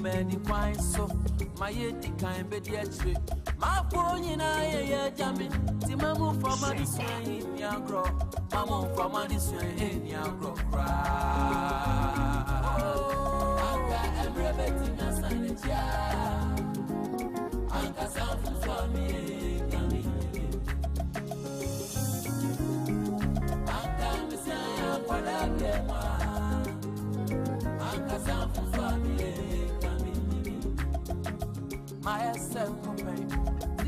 many wine so my yeti kind be the tree. My phone in a jammy. Timamu from a disway in your grow. Mamu from a disway in your grow. Anka emrebeting a sanity. Anka something for me. Anka Messiah for the game. Anka something for me. My self company.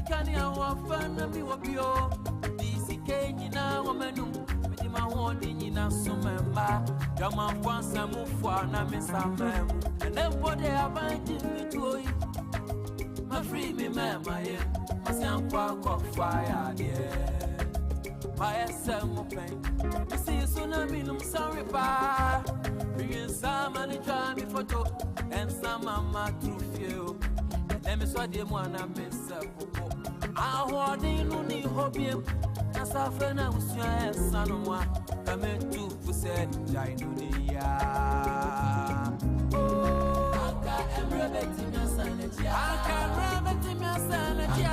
Can you often be what you this came now? Woman, with my holding in a summer. Come on, once I move for an miss a man, and then what they are binding me to it. My free me, man, my son, of fire, yeah. My self company. You see, soon I mean, I'm sorry, pa. Bringing some money, try me photo, and some mamma through you. Let me saw them one I miss up. I want any hobby. As I found out, your son, one coming to say, Jainunia. Oh, I can't remember your sanity. I can't remember your sanity.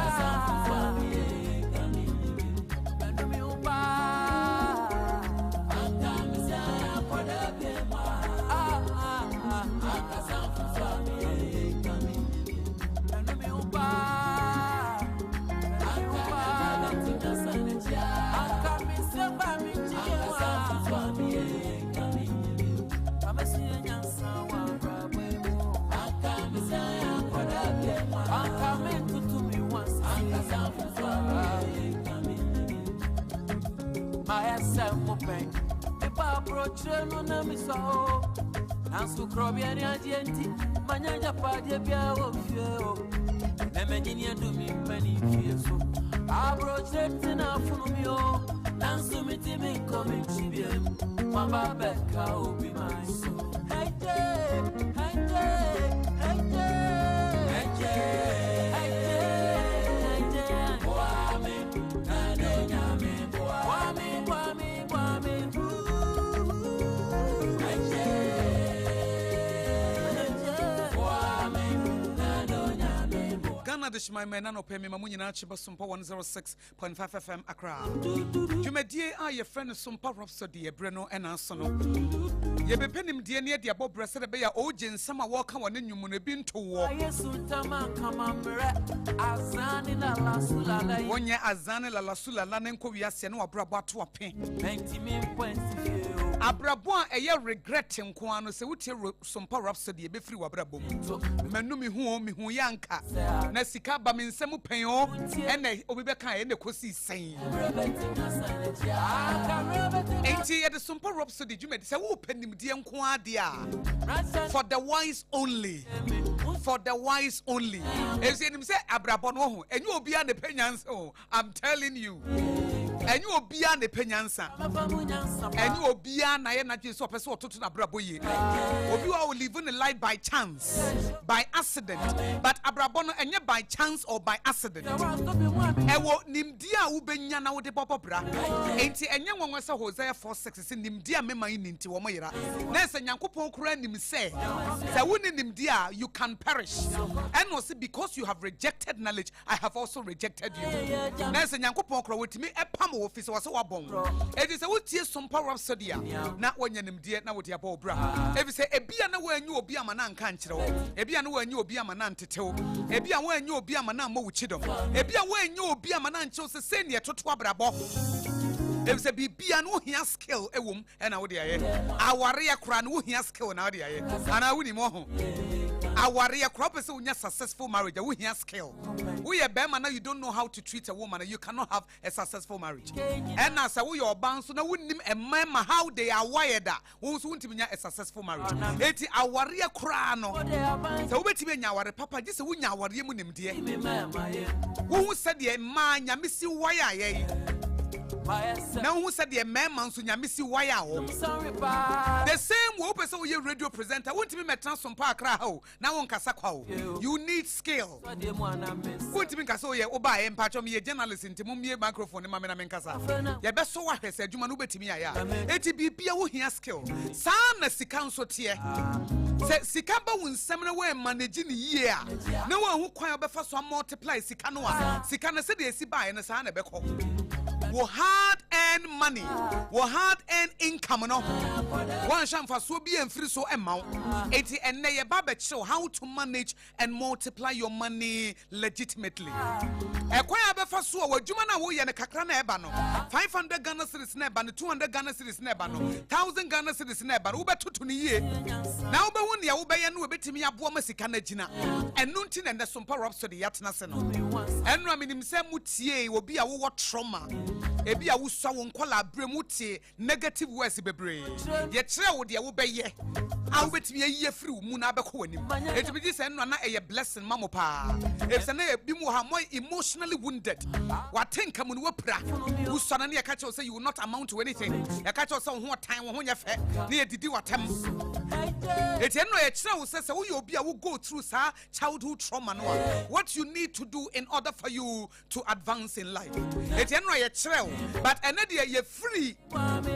Nansu krobia ni adienti manyanja paje bia ofio na menyinia dumi mani fieso abroche na funumio nansu mitimi komi chibiem mama beka obi maiso heje heje heje heje heje wami na nyame wami wami wami This my man no pay me mamunyina chiba Sompa 106.5 FM Accra. Jumedie a your friend Sompa Rhapsody Breno and Ansono. Ye be penim die ne de abo brese de be ya oje nsama wo ka woni nwumu ne bi nto wo. Wonye azane la lasula ne nko wiase ne wabrabo ato ape. Abrabo a eye regret nko ano se wutie Sompa Rhapsody be free wabrabo mu. Manu mi hu yanka. Na sika ba me nsem pen o ene obi be kan ene kosi sen. Enti ye de Sompa Rhapsody jumedi se wo penim die nko ade a. For the wise only. For the wise only. Ezi enim se abrabo no ho enyu obi a ne penyansa o. I'm telling you. Enyu obi a ne penyansa. Enyu obi a na ye na dwe so pese ototo na abrabo ye. Obi wa will live in a life by chance, by accident. But abrabo no enye by chance or by accident. Ewo nimdi a wo benya na wo de bobobra. Enti enye wonwe se Hosea 4:6 se nimdi a mema yi nti wo moyera. Na se Nyankopon kura nim se woni nimdi a you can perish. And also because you have rejected knowledge, I have also rejected you. Na se Nyankopon kura wotimi epam wo office wo se wabon. Edi se wotie Sompa Rhapsody na wonya nimdi na wodi abobra. Ebi se ebia na wanyu obi amana nka nkyere wo. Ebia na wanyu obi amana ntetewo. Ebia wanyu obi amana mo wuchidom. Ebia wanyu obi amana nkyere se se ne toto abrabo. Ebi se bibia no hia skill ewom na wodi aye. Aware akra no hia skill na wodi aye. Ana woni mo ho. Aware akra pese unya successful marriage wo hia skill. We a bema na you don't know how to treat a woman, you cannot have a successful marriage. And as we your band so na wonnim emma how they are wired that wo so wontimi nya a successful marriage. Eti aware akra no. So wo betimi nya aware papa je se wonya aware mu nimde. Wo hu se de ma nya mesi wire aye. Now who said the man man so nyame si wire o. The same way person we radio presenter won't be metan Sompa Accra ho. Now on kasa kwa o. You need skill. Won't be kasa o ye oba e mpacho me journalist ntimo me microphone ma me na me nkasa. Ye be so wa hwese adwuma no betimi aya. Eti bibia wo hia skill. Sa na sika nso te. Se sika ba wo nsem na we manage ni yie a. Na wo hu kwan obefa so multiply sika no a. Sika na se de esi ba na sa na beko. Wo hard earn money, wo hard earn income no. One sham for so be and free so amount. 80 and ye baba show how to manage and multiply your money legitimately. E kwa be fa so wo dwuma na wo ye ne kakra na eba no. 500 Ghana cedis na eba no, 200 Ghana cedis na eba no, 1000 Ghana cedis na eba no. Wo betutu ni ye. Na wo be hu ne wo be ye no wo betimi abo ma sika na gina. Enu nti na the Sompa Rhapsody yatena se no. Enu aminim se mutie obi a wo trauma. Ebi a wusa won kola bremuti negative words bebre ye kire wo de wo beye a wo betimi ayi afiri mu na abekọ wanim etimi di se no na eye blessing mamo pa e se na ebi mu ha mo emotionally wounded wa tenka mu no wapra wusa na ne ka che say you will not amount to anything e ka che say wo ho tan wo ho nya fe na ye didi watem eti no ye kire wo se wo ye obi a wo go through sa childhood trauma no what you need to do in order for you to advance in life eti no ye kire but another ye free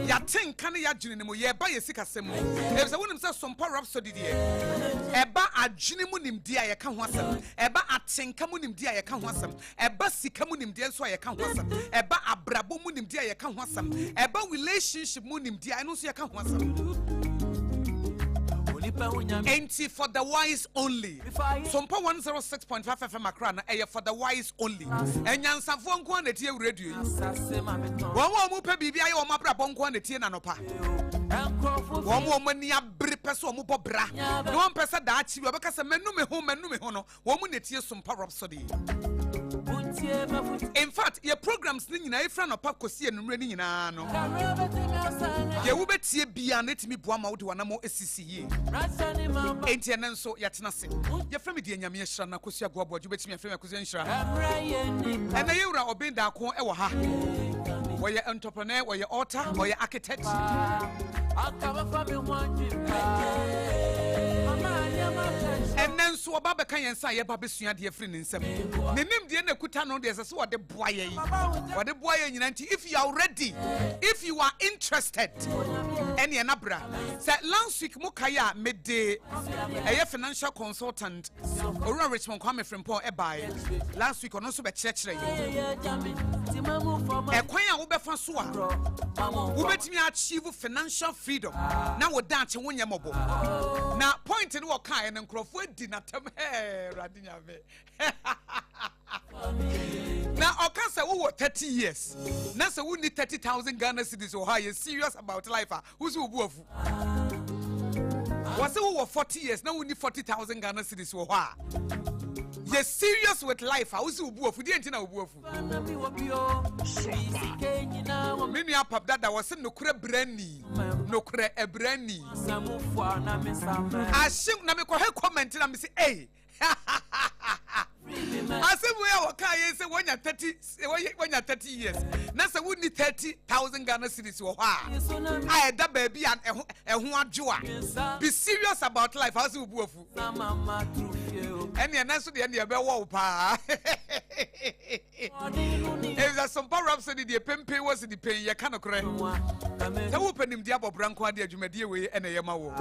ya think can ya jini mo ye ba ye sika sem e se wonim se Sompa Rhapsody de e ba adwene mu nim dia ye ka ho asem e ba atenka mu nim dia ye ka ho asem e ba sika mu nim dia so ye ka ho asem e ba abrabo mu nim dia ye ka ho asem e ba relationship mu nim dia no so ye ka ho asem. Empty for the wise only. Sompa 106.5 FM Accra na for the wise only. Enyansafo nko na tie radio. Wo mo pe bibia ye wo mabra bonko na tie na no pa. Wo mo mani abre pese wo mo bobra. No one pese da achi we beka se menu me ho no. Wo mo na tie Sompa Rhapsody. In fact, your programs ni nyina efra no pa kosi enumre ni nyina no. Ye wo betie bia na etimi boa ma wo de wanamo esisi ye. Enti enen so yatena se. Ye frame de nyame ehira na kosi ago aboagye betimi aframe akosi ehira. Ena ye wura obenda ko e wo ha. Wo ye entrepreneur, wo ye author, wo ye architect. And then so Baba can say Baba Suya dear friend in some. The name the Kutano there's a sort of boy. What the boy in 90 if you are ready, if you are interested, any anabra. Said last week Mukaya made the a financial consultant or Richmond coming from Paul Ebai. Last week on also by church. A quaya Uber Fasua. Ubet me achieve financial freedom. Now we're dancing when you're mobile. Now point in what kind and Crawford did not tell me. Now, I can't say over 30 years. Now, so we need 30,000 Ghana cedis or higher. Serious about life. Who's who? Was it over 40 years? Now we need 40,000 Ghana cedis or higher. You're serious with life. I was who we didn't know. Many up of that was no crab brandy, no crab a brandy. I think Namiko had commented and say, hey. I said, well, okay, say when you're 30 years. Now, so we need 30,000 Ghana cedis or higher. I had that baby and one joa. Be serious about life. I was who and the answer the end of the wall, pa. If there's some power Rhapsody, the pen was in the pain, you cannot cry. The open him Diabo Branco, the Jumedia and a Yamawo.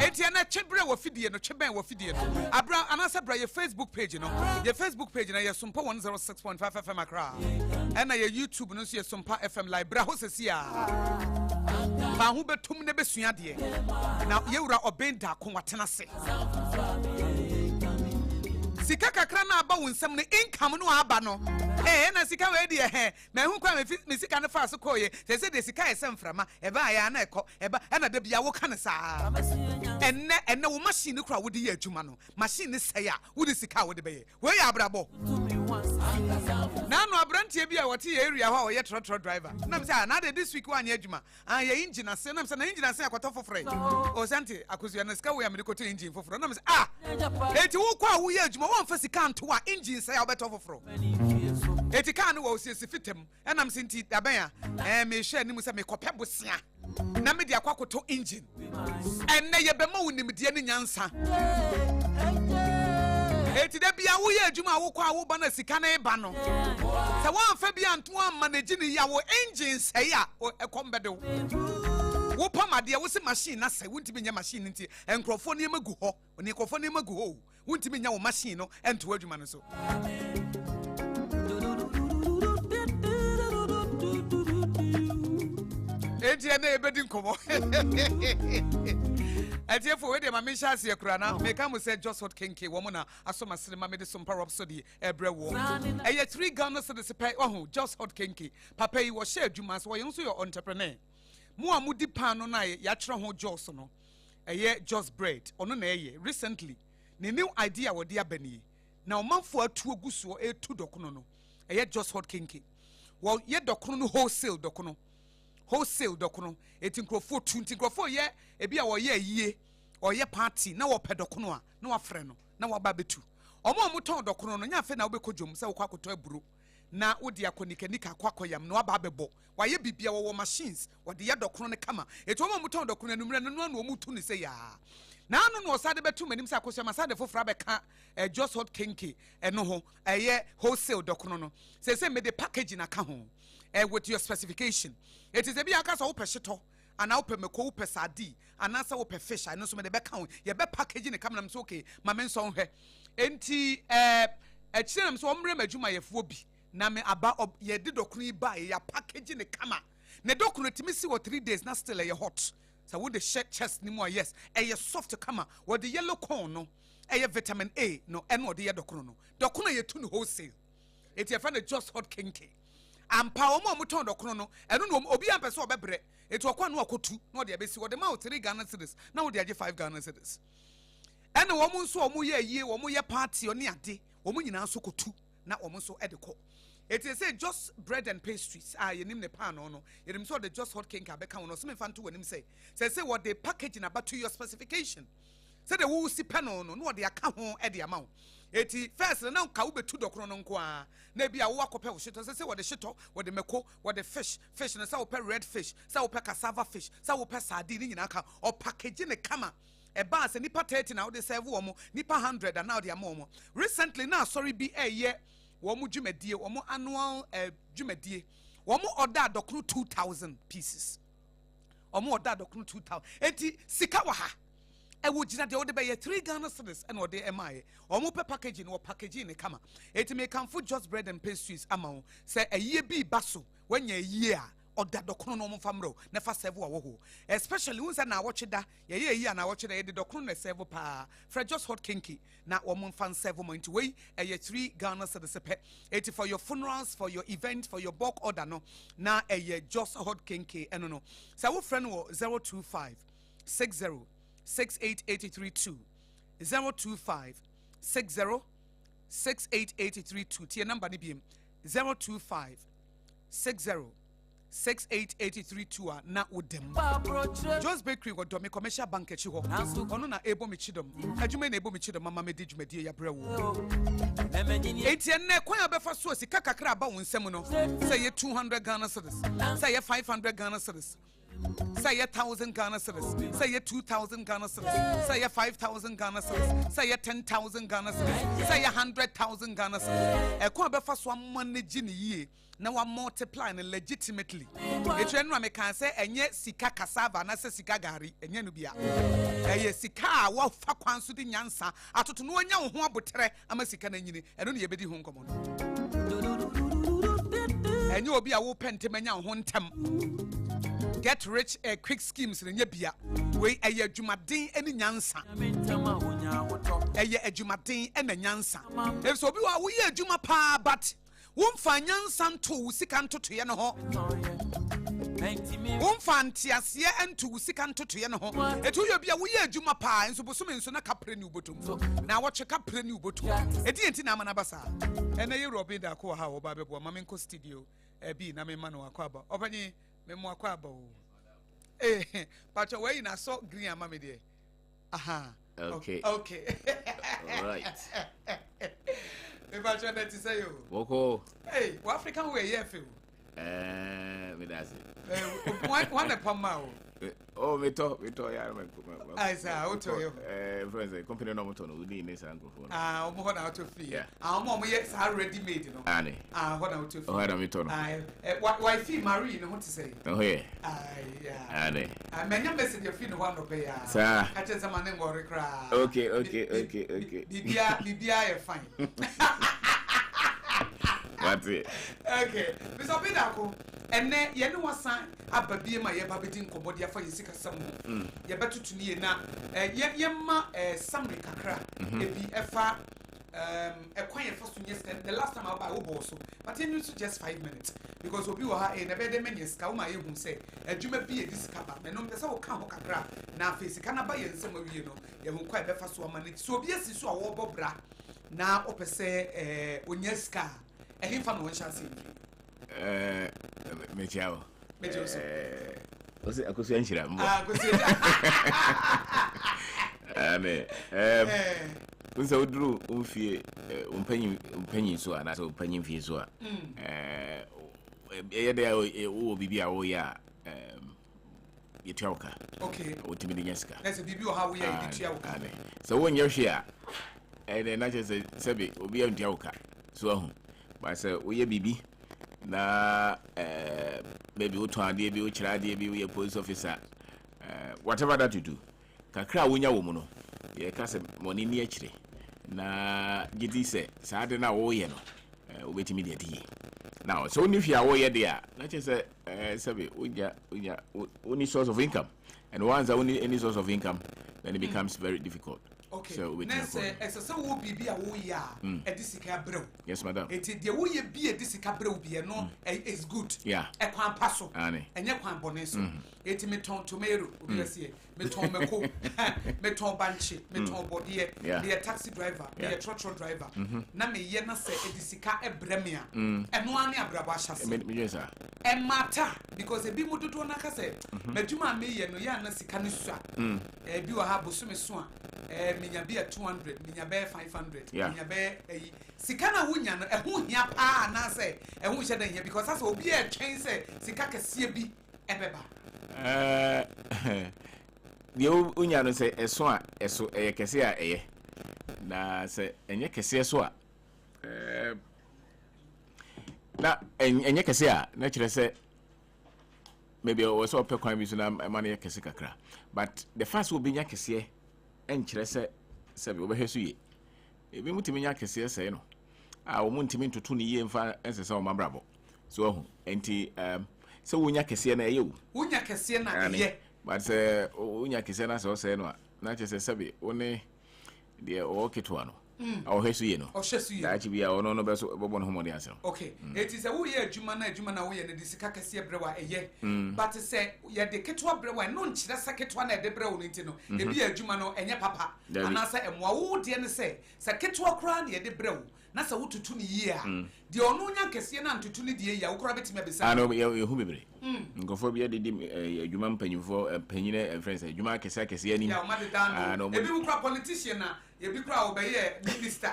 Etiana Chebre or Fidian or Cheben or Fidian. Abra, and answer by your Facebook page, you know. Your Facebook page, and I have Sompa 106.5 FM Accra. And I have YouTube, and I see Sompa FM Live. Brahosia. Bahube Tumne Besuadie. Now, you are obeying that Conwatanase. Sika kakra na aba won nsam ne income no aba no na sika we de me hu kwa me sika ne fa so koye se de sika esem frama e ba ya na ekọ e ba na da bia wo ka ne sa enne wo machine kura wo de ye adwuma no machine se ya wo de sika wo de be ye we ya abrabo na no abrantie bia wo te area ho ye trotro driver na me say na de this week one ye adwuma ye engine ase na me say na engine ase akoto fofore o sante Akosua na sika we ya me ko to engine foforo na me say eti wo kwa wo ye adwuma wo mfa sika nto a engine say ya obeto foforo eti ka no wo siesi fitem enam senti dabɛn a me hwɛ anim sɛ me kɔpɛ bosia na me de akwakoto engine enne ye bɛma wo nimdeɛ ne nyansa eti da bia wo yɛ adwuma wo kɔ a wo ba na sika na eba no sɛ wo amfa bia nto amma na gini ya wo engine sɛe a ɛkɔmbɛde wo pamade wo se machine na sɛ wontimi nya machine nti enkrofo ne magu hɔ ne enkrofo ne magu hɔ wontimi nya wo machine no ento adwuma no so eti na ebedi nkomo etiefo we de ma menhya ase akura na me ka mo say just hot kenke wo mo na asoma sinema me de Sompa Rhapsody ebre wo eye 3 Ghana cedis pay just hot kenke papa yi wo share adwuma so wo nso your entrepreneur mo amudi pan no na ya kyerɛ ho jos no eye just bread ono na eye recently ne new idea wo de abani na omanfo atu oguso etu dokono no eye just hot kenke wo ye dokono no wholesale dokono eti nkrofo tu nti nkrofo ye ebi a wo ye yie o ye party na wo pedokono a na wa frɛ no na wa ba betu omo ton dokono no nya fe na wo be kodwom sɛ wo kwakoto aburo na wo de akonikanika kwakoyam na wa ba bebo wa ye bibia wo machines wo de ye dokono ne kama eti omo ton dokono anumre no no omo tu ne sɛ ya na anu no osade betu manim sɛ Akosua masade fofra beka just hot kinky eno ho eye wholesale dokono no say me de package na ka ho with your specification. It is a be akasa wo pehyeto ana wo pemeko wo pesadi ana sa wo pe fish I know so me de be ka ye be packaging e kamna so okay ma me nso hwe enti ekirem so omre madwuma yefuo bi na me aba ye de dokunu ba ya packaging e kama ne dokunu timi si wo 3 days na still ye hot so wo de shirt chest ni mo yes ye soft kama wo de yellow corn no ye vitamin A no eno wo de ye dokunu ye tu no wholesale eti ye fa na just hot kinky ampa omo ton dokono no eno no obi ampe so obebre etu okwa no akotu no de abesi wo de ma 3 Ghana cedis na wo de age 5 Ghana cedis ene wo mu nso omo ye yie wo mu ye party oni ade wo mu nyina so kotu na wo mu so edeko it is say just bread and pastries ye nim ne pan no ye nim so the just hot cake abeka no so me fa nto wanim say what the packaging about to your specification say the wo si pen no de aka ho e de ama wo eti first na nka wo betu dokoro no nko a na bia wo akopɛ wo shito say what the shito what the meko what the fish na say wo pɛ red fish say wo pɛ cassava fish say wo pɛ sardine ni nyina ka o package ne kama e ba se nipa 30 na wo de serve wo mo nipa 100 and now de ama wo recently na sorry bi ye wo mo dwumadie wo mo annual dwumadie wo mo order dokoro 2000 pieces wo mo order dokoro 2000 eti sika wa ha e wo gina de wo de be 3 Ghana cedis and wo de emaye omo pe packaging wo packaging ne kama eti me kan for just bread and pastries ama say aye bi baso wanya yie a oda dokono no mo famro na fa serve wo ho especially when say na wo chida ye yie na wo chida ye de dokono na serve pa for just hot kinky na wo mo fan serve mo into way e 3 Ghana cedis pe eti for your funerals for your event for your bulk order no na e just hot kinky eno no say wo friend wo 025 60 68832 025 60 68832 tie number ni biem 025 60 68832 na udem Joe's Bakery go do me commercial bank echi ho ono na ebo me chidom adwuma na ebo me chidom mama me di dwumadie ya brewo etie na kwan abefa so sika kakra ba won nsem no say ye 200 Ghana cedis say ye 500 Ghana cedis say 1,000 Ghana cedis, say 2,000 Ghana cedis, say 5,000 Ghana cedis, say 10,000 Ghana cedis, say 100,000 Ghana cedis. E kwa befa so manage ni ye na wa multiply na legitimately. E tren no me kan say enye sika cassava na say sika gari enye no bia. Eye sika wa fa kwan so di nyansa atoto no anya ho abotre ama sika na nyini eno ne ye bedi ho nkomo no. Enye obi a wo pente manya ho ntem. Get rich quick schemes in Yabia. We a Jumadin and Nyansa. A Jumadin and a Nyansa. If so, we are Juma pa, but won't find Yansan to Sikanto to Yanoho. Won't find Tiasia and to Sikanto to Yanoho. It will be a weird Juma pa, and so Bosumin Sona Capre New Botum. Now watch a Capre New Botum. A Dientina Manabasa. And a Robin da Koha or Babbo, Maminko Studio, a B Namimano Aquaba. Opening. Memo akwaba o pacho we na so green amame de aha okay okay all right me pacho na ti say yo woko Hey, African way, yeah, feel. With us. One upon my Oh, we talk, yeah, I say, I'll tell you. Friends, company no motor, we need this uncle. I'm more out of fear. Our mom, yes, already made, you know. Annie, what out of what am I talking? Why feel Marie, you know what to say? Oh, yeah. Annie. I may not message your feet one of pay. Sir, I just a man or cry. Okay. Bibia, fine. What's it? Okay, Mr. Pinako, and then you know what sign up a beer my babiting comodia for your sick some. You better to me now. Yamma, some crack, be a far. A quiet first yesterday, the last time I buy also, but in just 5 minutes because we were in a bed many scout my own say, a Juma be a discover, and on the so come crack. Now face can I buy in some of you know, you won't quite be fast 1 minute. So yes, it's so a bra. Now, oppa say, Unyeska. And him from one shall see. Michel. Was it Akosua? So drew Ufi penny so and as a penny fee so. There will be a way. Yetioka. Okay. What you mean, Yeska? That's a baby how we are. So when you're here, and then I just say, Sebi, will be a Dioka. So. But I said, we baby. Na maybe we try DB, we try DB, we a police officer. Whatever that you do, kakra wunya woman. Ye kase money near chile. Na gidi say, Saturday na wo ye no. Wait immediately. Now, so if you are away there, let's just say, Sabi, we only source of income. And once only any source of income, then it becomes very difficult. Okay. So we will be a woya, a disika bro. Yes, madam. It is the way be a disika bro be no, it's good. Yeah. A quan passo, and your quan boneso. It me ton tomato, we see, me ton meko, me ton banchi, me ton body, be a taxi driver, be a trotro driver. Name yena say a disika a bremia, and one abrabasha. And matter because a bimudu to nakase, Meduma me no yana sikanisa, a biwa habo sumiswan. Minya be 200, minya be 500, minya be sikana wunya no ehu hia pa na say ehu hye dan hia because that's obi a twen say sika kese bi ebeba the wunya no say eso a eso kese a eye na say enye kese so a na enye kese a na kire say maybe o so pe kwan bi so na mane kese kakra but the first will be nya kese and Chesse said over here. If we mutimi yakesi say no, I will muntimi to 2 years and say so my bravo. So, anti so when yakesi na you. When yakesi na ye, but say, when yakisena so say no, not just a sabi, only the okituano. Or Hesuino, or Shesu, that be our no best Bobon Homodias. Okay, it is a way Jumana way and the Discacasia brewer a year. But to say, yet the Ketua brewer, no, that's a Ketuana de Browintino, the beer Jumano and your papa. And I say, and what do you say? Saketua crown ye de brew, Nasa to 2 year. The Ononia Cassiana to 2 year, Ukrabit maybe. I know who be. Go for be a human penny for a penny and friends, Juma Cassaciani, and a politician. You be crowd by minister.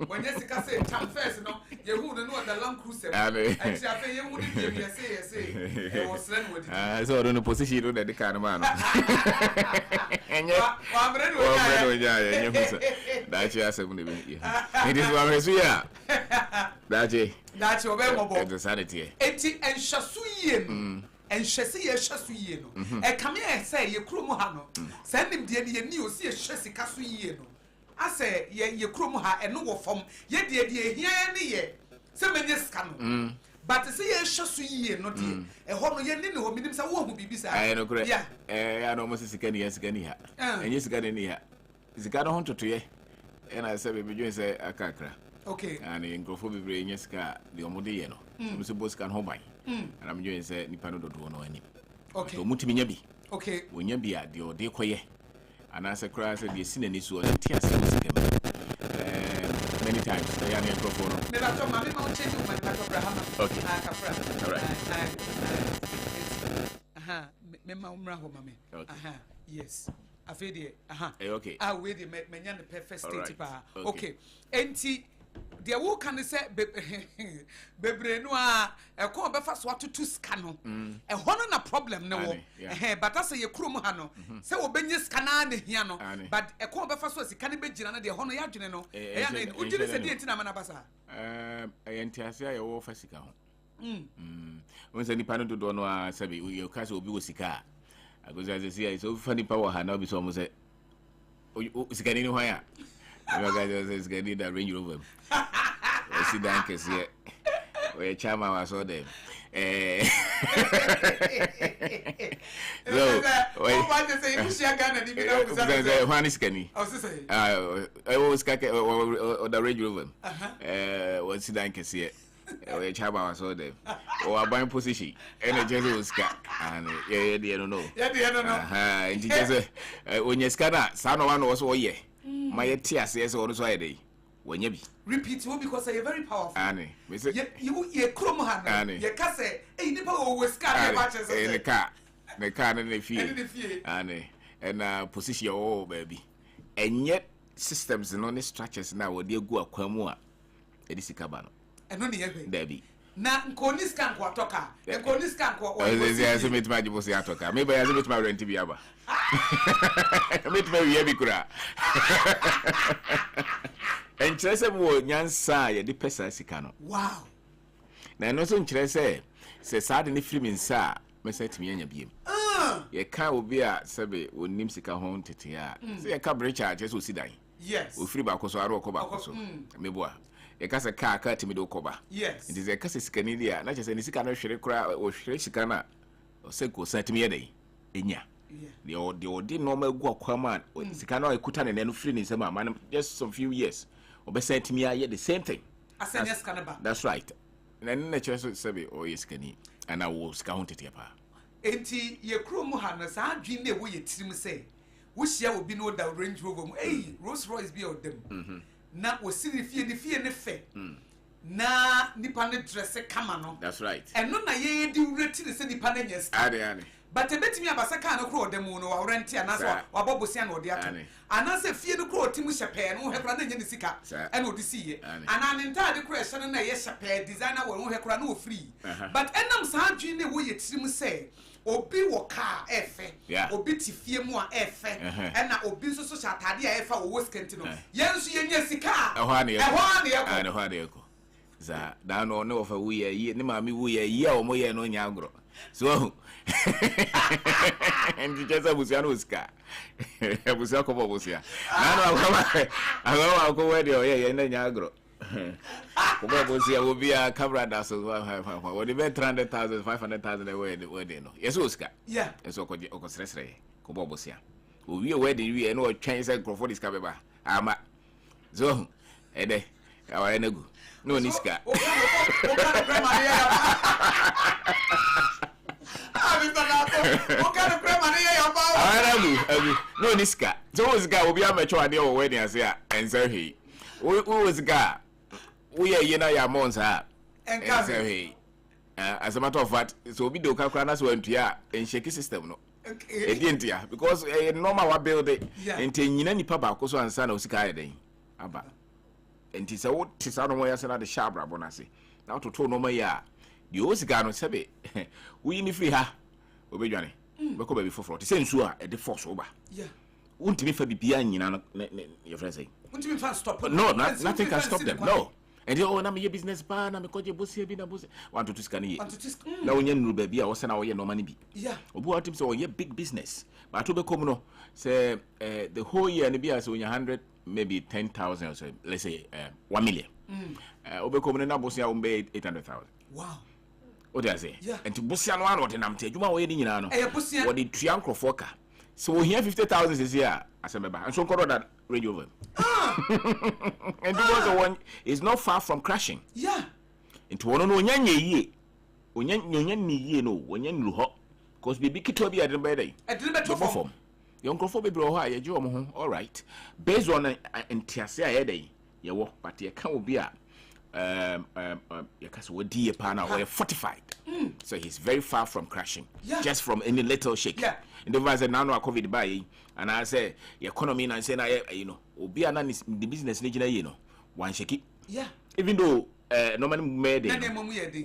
When Jessica said, "Come first, no, you wouldn't know the Land Cruiser." And you wouldn't give me a say, I was sent with it. So I don't know position that the kind of man. And that's your 70. It is one as we are. That's your very the sanity. 80 and Shasuyen. And Shasi Shasuyen. And come here, say, you Krumohano. Send him the news, see a Shasi Casuyen. I say, ye Krumoha and no form, yet dear, here and ye. Some many scam. But to see a Shasuyen, not a hono yen, no minimum, I won't be beside. I know, correct. Yeah, I almost a second years again here. And yes, got in here. Is a got a hunter to ye. And I said, we just say a cacra. Okay. And in Grofobia, Yeska, the Omodiano. Mr. Bos can home by. And I'm doing say Nipano do no any. Okay. So Mutimiabi. Okay. When you be at the old decoy. And as a cry said, the sin and issue was tears many times. They are near Profono. Never told Mammy Mountain, Abraham. Okay. All right. Aha. Memma, mammy. Aha. Yes. I feel it. Aha. Okay. I wait the man, the perfect state. Okay. Enti. Deɛ wo kan say bebre no a ɛkɔ bɛfa so atoto ska no ɛhɔ no na problem ne wo but asa ye krom ha no sɛ obenye ska na na hia no but ɛkɔ bɛfa so sika ne bɛgyina na deɛ hɔ no yɛ adwene no ɛya na ugire sɛ deɛ ntina mana basa ɛyɛ ntiase a yɛwɔ fa sika ho when say nipa no do no a sɛ bi you ka sɛ obi wɔ sika a agoza sɛ sɛ so fa nipa wɔ ha na obi so mo sɛ sika ni hwan a you guys say sika ni da Range Rover si dan kese we chama wa so dem so we want to say you share Ghana ni bi na ko say Juan is kani oh say I was kake o da Range Rover we si dan kese we chama wa so dem o aban position energy was ska and yeah no no nti just onye ska na sa no wa no so ye ma ye ti ase so no so ye dey wanya bi repeat wo because you're very powerful ane me say you krom ha no ye ka say nipa wo weska na ba che say ne ka ne fie ane and position o baby enye systems no ne structures na wo de gu akwamu a e di sika ba no eno ne ye dabi na nkoni scan ko atoka nkoni scan ko o ze metima jibo se atoka me ba ya ze metima rent bi aba metima wi bi kura enkyerɛ sɛ mo nyansa a yɛde pesa sika no wow na ɛno so nkyerɛ sɛ saa de ne firi me nsa a mɛsa tumi anya biem yɛka obi a sɛbe onim sika ho tete a sɛ yɛka brecha a kyerɛ sɛ osi dan yes ofiri baako so aro ɔkɔ baako so meboa yɛka sɛ kaa tumi de ɔkɔba yes nti sɛ yɛka sɛ sika ni dia na kyerɛ sɛ ne sika no hwere koraa ɔhwere sika no a ɔsɛ ko sa tumi yɛ dɛn ɛnya de ɔde nɔɔma agu akwam a sika no a ɛkuta ne nɛ no firi ne nsɛm a man just some few years obesa timi aye the same thing asanya skanaba that's right na nne kyerɛ so sɛbe o yeskani ana wo ska ho tete pa enti ye krom ha na saa adwin na wo ye tirim sɛ wo hia obi no da Range Rover mu Rolls Royce bi odem na wo siri fie ne fɛ na nipa ne dress kama no that's right ɛno na ye di wureti ne sɛ nipa na nyɛ ska ade but ebetimi abasa ka no kro odem no wa rent ana so wa bobosia na ode ato ana se fie no kro otimu shepe no hekra na nya ne sika ana odi siye ana ne ntade kro ehye no na ye shepe designer wo hekra na wo free but enam sa adwin ne wo ye tirim se obi wo car efe obi ti fie mu a efe ena obi so sha atade a efa wo skenti no ye nso ye nya sika ehwa ne ko za da no ne wo fa wo ye ne ma mi wo ye a wo mo ye no nya agro so and just abusia no ska abusia ko bobusia na no akoma we de ye na nya agro ko bobusia wo bia camera da so wo de 300,000 500,000 we de no yes ska yeah eso ko sresre ko bobusia wo wie we de wie no twen se grofo diska beba ama so ede aware nagu no ni ska o ka prema ya no niska so was guy obi amacho ade o wedding ase a ense he we was guy we ye na ya monza ense he as a matter of fact so obi do kakra na so antua ensheki system no edientia because normal wa build it enti nyina nipa ba ko so ansa na osika ya den aba enti se wo tisa no mo ya se na de shabra bonase na to to no ma ya di osika no sebe we ni free ha obedwane beko ba bi foforo te sensu a e de force oba yeah untimi fa bibia nyina no your friend say untimi fa stop no nothing can stop them no and you na me business pa na me koje bosie bi na bosie want to scan ye na onye nuru ba bi a wo se na wo ye no mani bi yeah obu watim say wo ye big business but to be come no say the whole year ne bi as onya 100 maybe 10,000 or so let's say 1 million obe come na bosie wo be 800,000 wow what do I say? And to Bussian one or the Namte, you want waiting in an what the Triangle Foka. So we hear 50,000 this year as a member, and so called that Range Rover. And because the one is not far from crashing. Yeah. Into one no ye, when ye no, when you know, because baby Kitobi at the bed. I didn't bet for the uncle for baby or high, all right. Based on an Tiasia day, you walk, but you can't be a we dear partner we're fortified so he's very far from crashing just from any little shake in the verse now no COVID buy and I say the economy and say na you know obi ana the business ni gina you know one shake Yeah. Even though normally made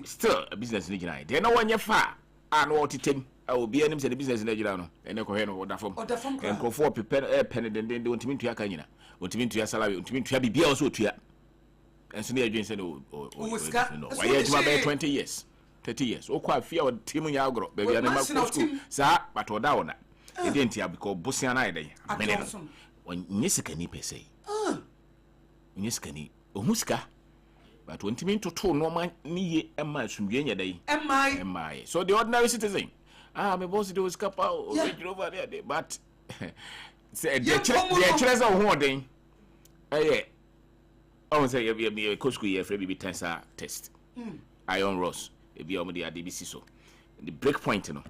still a business in the they know when you're far and what it take. I will be any business in the Girano and Ecohen or Dafom and go for prepare penny then they want to mean to Yakana. Want to mean to your salary, want to mean to be also to and so near James said, oh, why you about 20 years, 30 years. Oh, quite fear Tim Yagro, baby, I never school, sir, but or down. It didn't hear because Bussian Ida. When Nisikani per se. Niskani, Muska. But when Timin to two no man ni a match from Genya day. Am I? So the ordinary citizen. My boss do scapa over there, but the chairs are hoarding. I say you be a coach here for baby tensor test. Iron Ross, if you are the DBC so. The break point, you know.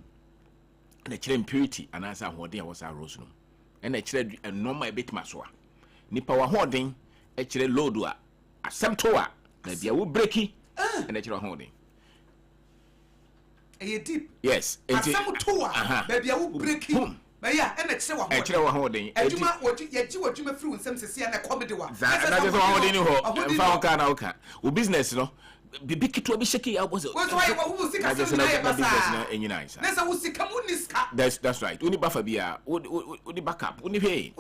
And the children purity and answer hoarding was our rose room. And the children and no my bit maswa. Nipa wa hoarding, a children load a semtoa. Maybe I will break it and the children hoarding. A deep. Yes. Baby, I will break him. But yeah, and it's so holding. And you might watch what you through some see and a comedy one. That is all in your business, no. Be to be shaky. I was that's right. Only buffer beer, would backup, only pay.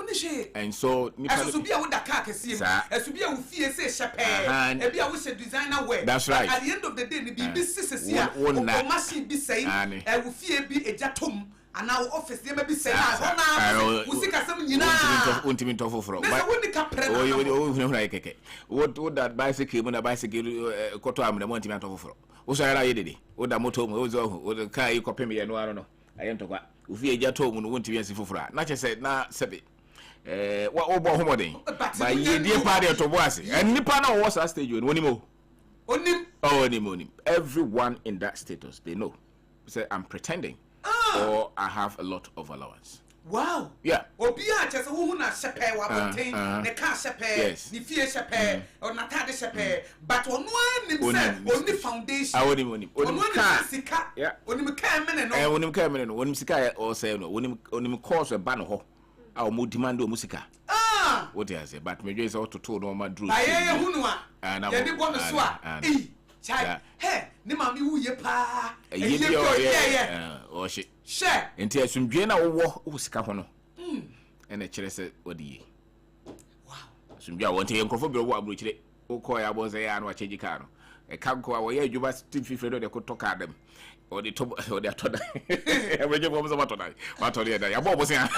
And so, as to be a wood a car, as to be a fear, say, champagne, and be a wish a designer way. That's right. At the end of the day, the business here won't machine be saying, I will fear be a jatum. And now office they may be saying, what would that bicycle when a bicycle cotam the monument of what's I did? What the motor was the car you copy me and I don't know. I am to go. If you get home, won't be as for not just said, nah, Sebi. What over homoding? My dear party to Bossy. And Nippano was a stage when more. Only everyone in that status, they know. Say, I'm pretending. Or I have a lot of allowance. Wow. Yeah. Or be just who not shepherd, the car shepherd, the fear shepherd, or not the shepherd, but on one himself, only foundation. I would him on one car. Yeah. When him came in and when him came in, when him Sika or say no, when him calls a banner, our mood demand musica. What I say, but maybe it's all to told on my drew. I am Hunua, and I didn't want to swap. Child, hey, Nimami, who ye pa, or she share until some Jena war was Cahono. And the chair said, what do ye? Wow, some Joe want to incorporate what which they I was a and watch a car. A can't go away, you must still feel they could talk at them. Or the top or their today. Every job was about tonight. What are the other? Was here.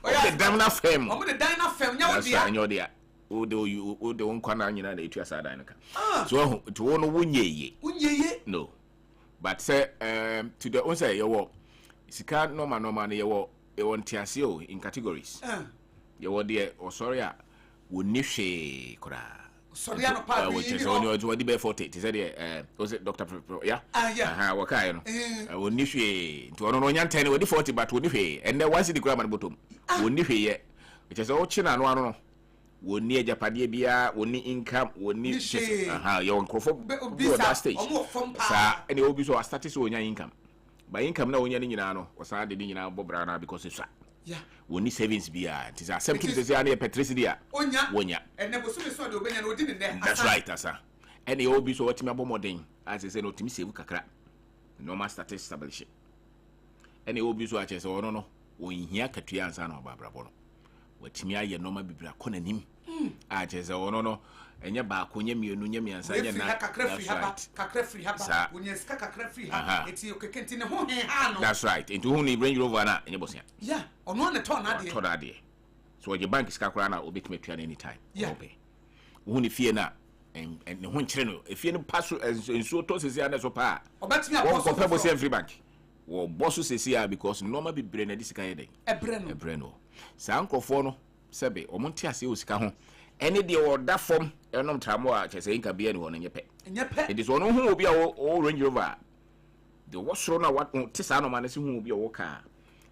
The Dana fame. I'm the Dana fame, you're dear. Do you don't corner in a to a side. So to one wunye no. But say to the own say your Sika no man you want TSO in categories. You were dear or sorry, would niche cora. Sorry, no part which is only what the 40. Is that was it Dr. Yeah? Yeah, Wakano. I will niche to one 10 with the 40, but would you and there was the grammar bottom. Wouldn't you yet? Which is all chin and one. Would near Japadia Bia, would need income, would need your uncrophone that stage. And you will be so a status on your income. By income, no one in was I didn't know Bob Brana because it's yeah. Would need savings be it is a simple to Patricia. Onya, and never saw the women who didn't there. That's right, Asa. And you will be so what more thing as I say, no to me, say, no master test establishment. And you will be so much as or no, when you hear Katrians and Barbara Bono. What me I no ma bibra kona nim a cheze ono no enye ba akonye mienu nya miansa nya na kakra free haba onye ska kakra free haba eti okekenti ne ho he ha no. That's right. Into hu ni Range Rover na enye bosia yeah ono na ton ade so your bank ska kra na obetime tua anytime obe hu ni fie na en ne ho nkire no efie no paso enso to sesi ana so pa obetime aposo ko bosia free bank wo bosso sesi a because normal bibre na disika yeden ebre no sa nkofo no sebe omonte ase osika ho ene de oda fom enom tramo a chese inka bia ni ho nyepe it is ono hu obi a o Range Rover de wo soro na what tisa no manase hu obi a wo ka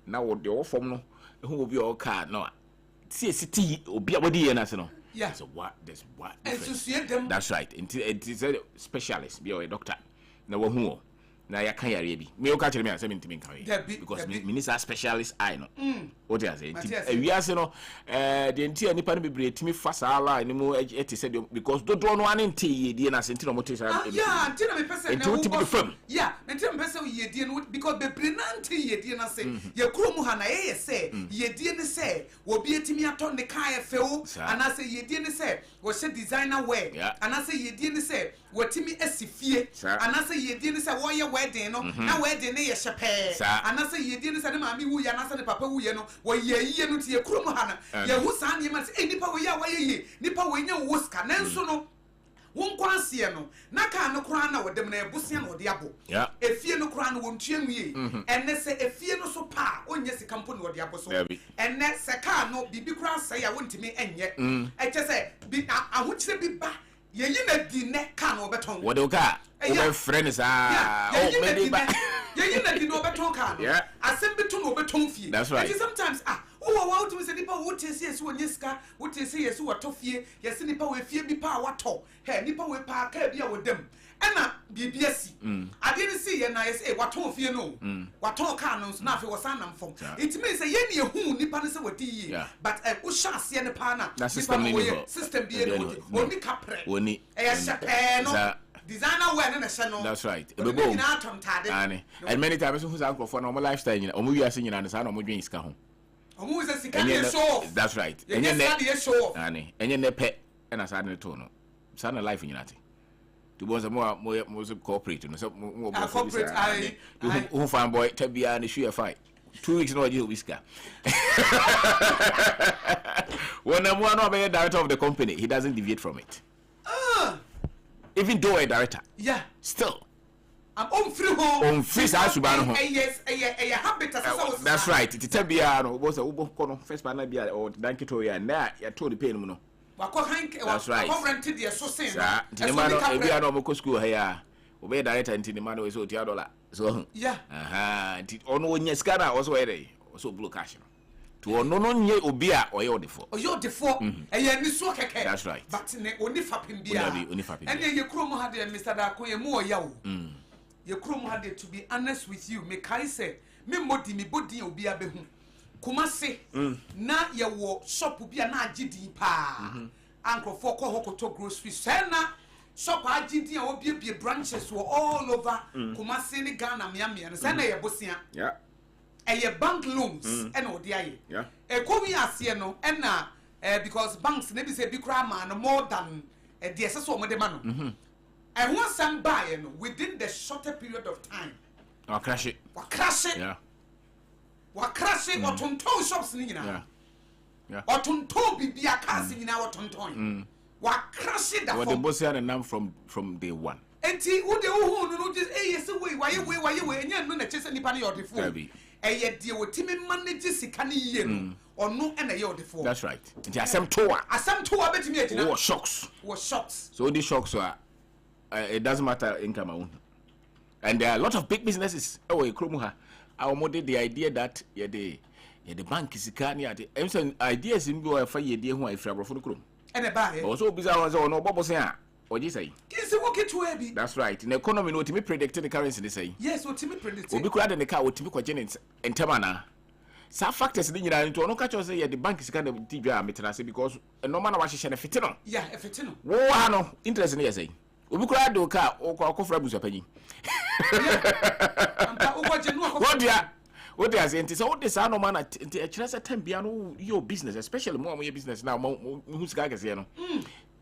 na wo de wo fom no hu obi a wo ka no ti obi a wodi ye na se no yeah so what this what that's right it is a specialist be a doctor na wo hu na ya kan yare bi me o ka kire me asem ntimi nkan because minister specialist eye no what you say ewiase no de ntia nipa no bebre timi fa sala ni mu eti se because dodo no ane ntie yedie na se ntino mo te sa yeah ntina me pese na wo yeah ntina me pese yedie no because bebre na ntie yedie na se ye kuro mu ha na ye se yedie ne se wo bi etimi ato ne kan efewo ana se yedie ne se wo she designer wear ana se yedie ne se wo timi asifie ana se yedie ne se wo ye wedding no na wedding ne ye shepe ana se yedie ne se ne maami wu ya na se ne papa wu ye no wo ye yie no tie kuro mu ha na ye hu san ne ma se nipa wo ya wa ye nipa wo nya wo ska nanso no won kwanse no na ka no kran na wodem na ebusia na wode abo efie no kran no wontue nwie enne se efie no so pa onye sika mpo na wode abo so enne se ka no bibi kran se ya wontimi enye eche se bi ahokyere bi ba ye yi na di ne ka no beton wode ka o friends oh maybe ba ye yi na di no beton ka no asem beton no beton fie that's right sometimes wow to say nipa wo tese yesu onye sika wo tese yesu wato fie yesi nipa we fie bi pa wato he nipa we pa ka bia wodam ena bibia si ade ne si ye na yesi wato fie no wato ka no na afi wosan nam fom it means say ye ne hu nipa ne se wadi yi but wo sha ase ne pa na system bi no oni kapre oni e shepe no designer wear na she no that's right ebebo and many times who say for normal lifestyle nyina omu wi ase nyina ne sa na omu dwen iska ho that's right. Enye ne pe na sa ne to no. Sa na life nyinate. To bo mo corporate no so mo corporate I who fan boy tabia ne shoe fight. 2 weeks no je whisker. When I'm one of the director of the company, he doesn't deviate from it. Even though a director. Yeah. Still. I'm on free home. On free sa subano ho. Yes, a habit as that's right. It tabia no was a ubo kono first banana bia or dankito ya na ya to the pain no. That's right. Rented the so sin. The man ebia no mo school here. Obe director nti the man we so $2. So yeah. Nti ono onya scanner also where so blue cash no. To ono no nye obi a oye odefo. Oye odefo. Eye ni so keke. That's right. But ne oni fapim bia. And ye krom ha de Mr. Dako ye mu oya o. Ye krom ha de to be honest with you me kai say me modi me bodi obi abehu. Kumase na ye wo shop bia na agidi pa. Ankrofo ko hokoto grocery sena shop agidi a obi bie branches were all over Kumase ni Ghana miamia sena ye bosia. Yeah. Eye bank loans and odi aye. Yeah. Komi ase no na because banks ne be say bi kra man more than the excess of money man. And once some buy no within the shorter period of time. Wa crash it. Yeah. Wa crash it or tonton shops ni nyina. Yeah. Or tonton bibia cars ni nyina or tonton. Wa crash it that. What the boss here and now from day one. Enti wo de wo hu no just yes way why enya no na chese nipa na your default. Eye de wo timi manage sika ni ye no ono na ye odefo. That's right. Nti asem toa betimi agina. What shocks. So these shocks are it doesn't matter income and there are a lot of big businesses kromuha our model the idea that the bank sika ni ade ideas in go fa ye die ho afra brofo no krom and e ba he also bisa won say no bobo a oji say kisi wo ketu abi. That's right. In the economy no timi predict the currency they say yes what timi predict obi kura de car what timi kwaje entema sa factors ni nyina nto no ka cho say ye the bank sika na tidwa metenase because normal na wa hye na fiti no yeah e fiti no wo ha no interest ni ye say obi kura do ka okofra busu apanyi ampa ugoje no akofra what they are saying is all this no man at a chance time bia no your business especially more your business now who sika get here no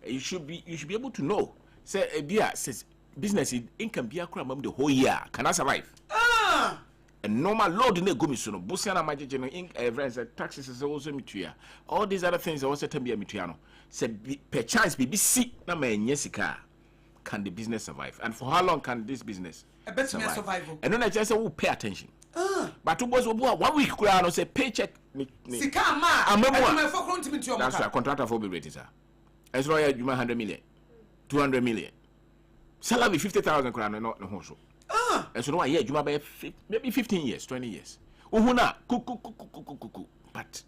you should be able to know say bia says business income bia kura mam the whole year can I survive and normal load na go mi so no busia na majeje no every taxes is also mitua all these other things also time bia mitua no say per chance be see na ma enye sika. Can the business survive? And for how long can this business survive? And then I just say, we'll pay attention. But to boys 1 week, I say paycheck. That's right. Contractor for be rated, sir. As well as you 100 million, 200 million. Salary 50,000 crown, not no so. And so, yeah, you might maybe 15 years, 20 years. Uhuna, but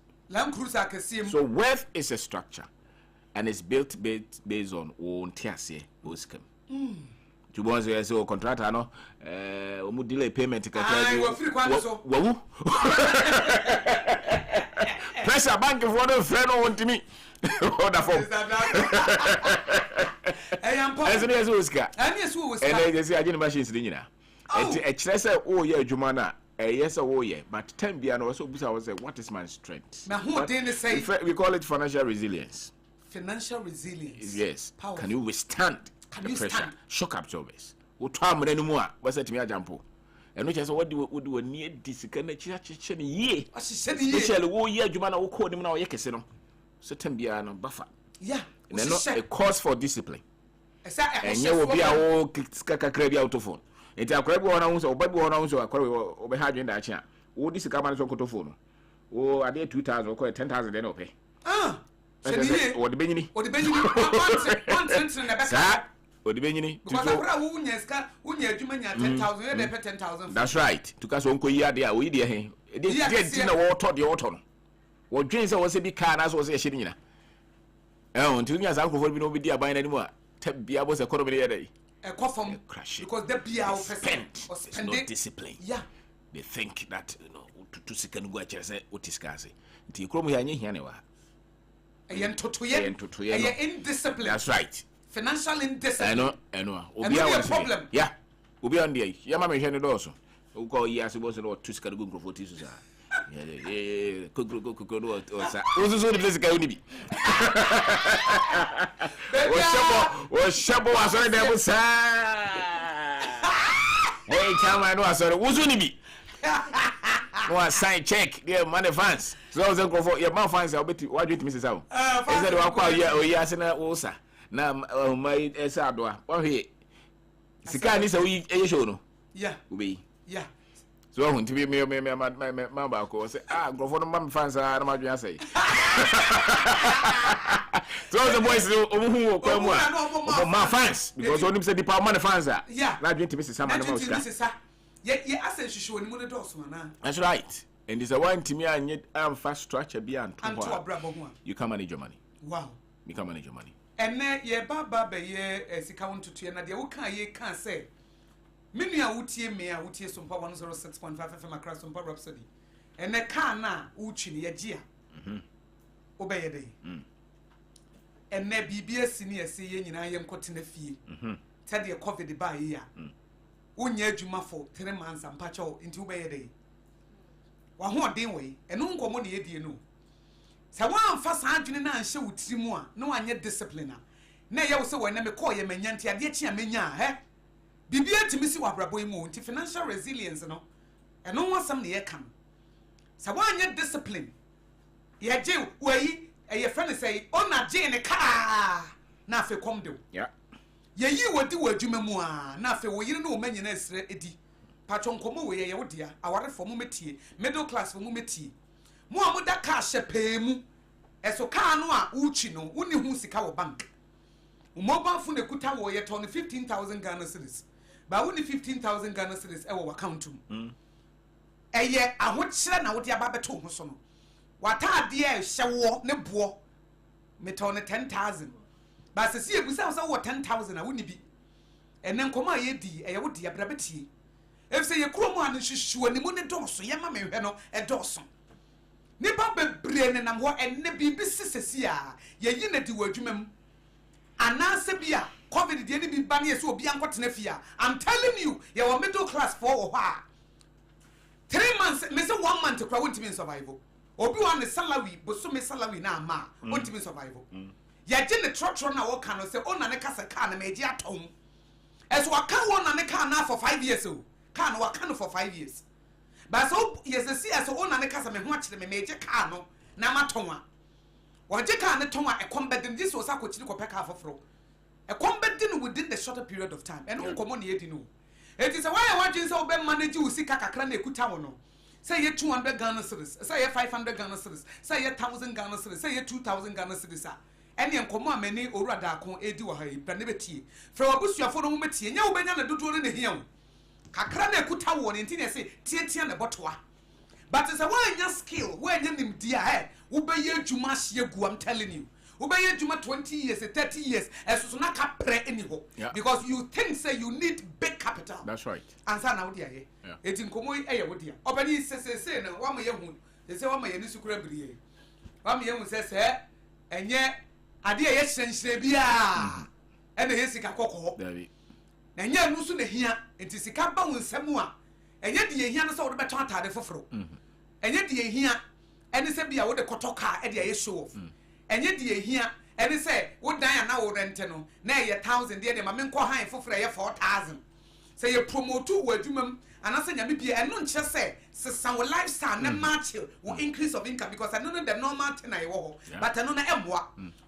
so wealth is a structure. And it's built based on own tiase oscam. to bonds yes o contractor no omu delay payment kakra we free kwano so wo pressure bank for the friend on to me order form and they say agent machines ni nyina e kire say o ye adwuma na yes o ye but time bia no so busa was say what is my strength na who dey say we call it financial resilience. Yes. Powerful. Can you withstand the pressure? Stand? Shock absorbers. We try more than more. What's that? Me a jumpo. And which is what do we need this kind of chicken ye? Especially wo ye jumana wo call them now ye keseno. Certain be no buffer. Yeah. And then a cause for discipline. And you will be a wo kaka crazy autophone. It's a crab one ounce or baby one ounce or be hard in that chair. Oh, this is a man on autophone. Oh, I did 2,000 or 10,000 then okay. Or the Benny, or the Benny, or the Benny, because 10,000. That's right. To cast Uncle Yadia, we dear him. It did dinner or taught the autumn. What James was a big car as was a shitting. Oh, until me as uncle will be no be buying anymore. Tebia was a economy day. A coffin crash because the beer spent or spend discipline. Yeah, they think that to second go at what is scarcity. The Chromia anyway. Indiscipline. That's right. Financial indiscipline. I know. Obi a problem. Yeah. Obi on there. Yeah, mama here no also. We call you as supposed to to scare go for this. Yeah. Go or sa. Ozo so the place guy onibi. O shabo asore dem sa. Hey, come on, no asore. Ozo nibi. No sign check. There money fans. So I was going for your mouth fans. I'll bet you. Why do you Mrs. Ow? Is that what call you? Oh, yes, and also. Now, my Esadwa. Oh, here. Sikan is a week. Show no. Yeah. We. Yeah. So I want to be my mama. Say, go for the mom fans. I'm not going to say. So the boys who come my fans because only said the power money fans are. Yeah. Not going to miss some animals. Yeah, I said she show any doors, man. That's right. And there's a one to me and yet I'm fast structure beyond you can manage your money. Wow. You can manage your money. And then ye baba be ye account to and the can ye can say. Many are would me, I would hear Sompa 106.5 FM across Sompa Rhapsody. And the car now, Uchin ye jia. Obey a day. And there BBS senior saying in I am cutting a fee. Tell your coffee the buy here. Unye juma for 3 months and patch out into bay a day. One day way, and no common ye no. So one fast handling and show with Timua, no one yet discipliner. Nay, you also when I call you menyanti a diettia menya, eh? Bibia to miss what Brabo moon to financial resilience, no, and no one some near come. So one yet discipline. Ye Jew, way, a your friend say, oh, not Jane a car. Now for come do. Yeah. Ye you would do a jumamua, now for you know many nest eddy. Patron come away, your dear, our for mumeti, middle class for mumeti. Moamu da cash a pay mu. Eso canua, uchino, uni husika bank. Mobile phone a kuta warrior tony 15,000 Ghana cedis. But only 15,000 Ghana cedis our account to. A year, I would send out your baba to Hosono. What are dear shower, ne bois, metone 10,000. But see, we sound so 10,000, I wouldn't be. And then come a di, a would dear brabity. If say a chromo and she show any money dorso, yamma may a dorson. Nipa be brain and I'm what and nebi business here. Ye yin the word you Anasebia, COVID the enemy banny so be unquatnefia. I'm telling you, you're middle class for a while. 3 months, miss 1 month to cry won't mean survival. Or be on the salary, but so miss salary now, ma, won't mean survival. Ya didn't the trot run our can say, oh, Nanaka can make ya tone. As what can one Nanaka now for 5 years, so can what can for 5 years. But so, yes, the sea as own Nanaka may watch them a major cano, Namatonga. What you can't tongue a combat in this was a coach to pack half a fro. A combat dinner within the shorter period of time, and no common yet, you know. It is a why I want you so bad manage you see Kakakran Kutawano. Say you 200 Ghana cedis, say you 500 Ghana cedis, say you 1,000 Ghana cedis, say you 2,000 Ghana cedis. And young common many or rather con edu a branibeti. From a bush your phone meti, and you banana do in the hill. Kakrane Kutawan in Tina say, Tian the Botoa. But it's a why your skill, where you name dear head, Ube ye Jumas ye gu, I'm telling you. obey juma 20 years 30 years esusu na ka pre eniho because you think say you need big capital. That's right. Ansa na wo dia ye eti nkomo eye wo dia obani se na wa ma ye hu se wa ma ye ni sukura briye wa ma ye hu se enye ade ye hyenhyere bia ena ye sika kokko na nya nu so na hia enti sika ba wo nsam a enye de ye hia no so wo beto atade foforo enye de ye hia ene se bia wo de kotoka e de ye show off enye de ye hia ene se wo dan na wo rent no na ye 1000 de ma me nko han foforo ye 4000 say you promote wo adwumam anase nyame bia eno nche se sesa wo lifestyle na match wo increase of income because I know the normal thing I wo but I know na emboa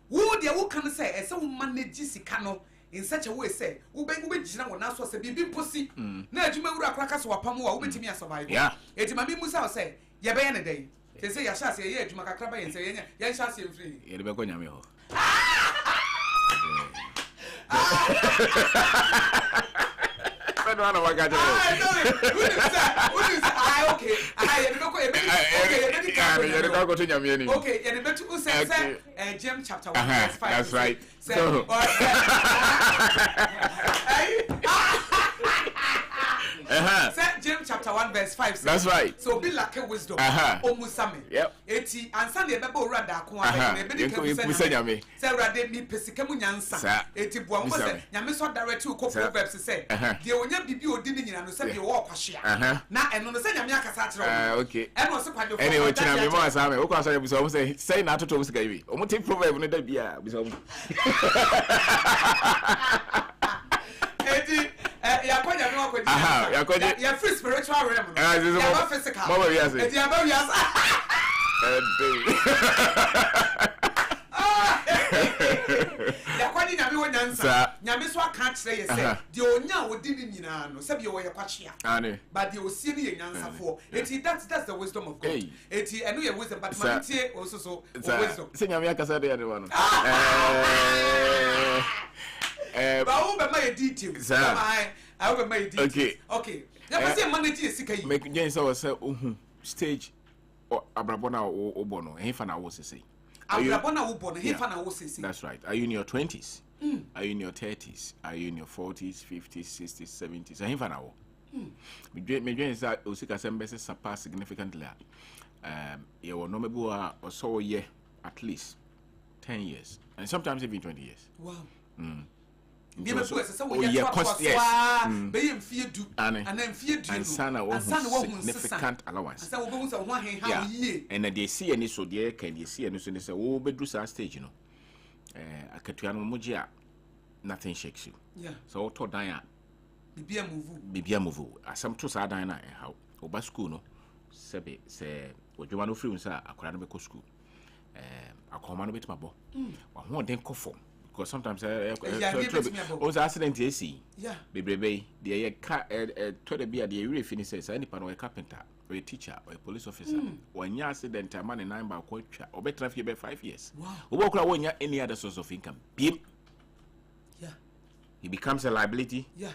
wo de wo kan say e se wo manage sika no in such a way say wo be gina wo na so say bibi posi na adwuma wura akraka so wapam wo betimi survive eti mami musa say ye be ye ne dey say ya sha say ye adwuma kakra ba ye say ye sha say free ye de be ko nyame ho no no okay. Okay, and the two says James chapter 1 verse 5. That's right. So James chapter 1 verse 5 says, that's right. So be like a wisdom. Omusame. Yep. Eti ansa de bebo rada ko ade be de kan nyame. Say rada mi pesika mu nyansa. Eti boam ko say nyame so direct ko proverbs say de onya bibi odi ni nyina no say de wo kwahia. Na eno no say nyame akasa kire wo. Okay. Eno se kwade fo. Anyway, china me mo asame. Wo kwasa bi so say na atoto mu sika bi. Omo take proverb no da bia bi so. Eti yakonya no akodi. Yakonya. Ya free spiritual realm. Ya physical. Mama we ase. Eti aba we ase. Yakonya nyame wo nyansa. Nyame so aka kire ye say de onya odi ni nyina no se bi wo ye kwachia. Ane. But de osie ni ye nyansa fo. Eti that's the wisdom of God. Eti eno ye wisdom but mantie also so wisdom. Se nyame akasa de ya de wano. But I will be my details. I will be my details. Okay. Never say manage sika yi. Make James say stage or abrabona o bono. He fa na wo sese. Abrabona wo bono. He fa na wo sese. That's right. Are you in your 20s? Are you in your 30s? Are you in your 40s, 50s, 60s, 70s? He fa na wo. Me James say o sika sembe se surpass significantly. You will no maybe or so year at least 10 years and sometimes even 20 years. Wow. Significant allowance. And they see any so dear can you see any so they say, oh, but do stage, you know. A Katuano Mujia, nothing shakes you. Yeah. So to Diana Bibia Muvu, as some two Sardina, how Oba school, no, Sebe, say, what you want to feel, sir, a Cranamico school. A command with my boy. One then conform. Because sometimes also accident you see. Yeah. Baby, the car to the beer the really finishes any pan or a carpenter or a teacher or a police officer. When you accident a man in 9 by quite or better if you be 5 years. Wow. Who walk away any other source of income. Beep. Yeah. He becomes a liability. Yeah.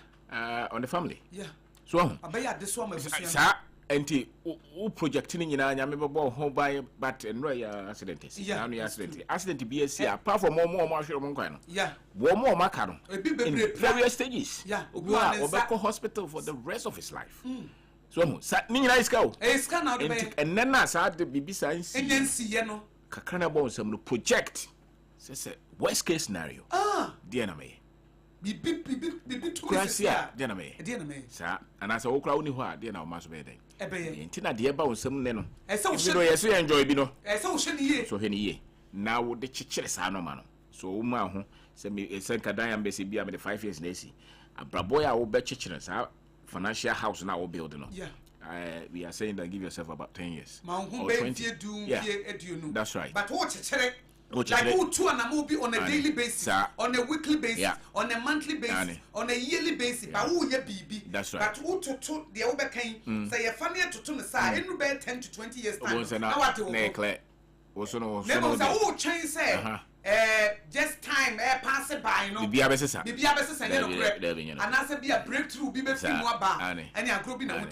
On the family. Yeah. So I bet this one sir. Enti o projecting nyina nya me bebo ho by but no ya accident is now no accident BSc apart from more ahwe mo nkwan no yeah wo more maka no in various stages yeah obi obeko hospital for the rest of his life so mo ni nyina iska o iska na do be enen na sa de bibi science enyansi ye no kakra na bon sam no project say worst case scenario dia na me bibi to Gracia dia na me sa anasa wo kra woni ho a dia na o maso be den enti na de ba wonsam ne no so you enjoy bi no so hwe ni ye na wo de chichire sa no ma no so wo ma ho se me se kadan am be se bia me the 5 years na si abrabo ya wo be chichire sa financial house na wo build no we are saying that give yourself about 10 years ma ho be fie du fie eduonu that's right but wo chichire like who two and I'm be on a daily basis, on a weekly basis, on a monthly basis, on a yearly basis. But who ye be? That's right. But who to the overcame say a funny to turn aside in about 10 to 20 years time. Now what to make? Also no. Never who change say just time pass it by no. Bibi abesesa. Bibi abesesa no correct. And I say be a breakthrough be free more bar. And you grow be na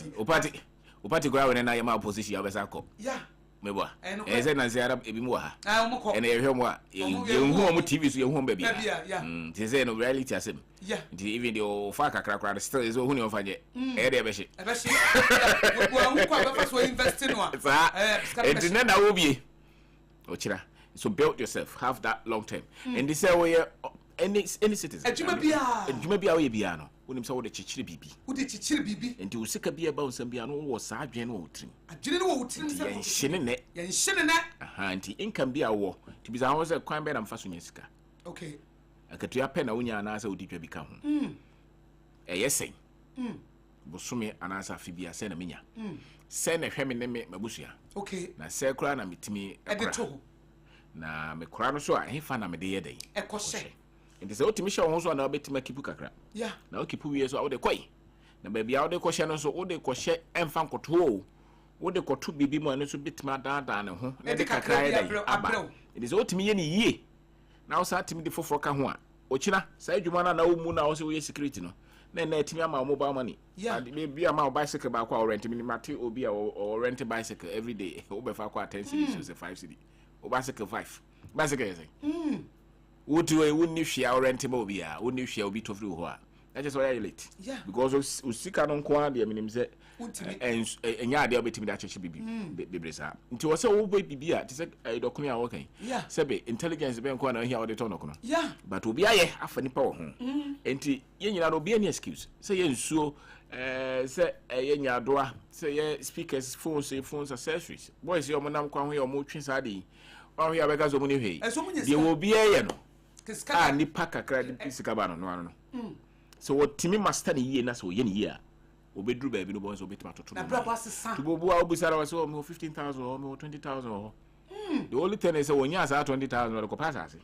Upati go when na your position abesako. Yeah. mebo e say na say arab ebi mu ha e na ehwe mu a ehwe mu TV so ehwe ba bia ti say no reality asem ti even the fa kakra still is ohuni on faje e de be she wo hu kwa ba so invest no a e na na wo bie o kira so build yourself, have that long term. And this way any citizen adwuma bia we bia no wonim say wo de chichire bibi and you usika bia ba nsam bia no wo sa adwen no wo trim no wo trim say yenhene ne aha anti income bia wo ti bisa ho say kwan be na mfa so nyesika okay akatu ya pe na wonya na say odidwa bi ka ho yesen bosome anasa afibia say na menya say na hweme ne me mabusua okay na say kura na mitimi ekora na me kura no so a hefa na me de yedai ekose nti sɛ wotimi hyɛ wo so na wobɛtimi akipu kakra na wokipu wie so a wode kɔi na baabi a wode kɔhyɛ no so wode kɔhyɛ ɛmfa nkɔtoo wode kɔto bibi mu ɛno so bɛtimi adaadaa ne ho na de kakra yɛdai aba nti sɛ wotimi yɛ ne yie na wo saa timi de foforɔ ka ho a ɔkyina saa adwuma no na wo mu na wo sɛ woyɛ security no na ɛna atimi ama wo mobile money bi ama wo bicycle baako a wo rent mi mate obi a wo rent bicycle every day wobɛfa kɔ a 10 cedis so sɛ 5 cedis wo bicycle 5 bicycle yɛ sɛ wotu e wonni hwea orente ba obi a wonni hwea obi tofri ho a that is why you late because usika no nko a de minim se enya ade obetimi da cheche bibi bebresa nti wo se wo ba bibi a te se dokunu a wo kan sebe intelligence be nko na hia wo de to no kono but obi aye afa nipa wo ho nti ye nyina no obi any excuse se ye nsuo se ye nya doa se ye speakers phones accessories boys yo mo nam kwa ho yo mo twi sa de wa ho ya be ga zo mo ne hwei de wo bi aye no nipa kakra de pisika ba no so what timi master ne yie na so ye ne yie a obedru ba bi no bo so obetima toto na brabo asesa to bobu a obusara was so 15,000 or 20,000 or the only thing is wonya asa 20,000 or ko pass ase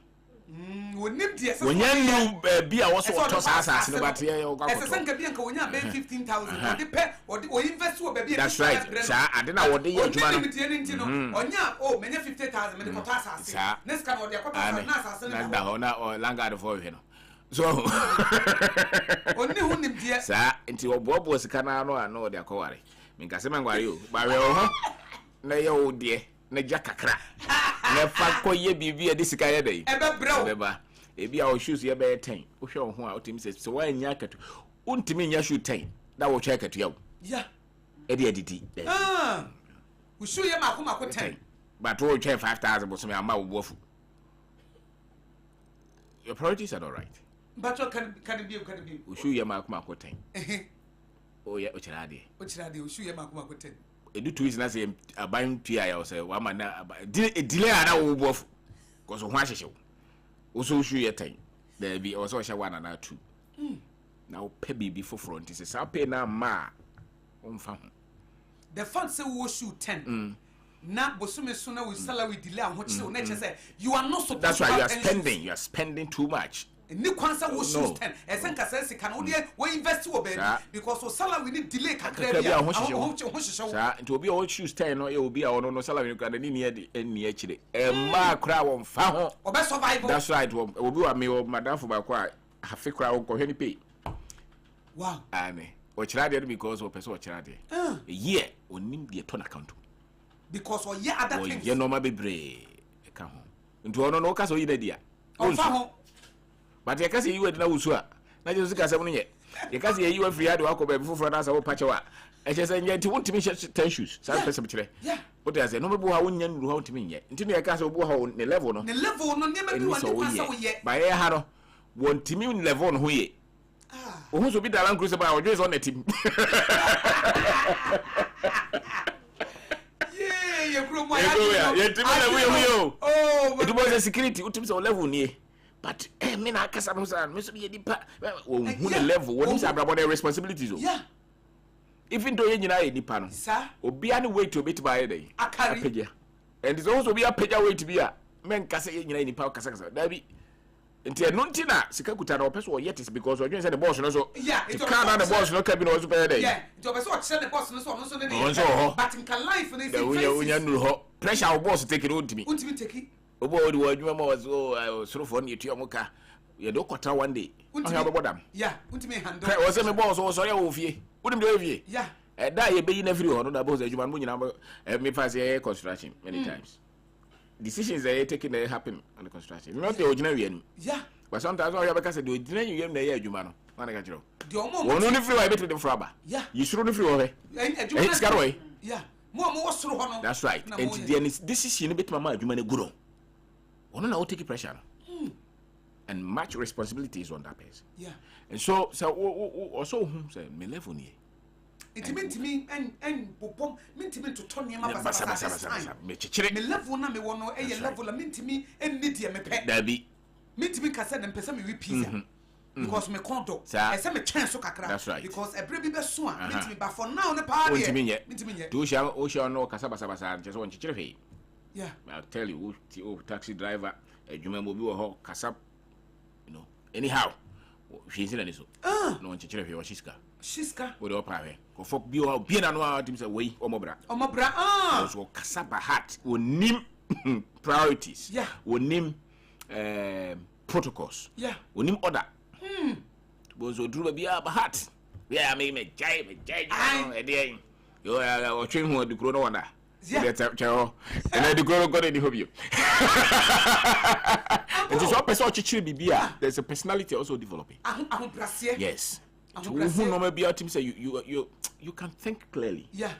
wonim die ese wonya nu bi a wo so to asa no but ye o ese sanka bi anka wonya be 15,000 odi pe odi invest wo ba bi that's right sa ade na wode ye adwuma no onya o menya 50,000 me de ko asa ase neska no de ko asa na asa na da ho na langard for hwe no so onni hunim die sa nti obobo sika na no ano de akoware minkase mangware o ba we ho na ye o de na ja kakra na fa koye bibi e de sika ye dai ebe ba ebi a o shoes ye be 10 o hwe ho a o timi se so wan nya katu untimi nya shoe 10 da wo hwe katu yawo e de adidi wo shoe ye mako 10 but wo hwe 5,000 bo so me ama wo bofu your priorities are all right but what can be wo shoe ye mako 10 o ye o chirade wo shoe ye mako 10 edu twins na say aban pia ya say wa ma na delay ana wo bofu cause ho ahyehye wo so shoe ye 10 there be o so hye 1 and 2 na wo pe bibi foforo nti say sa pe na ma o mfa ho the fund say wo shoe 10 na bosume so na we salary delay ho chire na che say you are not supposed that's why you are spending too much ni kwansa wo shoes 10 esenka say sika no de we invest wo baby because so salary ni delay kakra bia ho hyehyɛ sa nti obi o shoes 10 no e obi a ono no salary no ni ni akire ma kra wo mfa ho obe survive that's right obi wa me madam for ba kwa hafi kra wo ko hwe ni pay wow ane o kira de because o person o kira de yeah onim de to na account because o ye other things o ye no ma bebre ka ho nti ono no ka so yi na dia o fa ho but you can see you na wusu a na je sika asem no ye you can see you free ade wakọ ba before na sa wo pache wa e che say nti wontimi ten shoes sa person kire what dey say no mebu ha wonya nuru ha wontimi nye nti no ye ka say obu ha ne level no ne ne ma bi won kwasa wo ye ba ye ha no wontimi level no ho ye ohun so bi dalan cruise ba ojo is on the team ye kuro mo ya ye team na we oh it was a security utimi say level ni but me na kasa no say me so be dipa who the level what is about their responsibilities even though you nyina dipa no obi ani wait to bit by dey akari and it's also be a page wait to be a men kasa you nyina dipa kasa da bi nti eno nti na sika kuta na opeso yet is because we say the boss no so it can na the boss no can be no so be dey nti opeso o kire the boss no so no so dey but in life no is unya nuru ho pressure our boss take it untimi take obo odi wadwuma ma wazo sorofo na etua muka ye do kwata one day o ha bodam untimi handle o se me boss o so ya wo fie unim de fie that you be every one that was a human me pass construction many times. Decisions that are taken they happen on the construction. Not the original one. Yeah. But sometimes all you because the original you na human. Man I got you. The almost One only free way to the fraba. Yeah. You should the free way. It's got away. Yeah. More through one. That's right. And then this is you bit mama human guru. One na take pressure. And much responsibility is on that person. Yeah. And so also say me level ni. It meant me and bopom meant me to turn him up as me level na me wono e level meant me and need me pet. There be meant me can send them person me pizza. Because me condo I say me chance so kakra. That's right. Because a baby be so meant me but for now na pa meant me yet. Do shall no kasaba just want chichire. Yeah. I'll tell you taxi driver a human will be a whole kasab. You know. Anyhow, she's in any so. No one chichire or Shiska. With all power. Go for being an hour to say, way, Omobra. So Kasaba hat will name priorities. Yeah. Will name protocols. Yeah. Will name order. Was a drew a hat. Yeah, me jay, a day. You are train who the Corona wonder. Yeah. And then the girl got any hobby. And this one person there's a personality also developing. Yes. Who no maybe our team say you can think clearly. Yeah.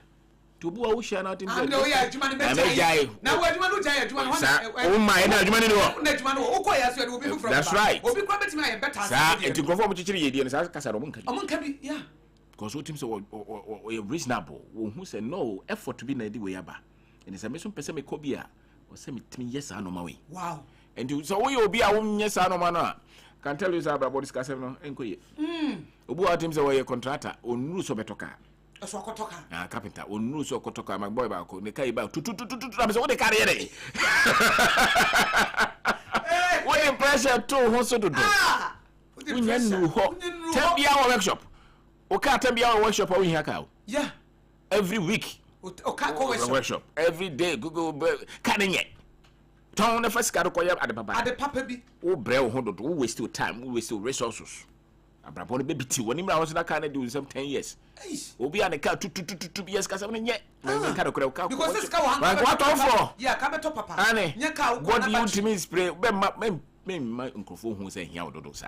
To bu we share nothing. No, yeah, Jumani Jai. Now where Jumanu Jai, oh my na Jumani no. That's right. Obi kwa beti my better. Sa enti grofo mo chichiri yedi na kasa ro monka. Omonka bi, yeah. Because what team say we reasonable. Who say no effort to be na di we aba. And say me so pese me ko bi a, o say me timi yes ano ma we. Wow. And you so we obi a wo yes ano ma na. Can tell you say about this case no enko ye. Obu atim say we contractor onuru so betoka. So kotoka. Ah carpenter onuru so kotoka my boy ba ko ne kai ba tutu am say what dey carry here. What the pressure to ho so do. Ah. Unya nu ho. Tell me our workshop. Okay, tell me our workshop we here ka. Yeah. Every week. Okay, workshop. Every day Google can ye. Ton the first card koya at the papa bi. O bre o hodo o waste your time, o waste your resources. Abrabon baby ti woni mra was na kind do some 10 years. Obi an ka 2 years ka 7 nye. Me ka do ka. Because this ka what for? Yeah, ka beto papa. Nya ka what do you to me spray? Me microphone who say here ododo sa.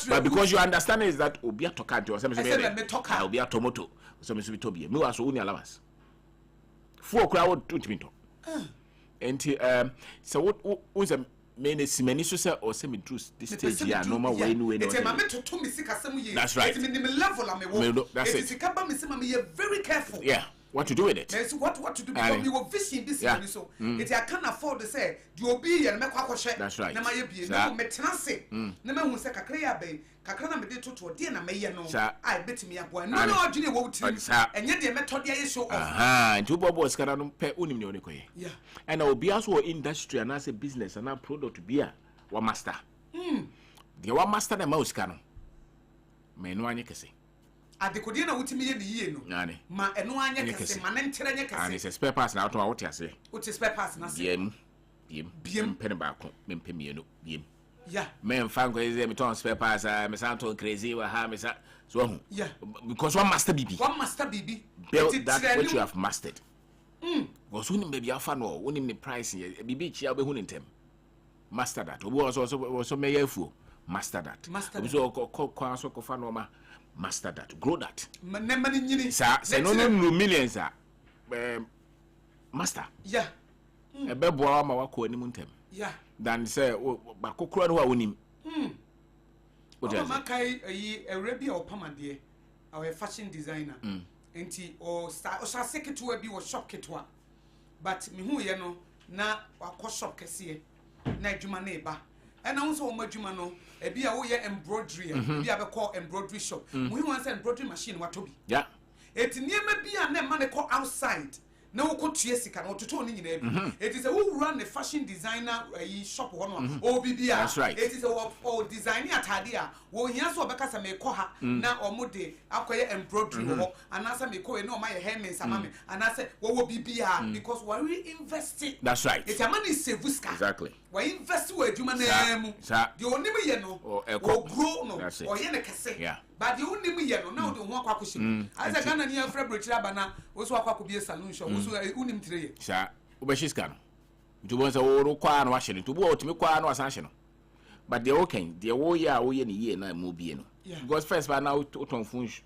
But because you understand is that obi atoka to say me talk obi atomoto so me so bi tobi. Me was only allowance. 4 crowd to me to. And so what was a main simeni so say or say me through this stage here normal way no way. It's a mama to me sick asem ye. That's right. It's in the level am e. That's it. It's kaba me say me very careful. Yeah. What to do with it? Yes, what to do because we were fishing this money so it I can't afford to say the obi and make kwakoshe. That's right. Na ma ye bie na me tenase. Na ma hu say kakra ya ben kakra na me de toto de na me ye no. I bet me aboa. No odwene wo tiri. Enye de metode aye show off. Aha, nti bobo skara no pe onim ne onekoye. Yeah. And obi aso industry and as a business and a product be a wa master. The wa master na ma uska no. Me no anye kese. Adekodi na wutimi ye ni yie no. Ma eno anya kese ma na ntere anya kese. And it's a spare parts na auto what ase. What is spare parts na se? Biem pen ba ko mempe mienu biem. Yeah. Men fan ko eze me ton spare parts me santo crazy wa ha me sa so hu. Yeah. Because one master bibi. Build that which you have mastered. Because when baby afa no when the price bibi chia be hu ntem. Master that. Obo also me yafu. Master that. So ko so ko fa no ma master that, grow that. Say no millions master. Yeah. E be boa ma wako anim ntem. Yeah. Then say ba kokoro no wa wonim. What is makai Arabia or Pamade, our fashion designer. Enti or secretary be was shop ketwa. But me who ye no na wako shop kese na adwuma na eba. And also madwuma no e bia wo ye embroidery bia be call embroidery shop we want say embroidery machine what to be yeah eti niema bia na ma ne call outside na wo ko tue sika na ototo ni nyina bi it is a who run the fashion designer shop one o bibia that's right it is a for designing atade a wo hia so obeka sa me ko ha na omode akoye embroidery ho anasa me ko e na o ma ye hair mens amame anasa wo bibia because we invest it that's right it amani save sika exactly why invest with human name. The only me, you know, or grow no, or yen a cassette. But the only me, you know, now the one quack. As I can near February Rabana, was what could be a saloon show, also a unim tree. Sir, but she's gone. To once a old quan washing to walk to me quan was national. But the okay, the whole year, we in a year, and move in. Because first by now, to phones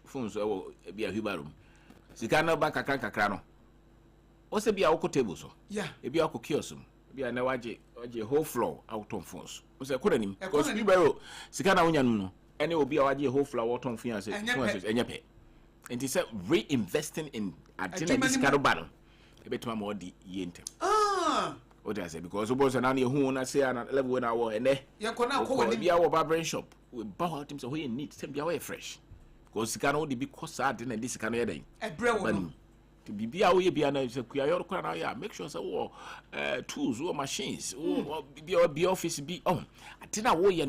be a hubarum. She cannot back a crank a crano. What's a be our table so? Yeah, it be our kiosum. Be a nawaji whole floor out on phones. Was a couldn't because we borrow. Sikana Union, and it will be our whole floor out on fiancé and your pay. And he said reinvesting in a this kind of battle. A bit more the yente. What I say because it was an annual who I say an 11 hour and there. You can be our barbering shop. We bow out him so he needs to be away fresh. Because he can only be cost and this kind of day. A brew to be away be an make sure so tools or machines or be office be on. I did not worry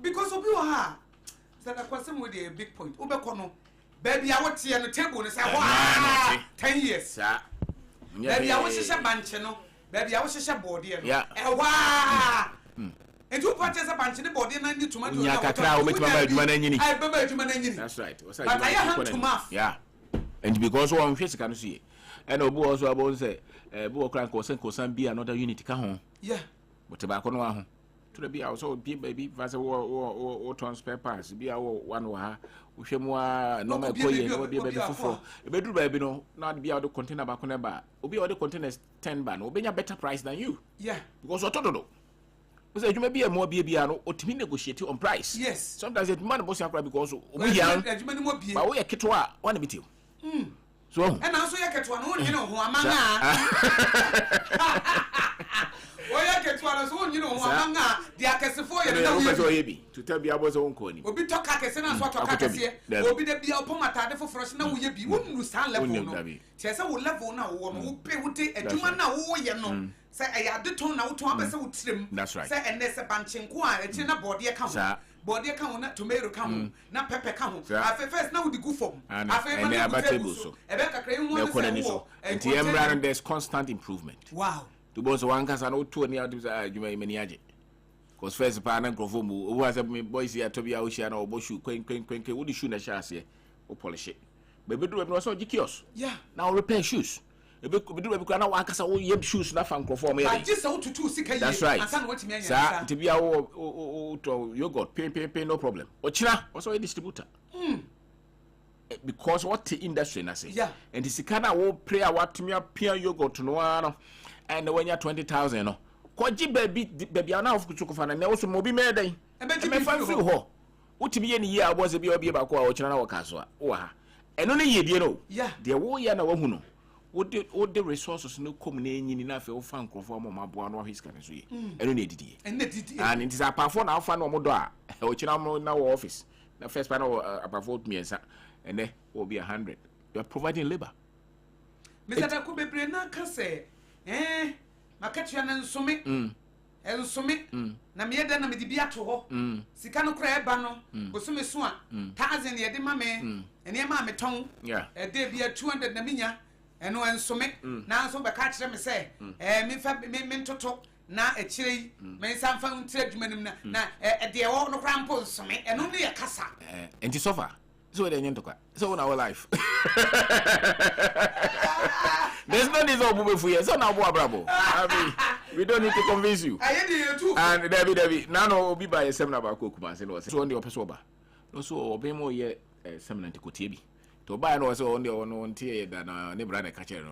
because of you are. That a question with a big point. Ubekono. Baby, I was here on the table and say, 10 years, sir. Baby, I was a manchino. Baby, I was a body. Yeah. And two parties a bunch in the body and I need to make that's right. But I have to math. Yeah. And because one face can see. And Obu also about say, Bo Crank or Senko be another unit come home. Yeah. But tobacco no. To be also be baby, Vasa or transfer pass, be our one or which more normal boy will be a baby for. A bedroom baby no, not be out of container back on a bar. Will be all the containers 10 ban, will be a better price than you. Yeah. Because what total. Because you may be a more baby or to negotiate on price. Yes. Sometimes it's money because we are but we are Ketua, one bit you. So, and also you get one, you know, who am I get one, you know, the Akosua, to tell me I was on corny. Will be talk Akosua, what Akosua, will be the Bia Pomata for fresh now, will be wouldn't stand level. Chesa will level now, who pay with it, and you now, you know. Say I had the tone out to have trim. That's right. Say and there's a bunch in quiet, it's in a body account. Body account, not tomato come, not pepper come. I first now the good form. And they are table so. And TM there's constant improvement. Wow. To both one cast and 2 and the other, you may many. Because first, Pana Grovomu, who was a boys here to be ocean or Boshu, quaint, would you shoot a chassis or polish it? But we do it also kiosks. Yeah. Now repair shoes. We do it because I can say, shoes not from conform. I just want to 2 sick. That's right. Sir, to be our yogurt, pay, no problem. Or China, also a distributor. Because what the industry, I say. Yeah. And the Sikana will pray what to me a peer yogurt to no and when you're 20,000, no. Koji baby, I now have to find and also mobile made. And make fun for her. What to be any year was a baby about or China or Akosua. And only you know. Yeah. The warrior no one. What the resources no come in enough of fan conform my boy or his country. And only did he. And it is a powerful now fan or Modoa. Or China now office. The first panel about me and there will be 100. You are providing labor. Mr. Takube Brena can say. Makatian and Sumi, and Sumi, Namieda Namidibia to ho, Sicano Cray Bano, Gosumi Swan, Tarzan Yadimame, and Yamame tongue, yeah, a day be a 200 Namina, and no and Sumi, now so by catch them say, me mental talk, now a chili, may some found judgment, now a dear all no cramples, Sumi, and only a cassa. And you suffer. So so in our life. There's no need of for you. So now, bravo. We don't need to convince you. I hear you too. And David, now be by a seminar about Cookmas and was on the Opasoba. No, so obey more yet seminar to Cotibi. To buy no so on the one tier than never ran a catcher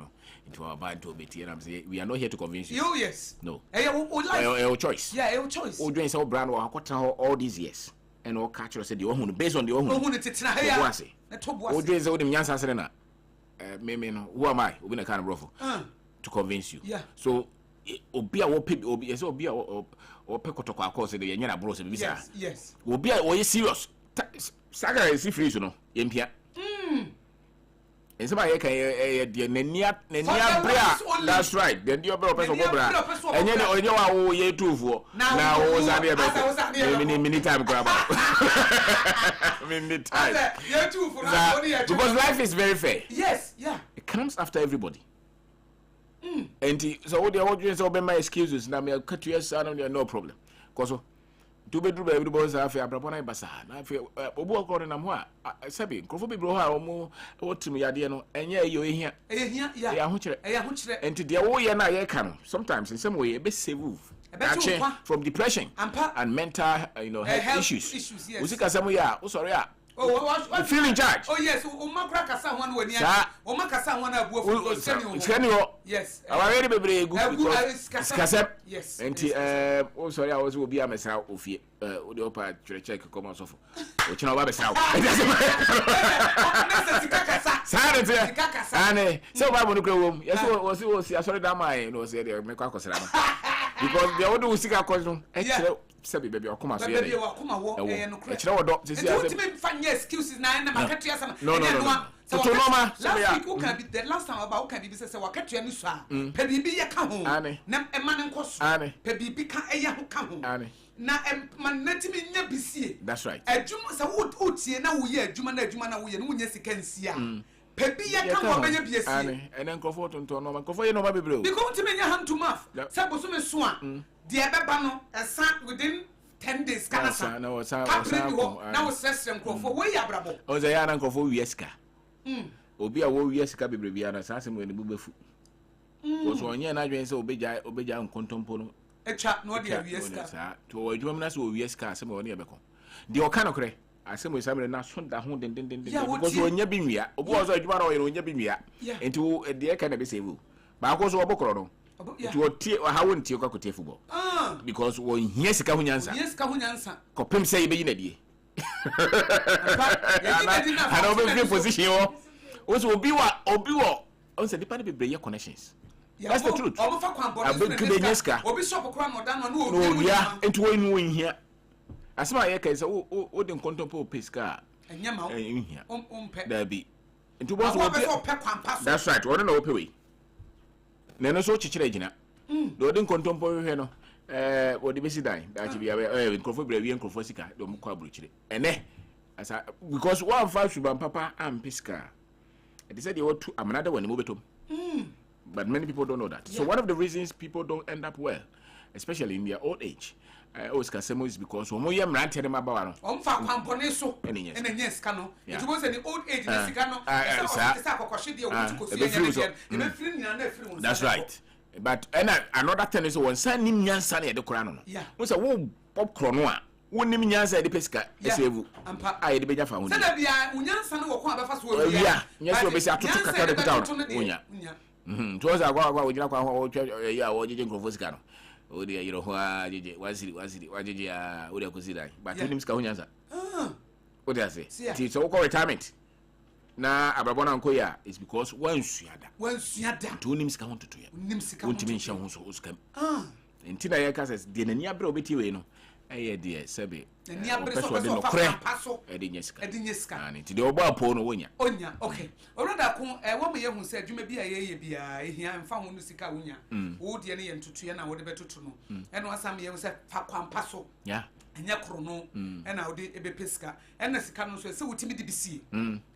into our band to be and I'm saying we are not here to convince you. Yes. No. Your choice. Yeah, your choice. Or doing so brand or all these years. And all catchers said you own based on the own. Oh, there's all the Yansa Serena. Who am I? Who been a kind of ruffle to convince you? Yeah. So, Obia or people, Obia or Pecotoko, course, the Yana Bros. Yes. Obia or is serious. Saga is free, you know, Impia. And somebody can Nenia Bria. That's right. Then you're a person of Bra. And you are ye too for now. Was I many time grab many time. Because life is very fair. Yes, yeah. It comes after everybody. And so what you say about my excuses now me cut you no problem. Cause to be do everybody's affair abrapona basa na affair obu okoro na ho a sabi krofo bibro ha omo wotumi yade no enye yo ehia ya ho kire and de wo ye na ye ka no sometimes in some way e be save actually from depression and mental health issues usika samu ya usori a you feel in charge. Oh yes, umakra kasa one when ya. Umakasa one abu for yes. Our very baby because kasa. Yes. And oh sorry, I was will be a mess out of here. The upper check come out of. Which no baba sao. Silence. And so I want to go home. Yes, was sorry that my no say there make because the other was sick question. Sabi baby okuma so baby okuma wo no kra e kire wodo sisi ase me fanya excuses na na makatua sama no so to normal last week who can be the last time about who can be say wakatua ni so a pe bibi ye ka ho na e ma ne nkoso pe bibi ka eye ho ka ho na man natimi nya bisie that's right adwuma sa wo tie na wo ye adwuma na wo ye no wo nya sika nsia pe bi ye ka ho benya biesie ene nkofo tonto no nkofo ye no ma bebre o because timi nya hand to mouth say boso me so a the beba no within 10 days kana sa na was stress for we abrabo o ze ya na nkofo wieska obi a wo wieska bebre bia na sa se mo ni bubefu o so onye na adwen se obeja nkontompo no echa no de wieska sa to o adwuma na se o wieska se mo ne ebeko de o kana kore asem we samre na so da ho den because onye bi nwia obi o so adwuma na o ye onye bi nwia enti o de e kana be save ba ko so obokoro no to tie how won tie kwa kotie football because won hia sika ho nyansa kopem say be yina die ana obe position o so obi wo on say depend be break connections that's the truth obo fa kwan bodo obi shop kura no dan no no ya enti wo inu hia asema ye kai say o de contempo pesca enya ma hia da bi enti bo so that's right wo no ope we neno so chichire gina do de nkontompo hwe no wo de besi dan da chi bia nkrofo bra wie nkrofo sika do mko abruchire ene asa because one five shuban papa am piska they said they want to another one mobetom but many people don't know that so one of the reasons people don't end up well especially in their old age Oscar Semo is because when you are telling them about fa kwampone so enye sika no it was an old age na sika no esa kokoshe de okutukosi enye that's right but another thing is when san nim nyansa na ye de kora no no say wo pop krono a wonim nyansa de pesika esevu a de beja fa ho say da bia unyansa no wo ko abefa so wo ya nyansa obesi atoto kaka de bita wonya to was agwa wo kwa ho ya wo jeje nkrofo sika no odi ya yiro ho ajeje waziri ya odi akuzira but nim sika ho nyansa odi ase ti so ko retirement na ababona nko ya is because wansuada to nim sika ho toto ya wontimi nhya ho so uskam enti na ya kasa de nani abere obeti we no eye de sebe nani abere so de no kre edi nyesika enti de obo apo no wonya okay oroda ko wo me yehu se adwuma bia ye bia ehia mfa ho no sika wonya wo de ne ye ntutu ye na wo de betoto no eno asam yehu se fa kwampa so anya krono ena wo de ebepeska ena sika no so se wutimi de bisie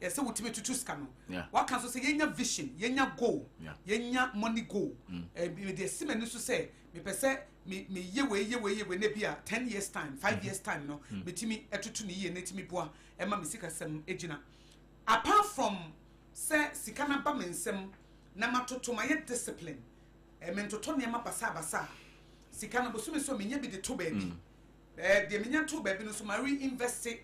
se wutimi tutu sika no waka so se yenya vision yenya goal yenya money goal me de sima ni so se me pese me yewe ne bia 10 years time 5 years time no metimi etutu ni ye netimi boa ema me sika sem ejina apart from se sika na ba mensem na matoto ma ye discipline mentoto ne ma basa sika na bosu me so me nya bi de to ba bi de me nya to ba bi no so ma reinvest e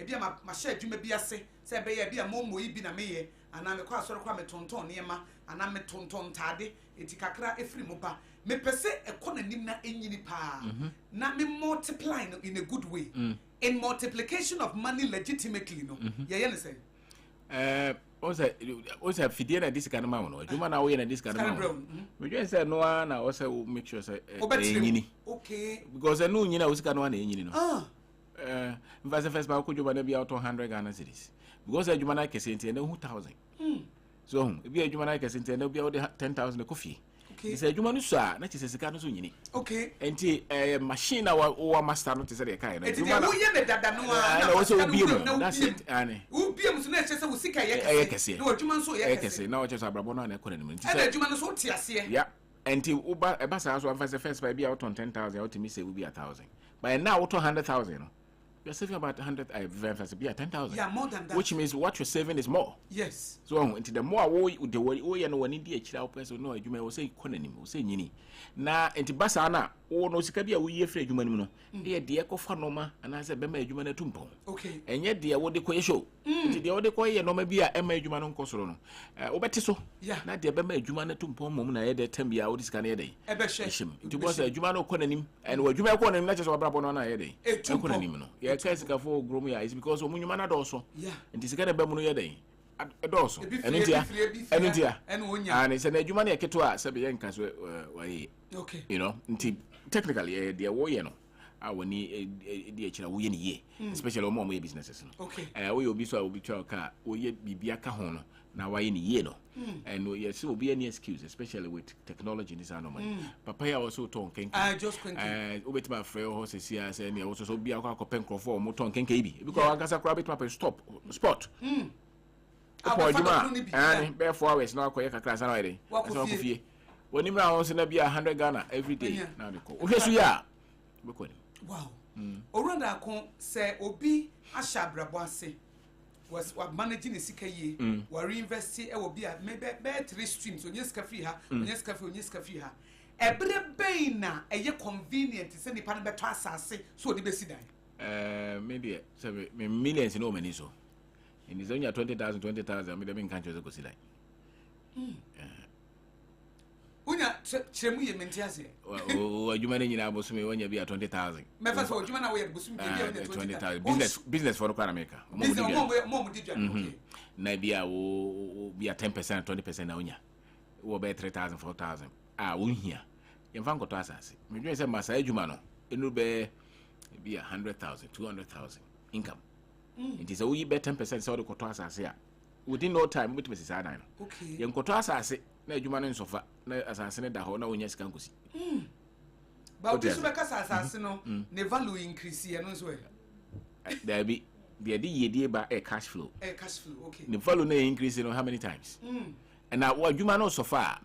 bia ma share adwuma bi ase se be ye bia momo yi bi na me ye ana me kwa soro kwa me tonton ne ma ana me tonton tade etikakra efri mo ba me pese economy na enyini pa na me multiply no in a good way in multiplication of money legitimately no ye ne say osa fidie na disika na mawo no adwuma na wo ye na disika na mawo me just say no na o say make sure say enyini okay because no nyina osika no na enyini no mfase first ba ko dwuma na bia 100 Ghana cedis because adwuma na kese ntia na 1000 so bi adwuma na kese ntia na bia 10,000 kofi It's a human so na che sika no so nyini. Okay. Enti machine na wa master no te say dey kai na. Enti wo ye ne dada no na wo so obiem. That's it. Ani. Obiem so na che say wo sika ye kese. Na adwuma so ye kese. Na wo che so abrabo no na ekore nim. Enti say adwuma no so te ase. Yeah. Enti uba eba sa so first by bia out on 10,000 out me say will be 1,000. But now out 100,000 you're saving about 100 be 10,000. Yeah, more than that. Which means what you're saving is more. Yes. So into the more the way you know when the chira person no adwuma wo say economy wo say nyini. Na enti basa na wo no sika bia wo ye free adwuma nim no. E de ekofa noma ana say be ma adwuma na tumpon. Okay. Enye de wo de koye show. Enti de wo de koye noma bia e ma adwuma no nkosoro no. Wo beti so. Yeah. Na de be ma adwuma na tumpon mom na ye de tem bia wo de sika na ye de. E be hye. Enti bo say adwuma no konanim and wo adwuma konanim na che so brabo no na ye de. E konanim no. Ye ka sika fo gromu ya is because omunyuma na do so. Yeah. Enti sika na be mu no ye de. Edoso enuntia and say na adwuma na eketo a se be yenka so waye okay you know nti technically the wo ye no awani di ekira wo ye ne ye especially o mo businesses no okay wo ye obi so obi twa ka wo ye bibia ka ho no na waye ne ye no and we see obi any excuse especially with technology in this anomaly papa ya also ton kenken just kenken obetima frɛ ho se sia se ne wo so bia kwa kopen crofo o mo ton kenken bi because agasa kra betima stop spot for juma and be 4 hours na akoye kakra sana wede so akofie woni mra ho se na bia 100 Ghana every day na de ko ohwesu ya be ko ni wow oranda ko se obi ahya brabo ase was managing the sika ye wa reinvest e wo bia maybe 3 streams onye sika free ha onye sika free ha ebre bein na eye convenient se nipa no beto asase so odi besi dan maybe millions no many so in is only 20,000 me dem kan chose ko si dan unya chiremu ye mentiase o adwuma ne nyina boso me wonya bia 20,000 me fa so adwuma na wo ye boso me bia 20,000 business for no America mo di dwa okay na bia wo bia 10% 20% na wonya wo be 3,000 4,000 wo hia ye mfa nkoto asase me dwen se masa adwuma no enu be bia 100,000 200,000 income it is we bet 10% so the koto asase a within no time with Mrs. Adan okay ye koto asase na adwuma no nsofa na asase ne da ho na wonya sika nkosi ba obi so beka asase no ne value increase ye no so there be the ye ba cash flow okay the value na increase no how many times and now adwuma no nsofa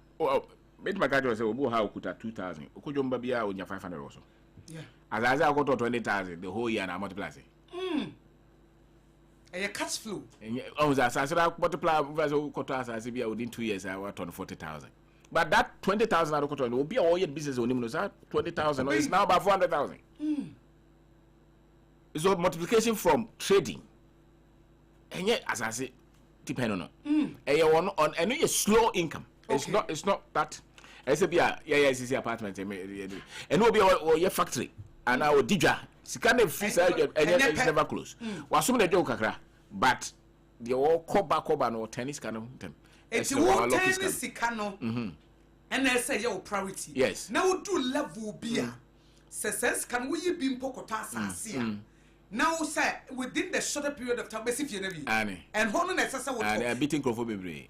bet magajo say obo ha okuta 2,000 okojomba bia onya 500 also yeah azaza akoto 20,000 the whole year na multiply a cash flow oh that I multiply koto asase bia within 2 years I want 40,000 but that 20,000 out koto will be all your business on him no that 20,000 is now about 400,000 so multiplication from trading and yet asase depend on on and a slow income it's not that I say bia it's apartment and no be your factory and our dija sikane free and never close wasum na joke kakra but the all koba no tennis can them it's all tennis sikano and I say your priority yes now do level bia success can we be mpokota asase now say within the shorter period of time besi fie na bi and hono na sasa wo and beating crofo bebre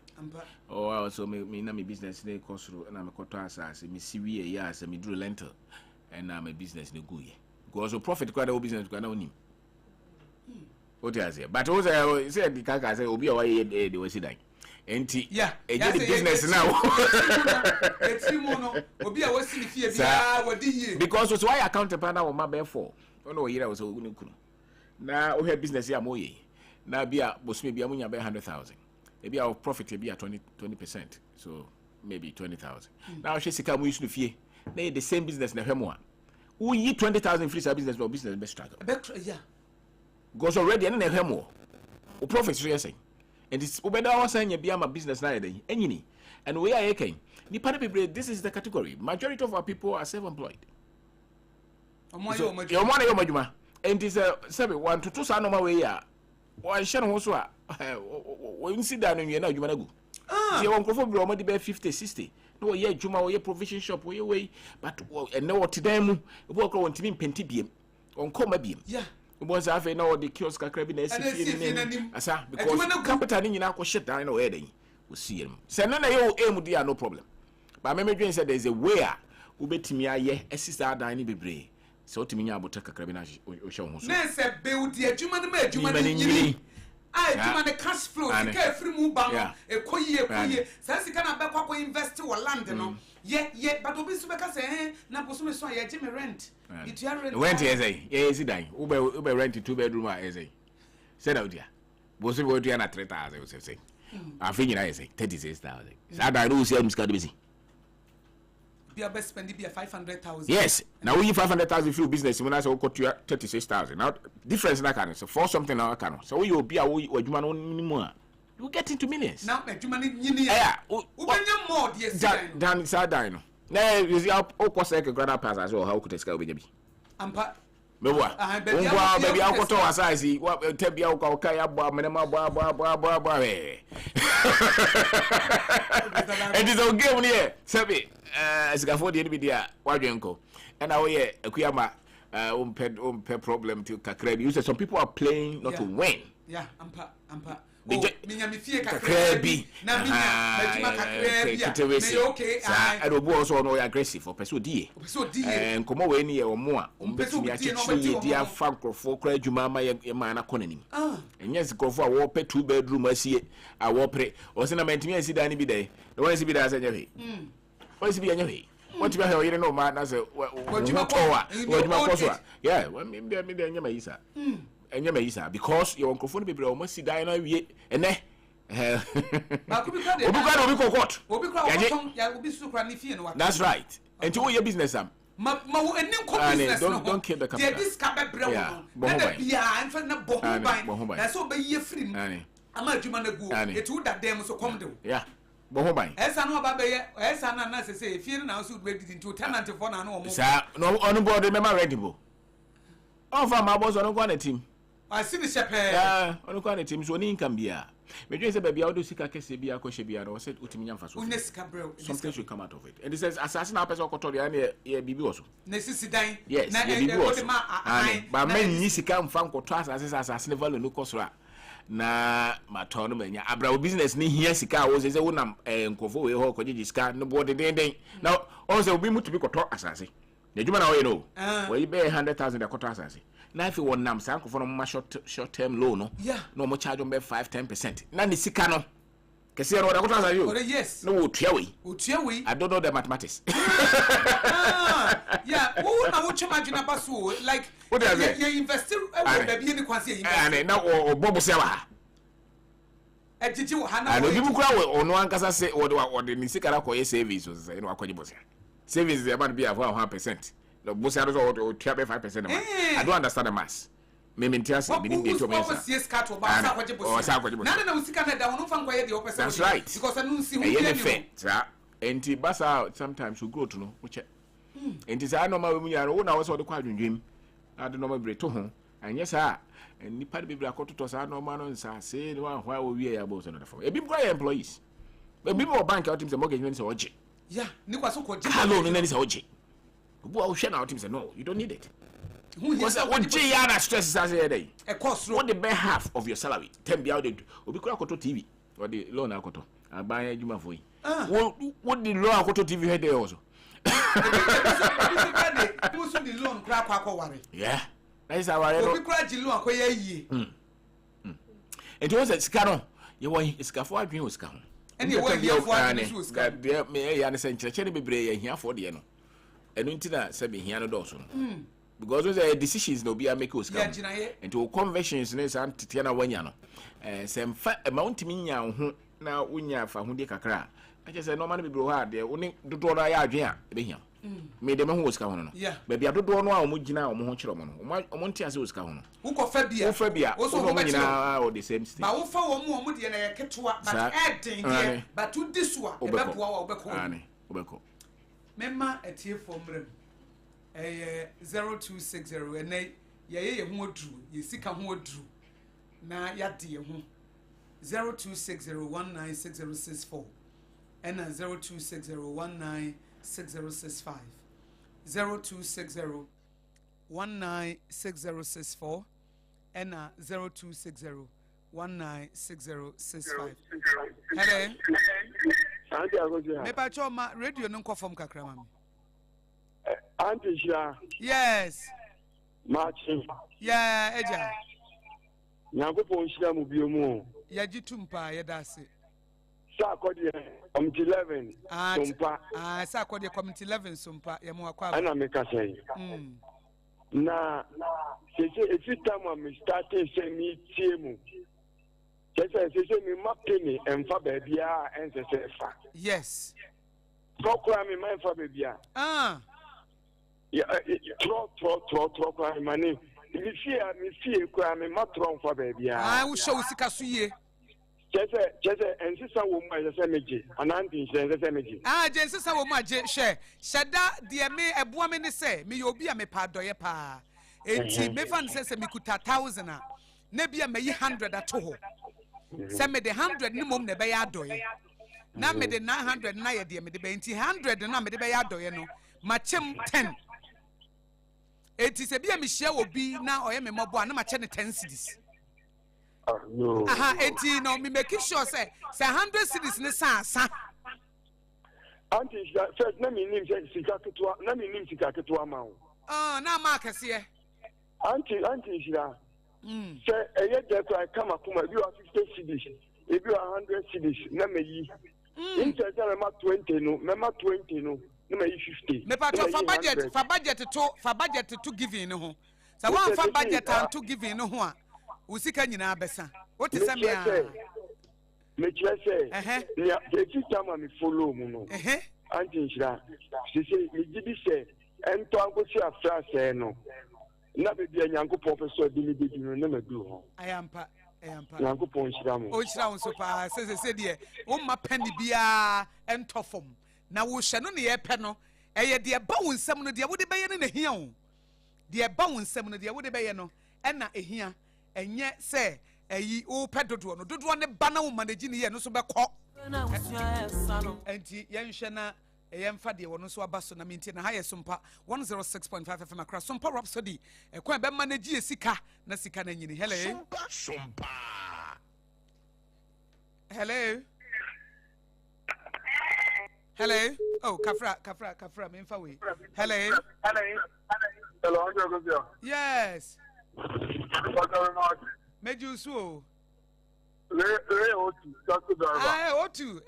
oh so me na me business na kosoro na me koto asase me siwie ya say me do lentil and na me business na go ye because profit kwa the business kwa na onim what you say but also say the kaka say obi o ye dey we sidan enti the business now etimo no obi a wasi ni fie bia wadi ye because so why account partner wo ma be for no yira wo so kunu na o head business ya mo ye na bia bosome bia munya be 100,000 e bia of profit e bia 20%, so maybe 20,000 now she sika mu use no fie na the same business na hwemo a who yi 20,000 free service business or business be struggle yeah goes already and na hwemo o profit so yes and it's obeda was saying bia ma business na dey enyini and we are again ni part people this is the category majority of our people are self-employed your money and this 1 to 2 sa no ma we ya one share ho so a we nsi da no na adwuma na gu tie won krofo bi o mo di be 50 60 no ye adwuma o ye provision shop o ye we but and no tidan mu e bo kro won timi penti biem on koma biem yeah bo za afa na o de kiosk kakra bi na SC ni asa because capital ni nyina ko shit down na o ye den o see em se na ye o aim dia no problem But me dream said there's a way ubetimi aye esisa dan ni bebre. So to me abota kakra bi na o hwe ho so. Na se build the adwuma no ma adwuma ni nyini. Ah, adwuma the cash flow sika free mu ba no ekoyie. Sa sika na be kwa invest wo land no. Ye but obi so be ka say na boso me so ye give me rent. It you rent. Rent is esi dan. Ube rent 2-bedroom a esi. Say that dia. Boso be do na 3,000 we say. Afi nyina esi 36,000. Sa dan no see am sika do be si. Be a best spend be a 500,000. Yes. Now we 500,000 for business when I say got you 36,000. Now difference na can so for something na can. So we will be a we adwuma no ni mo a. You get into millions. Now adwuma ni nyini. Yeah. Ubenya more yes. Dan sa dan no. Na you see how o say ke grada pass as well how could sika obeja bi. Ampa. Mewa. Ngwa baby akoto asaizi wa tebia o ka ya bo menema bo. It is a game here. Sebi sikafo de bi dia wadwenko. And now we akuyama umpe problem to kakra bi. You say some people are playing not to win. Yeah, ampa. Minya mi fie kakra bi. Na minya majuma kakra bi. Me okay. I do bo so no aggressive for person die. Nkomo we ni e omo a ombetimi achichi dia fa nkrofo kra adwuma ma ye ma na konanim. Enye sikrofo a wo pe 2-bedroom asie a wo pre. O se na mentimi asi da ni bi dai. No one si bi da sa nya hwe. O si bi nya hwe. What you hear you know man na say what you Akosua. Yeah, me nya ma yisa. Enya ma yisa because your nkrofo be bre o ma si dan na wie ene obi kokot obi su kra ni fie no wa. That's right. And you your business am ma wo enim ko business no don't kill the company. Dey this ka be bre wo na da bia anfa na bo ho ban na so be ye free mu ama adwuma na gu etu da dem so kom de. Yeah. Bo ho ban esa no ba be ye esa na se say fie na so be didi to tenant for na no mo sa no on board member ready bo on fa ma boss on go na team I see the shepherd. Yeah, on go na team so ni income bia me dwen say baby how do sika kese bia ko hye bia no said utimi nyamfa so unesika bro something should come out of it and it says assassin na person koto dia na ye bibi wo so na sisi dan yes na bibi wo so ba man nyi sika mfa nkoto assassin value no kosora na mato no manya abra business ni hia sika wo say wonam nkofo we ho ko gigi sika no bo den now on say obi mutu bi koto assassin na djuma na wo ye no we be 100,000 da koto assassin na if you nam san nkofo no ma short term loan no no mo charge on be 5-10% na ni sika no kese no da koto assassin yo yes no wo tua we I don't know the mathematics yeah who na wo chama djuna baso like you invest e baby ni kwase invest na o bobo se wa ejiji wo hana no bi bukura we ono ankasa se wo de ni sika ra ko ye savings so say no akwaje bosia savings e man be for 1%. The bosia do so 5%. I don't understand the mass. Me mentia say be dey to me. Yes cat o ba sa akwaje bosia. Na usika na da wono fa nkwa ye de 1%. That's right. Because I don't see who dey. Sir, enti basa sometimes we grow to no uche. Enti say normal we munya wo na wo so de kwa adwundwem. Ade normal bre to ho. Anya sa nipa de bibra akototo sa normal no nsa say no hwa wo wie ya bo so no da form. Ebi mkwa employees. Ebi mo bank out team say mortgage no say oje. Yeah, ni kwa so ko je. Hello, no nani say oje. Obu a wo hwe na out team say no, you don't need it. Because what G ya na stress is say dey. E cost what the bare half of your salary. Tem bia dey. Obi kura akoto TV or the loan akoto. Aban adwuma fo yi. What the loan akoto TV head there also. Who's the loan kura kwa worry. Yeah. That is our obi kura ji loan akoye yie. It was a sika no. You want sika for adwen o sika ho. And you want here for adwen o sika. There me ya ne se nkyereke ne bebre ya hia for de no. Enu ntina se be hia no do so no. Because those decisions no be a make us come. And to conventions ne san tete na wanya no. Se mfa amount mi nya ho na unya fa ho de kakra. I just say no man be bro ha de oni dodo na ya adwen a be hia. Me de me ho osika ho no. Ba bia dodo no a omo gina omo ho kyerɛ omo no. Omo ntia se osika ho no. Wo ko fa bia. Wo fa bia. Wo so omo nyina o the same state. Ba wo fa omo de na ye ketewa but edin here but to this one e be boa wa obeko. Ani, obeko. Memma etie fomrem. 0260 ene ye ho oduru ye sika ho oduru na ya de ye ho 0260196064 ena 0260196065 0260196064 ena 0260196065 hello Auntie Akosua. Me pa choma radio no nko fom kakra mami. Auntie Shira. Yes. Marching. Yeah, eja. Nyankopon Shira mu biomu. Ya jitumpa ya dase. Sa akodi committee 11 Sompa. Sa akodi committee 11 Sompa ya mu akwa. Ana me ka say. Na every time I started say me tie mu. Say me mapini emfa baabia ense say fa. Yes. Prokura me man fa baabia. Yeah, tro kwa mani. Me fie kwa me matron fa baabia. Wo show sika so ye. Chese ensisa wo mu ese meje. Ananti ese meje. Je ensisa wo mu aje hwe. Sheda de me eboa me ne se me ye obi a me pa doye pa. Enti me fan se me kuta 1000 a. Na bia me yi 100 ato ho. Se me de 100 ni mom na be ya doye. Na me de 900 na ye de me de be enti 100 na me de be ya doye no. Ma chem 10. Enti se bia me hia obi na oye me mobo na ma che ne 10 cedis. No. Enti no me make sure say 100 cedis ne sa. Auntie first na me nim sika ketua ma wo. Na ma kase. Auntie Shira. Say eye de ko kama kuma bi 50 cedis. E bi 100 cedis na me yi. Interest na me 20 no, me 20 no. Na me yi 50. Me pa to for budget to giving no ho. Sa wan for budget and to giving no ho a. Usika nyina besa. What is me a? Me say. Yeah, the time me follow mu no. Auntie Shira. She say me gibi say ento ankosi afra say no. Na be bia Nyankopon professor Billy no na madu ho. Ayampa. Nyankopon Shira mo. O Shira so pa say de o ma pani bia ento fom. Na wo hye no ne ye pe no. Eye de ba wo nsam no de wo de be ye no na hia wo. De ba wo nsam no de wo de be ye no. E na ehia enye se eyi o pe dodo no ne ba na wo manage ne ye no so be kɔ. Enti ye nhwe na yemfa de wono so abaso na minti na ha ye Sompa 106.5 FM akra Sompa Rhapsody ekwan be manage sika na sika na nyini. Hello Sompa. Hello. Oh, Kafra, me mfa we. Hello. Yes. Meju so. Otu.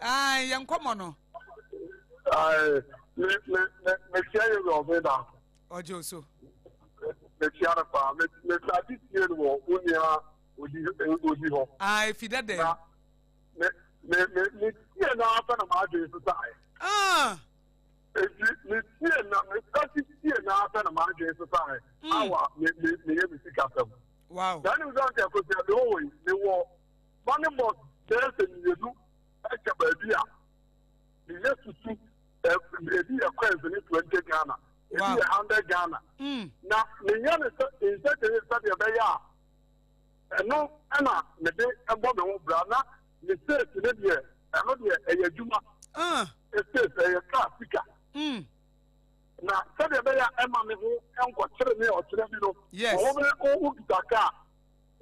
Yan komo no. Me share you over da. Ojo so. Me share pa. Me start here wo unia odi ho. Fida de. Me tie na afa na ma ade so sai. Me tie na afa na ma ade so sai. Awa me ye me sika fam. Wow. Then we don't take us the way they were money box there's a new baby. The year to see baby a question 20 Ghana. Wow. 100 Ghana. Now the young is that they study a bear. And no, Anna, the day and Bobby Brana, the state to the year, and not a Juma. It says a classic. Na sabe beya ema me ho enko kire me o kire bi no o be o gidaka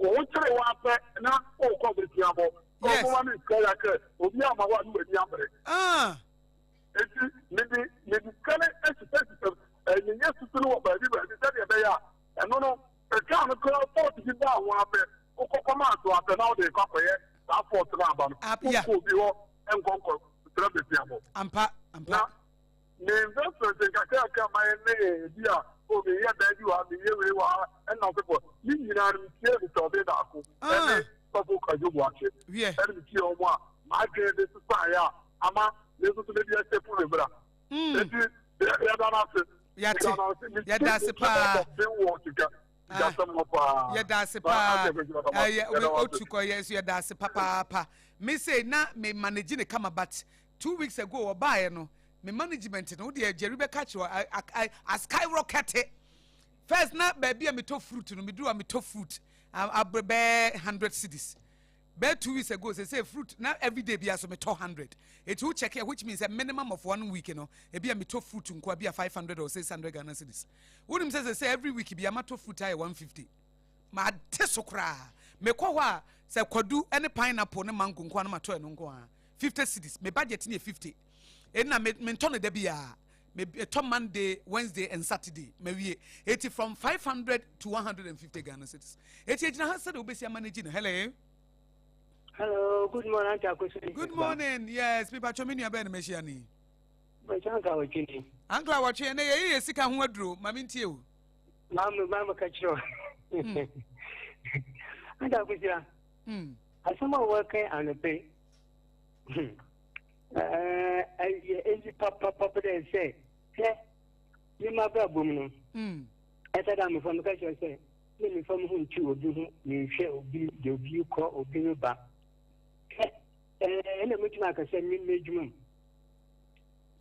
o kire wa pe na o ko be ti abo o ko wa mi ko ya ke obi ama wa nu edi amre eti me bi kale expect ni yesu tunu wo ba bi sabe beya eno no e ka no ko port bi ba wa pe o ko ma to ape na o de ko ye ta port na aba no ko bi ho enko kire be ti abo ampa the investors in Kakaka, my name, dear, over here, that you are the year and now people. You know, I'm here to tell you that. And people can watch it. Yeah, and it's your one. My grade is fire. Ama, this is to be a step for brother. That's a pa. That's a papa. Me say, na me managing a come but 2 weeks ago or buy no. Me management no dey Jerry be catch I skyrocket first na baby me to fruit no me do me to fruit abrebe 100 cedis be 2 weeks ago say fruit na every day be so me to 100 it will check here which means a minimum of 1 week you know e be me to fruit nko be 500 or 600 Ghana cedis wonim say every week be ma to fruit ay 150 ma tesokra me kwa ho a say kwadu ene pineapple ne mango nko na ma to eno nko a 50 cedis. Me budget ni 50. Na me ntone da bia. Me to Monday, Wednesday and Saturday. Me wie. Eti from 500 to 150 Ghana cedis. Eti ejina ha say obesi managing. Hello. Hello, good morning, Akosua. Good morning. Yes, me ba chomi nua be na mehia ni. Ba chanka wachini. Ankla wache na ye sika ho aduro. Mami ntie o. Mama kachiro. And Akosua. Asama work and pay. Papa then say, "Hey, you my babu no." I said I'm from the country. Say, "Let me from whom you do you share be the view call or be back." And I'm going to say, "Me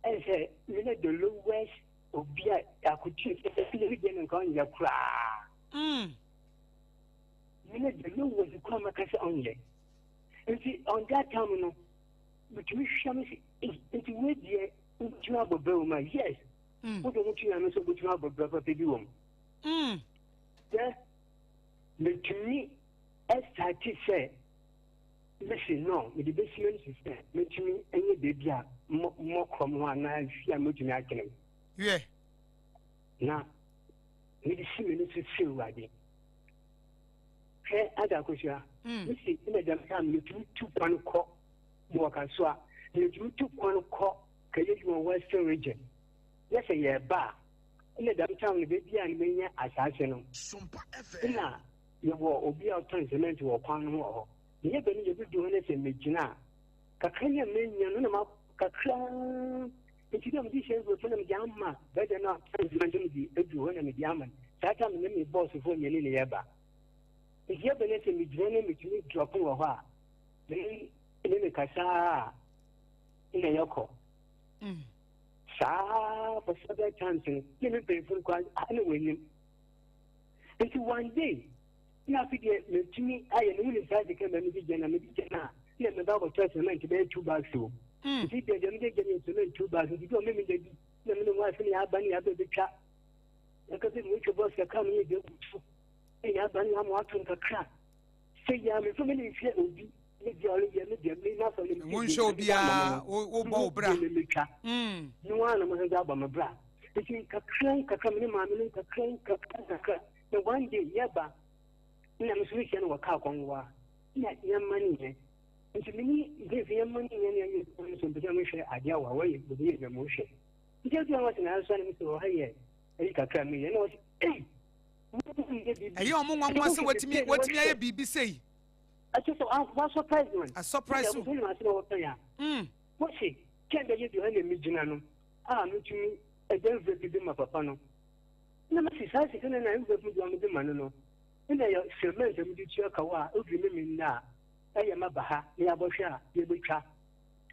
I say, "Me the lowest of beer I could choose again and call you cry." Me the lowest of come only. And see on that time no. But we shall see it with the trouble, yes. What don't you know so good trouble, brother, baby woman? Yeah, but to me, as I say, listen, no, with the best is that, but to me, any baby more from one I see I'm not in. Yeah. Now, with the minutes to feel like it. Hey, Akosua, you see, in the time, you two one call. Akosua, you took one call, Canadian Western region. Yes, a year bar. In the downtown, the baby and me assassin. Now, you were obedient to a pan war. You have been able to do anything, Mijina. Kakanya men, you know, Kakran. If you don't be sure to them, Yamma, better not transmitting the Edwin and the Yaman. That time, let me boss before you in the Eba. If you have anything, Mijana, which you drop over, then. In the Casa in a Yoko. Sa for several chances, let me pay for quite anyway. Until one day, you have to get to me. I am only inside the camera, and Medicana. Let me double testament to be 2 bags. So, if you get to 2 bags, you don't mean the wife in the Albany other the chat. Because in which of us are coming, you have done watching the crap. Say, you have so many fear will be. One show be o bra. No one was about my bra. It's in Kakran, Kakamini, Kakran. The one day, Yaba, and I'm switching a cow on war. Yet, young money. And to me, give your money and some potential idea away with the emotion. Because you was an answer, Mr. O'Hare, and you can come in and was, hey, a young woman wants to what me a BB say. I just was surprised. A surprise. What's he? Can't they give you any Mijinano? Ah, me, I don't repeat my papa. No, no, I said, and I'm going to do the man. And I cement and do Chakawa, who remember now. I am a Baha, Yabosha, Yabucha.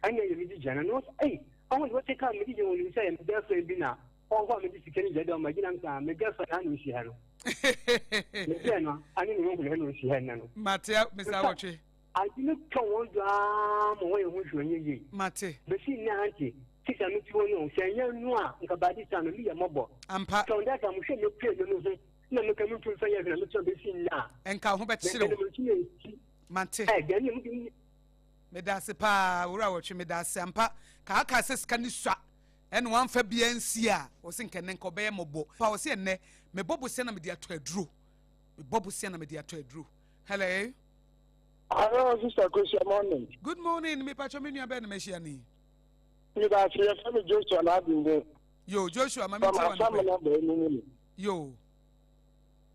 I know you did Jana. Hey, I want to take out Median when you say I'm girlfriend dinner. Or what Mrs. Kennedy on my dinner, my girlfriend, and she had. I didn't know she had none. Matea, Miss Awache. I didn't come on away when you Mate. But see, Nancy, 6 and 2 say, no, about this time, be a mobile. And Pat, so that I'm sure you pay the no, no, coming to fire and look at the scene now. And come back to Mate. Medase pa, Urawachi Medase, and Pa, Kaka says, can you swap? And one Fabian Sia was in Kenenko Bay Mobo. I was saying, me Bobo send me to a drew. Bobo send me to a drew. Hello. Hello, Sister Akosua, morning. Good morning, me Pachomini Ben Messiani. You got your family Joshua Labin. Yo, Joshua, my family. Yo.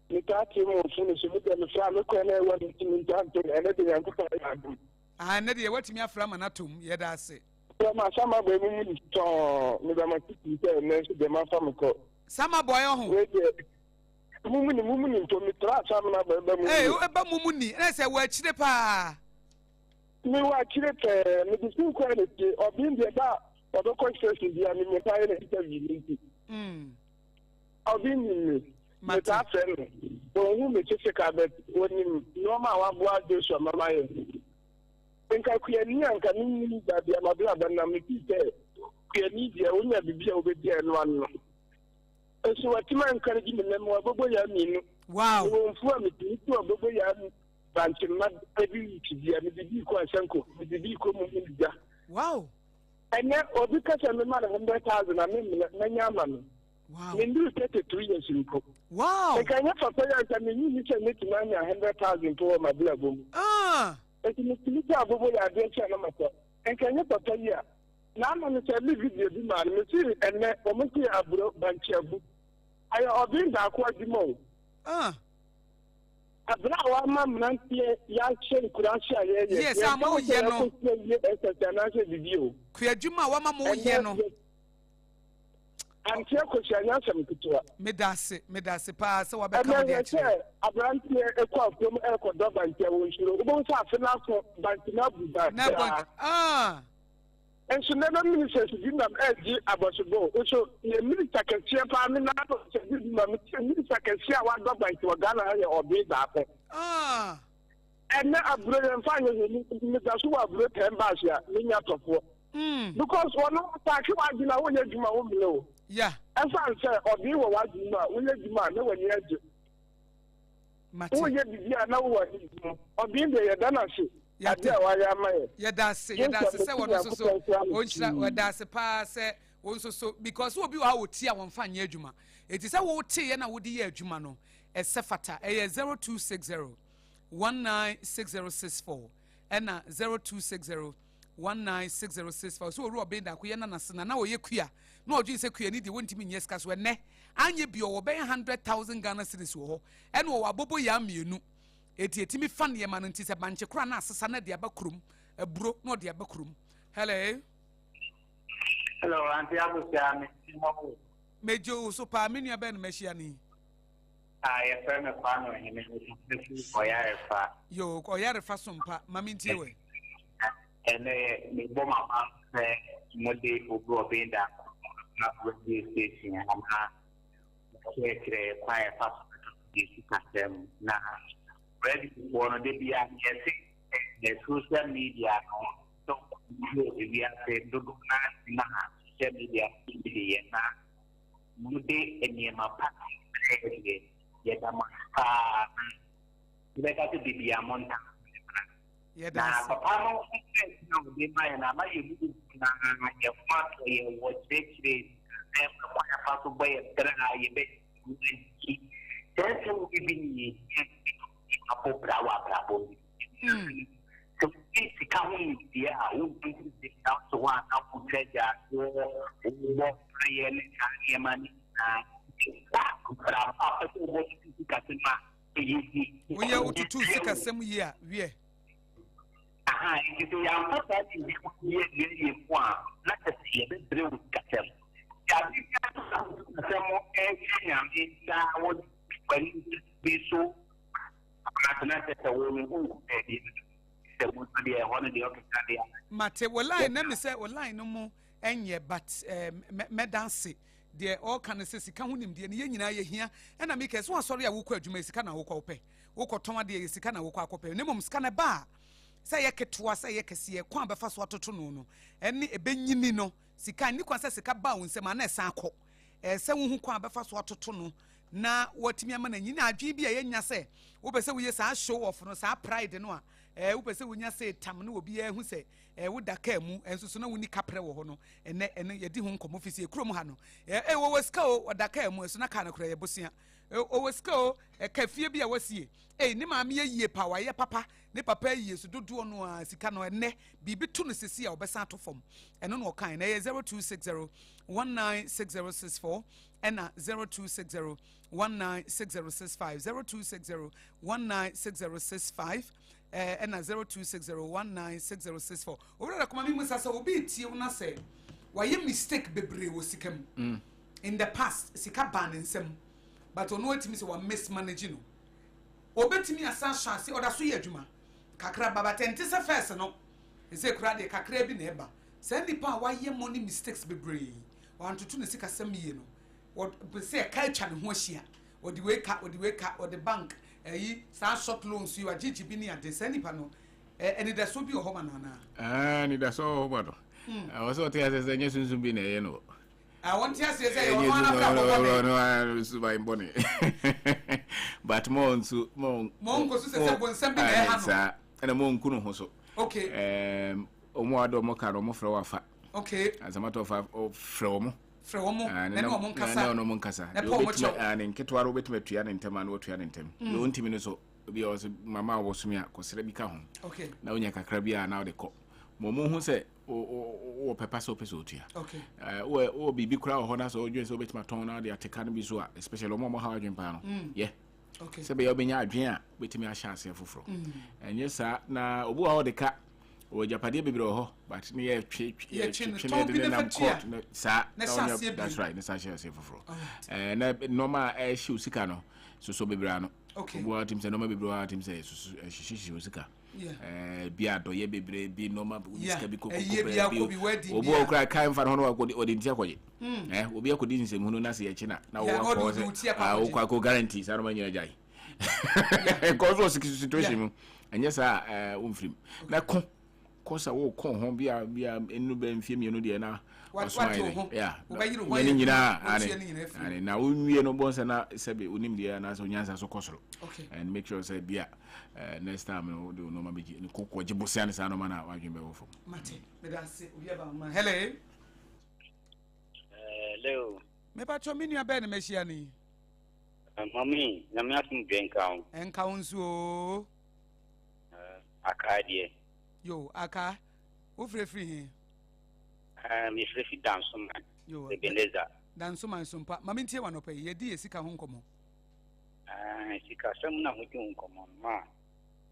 You can't even finish with them. I'm not going to anything. I know you what me from an atom, yet I say. Sama boy mumuni to me ba matiti te next de ma famiko sama boy ho mumuni to me tra sama na ba mumuni eh o ba mumuni na se wa chire pa me wa chire te me di sun ko ne ti obi de da odo ko station dia me me pa ne interview ni obi ni me ta fe no o hu me chese ka be woni no ma wa bo ade so mama ye nka kuyani anka nini da bia mabla banna mekite kuyani dia onya bibia obedi eno anno eso watima encourage me nemo abobo ya minu wow wonfu ameti to abobo ya banche ma ebi dia me bibi ko asanko me bibi ko mu dia Wow. And then Obi catch a man 100,000 I mean Nanyamano. Wow. We do 32 years in Cook. Wow. I can have a player that you need to make 100,000 to my blood. But you need to have a boy adventure amateur. And can you put a year? Now I'm going to live with you, man. And then Omiti Abro Banchabu. I have been that quite the more. Abra Mam Nancy Yachen Kurasha. Yes, I'm all yellow. Video. Kuyajuma, Wama more yellow. And here, Kushana, some couture. Medase pass, so I become a brand here, a crop from Echo Dog and Terror. Both have enough by Tinabu. And so never ministers did not edge about to go. So, the minister can see a family now. Minister can see one dog by to a gun or big apple. And now a brilliant finally, Mr. Sua broke him back here, Linia of war. Because one of the attack you are in a way you my below. Yeah. As I said, or you were watching, we let you man, no one yet. Oh, yet, yeah, no one. Or being there, then I see. Yeah, that's say what also that's a pass also so because what you are tia one fan yejuma. It is a would tea and I would hear Jumano, a Sefata, a 0260 196064 and 0260 196064. So Robin that we are not now ye queer. No, Jesus queer need the one to mean yes, cause when ne, and ye be obey 100,000 Ghana cities wo, and wo abobo yam you know. Eti etimi fan ye man nti se banche kra na asesa na de abakrum eburo no de abakrum. Hello Auntie Akosua me mejo so pa me nua ben mehia ni ye friend of fan he me oyare fa yo oyare fa sompa mami ntie we ene me bo mama se mode ogro benda na radio station na kire kwa fa system na ready for no dey bia the social media no so we are saying do na social media media na mude enyema pa ye da ma be ka to bibia monta ye da papa no dey mai na ma ye na ye fa ye wo chekire em ko ya fa so boy tra ye be so we be apo brawa brabo so it's coming here who think the down to one apo treasure wo prayer ni mani brabo apo wo tikasema eyi we ya ututu sikasem yi a wie aha itu yang pata di ye kwa na tsi be bre tikasem ya bi kasemo enya nda wo be so Mate wallahi na me say wallahi no mo enye but me dance de all can say sika hunim de ne nyina ye hia na me kese wasori a wokọ adwuma sika na wokọ opẹ wokọ ton de sika na wokọ akọpẹ ne mom sika na ba say ye ketoa say ye kese ye kwa befa so atoto no ene ebenyini no sika ni kwa say sika ba won sema na esa akọ se wo hu kwa befa so atoto no na watimi ama na nyina adwe bia ye nya se wo pese wo ye sa show off no sa pride no a wo pese wo nya se tam no obi ya hu se wo daka mu enso so na woni kapre wo ho no ene ye di ho nkomo fisi e krom ha no wo weska o daka mu enso na ka na kura ye bosia o weska o kafie bia wasie ni maame ye yie pa wa ye papa ne papa yie so dodo no a sika no ene bibi to no sesi a obesa atofom eno no kan na ye 0260 196064 and 0260 196065 0260 196065 and 0260 196064 owura kuma mi musa so obi tie una say why mistake bebre wo sikam in the past sika ban nsem but ono atimi say wa mismanage no obetimi asa chance oda so ye adwuma kakra baba tente se first no e say kura de kakra bi na eba say nipa why money mistakes bebre wan tutu ne sika sam ye no what say culture ne ho ahia or the wake or the bank sa short loans you are GGB ni ade say nipa no and it so bi o homa na ni da so ho do I was what say say sunsun bi na ye no I want to say you want to no so by boni but mo nsu mo ko so say bon sam bi na ha no and mo nku no ho so okay omo ado mo ka no mo frɛ wafa okay as a matter of fact frɛ omo na no mo nkasa na no mo nkasa ne nketwa ro betima tua ne ntema na otua ne ntem yo ntimi no so bi o mama wo sumi akosere bi ka ho okay na onya kakra bi a na de kɔ mo hu sɛ o pepa so peso otua okay o bibi kura ho na so o dwen so betima ton na de ateka no bi so a especially omo ha adwen pa no yeah okay sɛ be yo benya adwen a betimi a chance foforo enye sa na obu ha o de ka o japade bibire ho but ne ye twe de na court sa that's right ne sa share foforo na normal show sika no so bibire no okay obu ha tim se normal bibire ha tim se shishi sika bi adoye bibire bi normal sika bi kokoko bi obu okra kan fa no wa ko de ntia kwaje obi akodi nsem hunu na se ye china na wo ko se wo ko guarantee sa no manyina jai cause situation enye sa umfrim na kosa wo kon ho bia enu ba mfie mienu de na osmaile yeah ni nyina ani na unwie no bonsa na sebe unim de na so nyansa so kosoro and make sure say bia next time no do no ma beji ni kokko jibusia ni sa no ma na wadwen be wo fo mate me da se obi aba ma hello me pa cho minu aba na mehia ni mami na me asim dwenka enka wonso akadie yo aka wo frefri he me frefri danso man yo Ebeneza danso man Sompa mami ntie wanopa ye di esika ho nkomo sika sam na ho di nkomo ma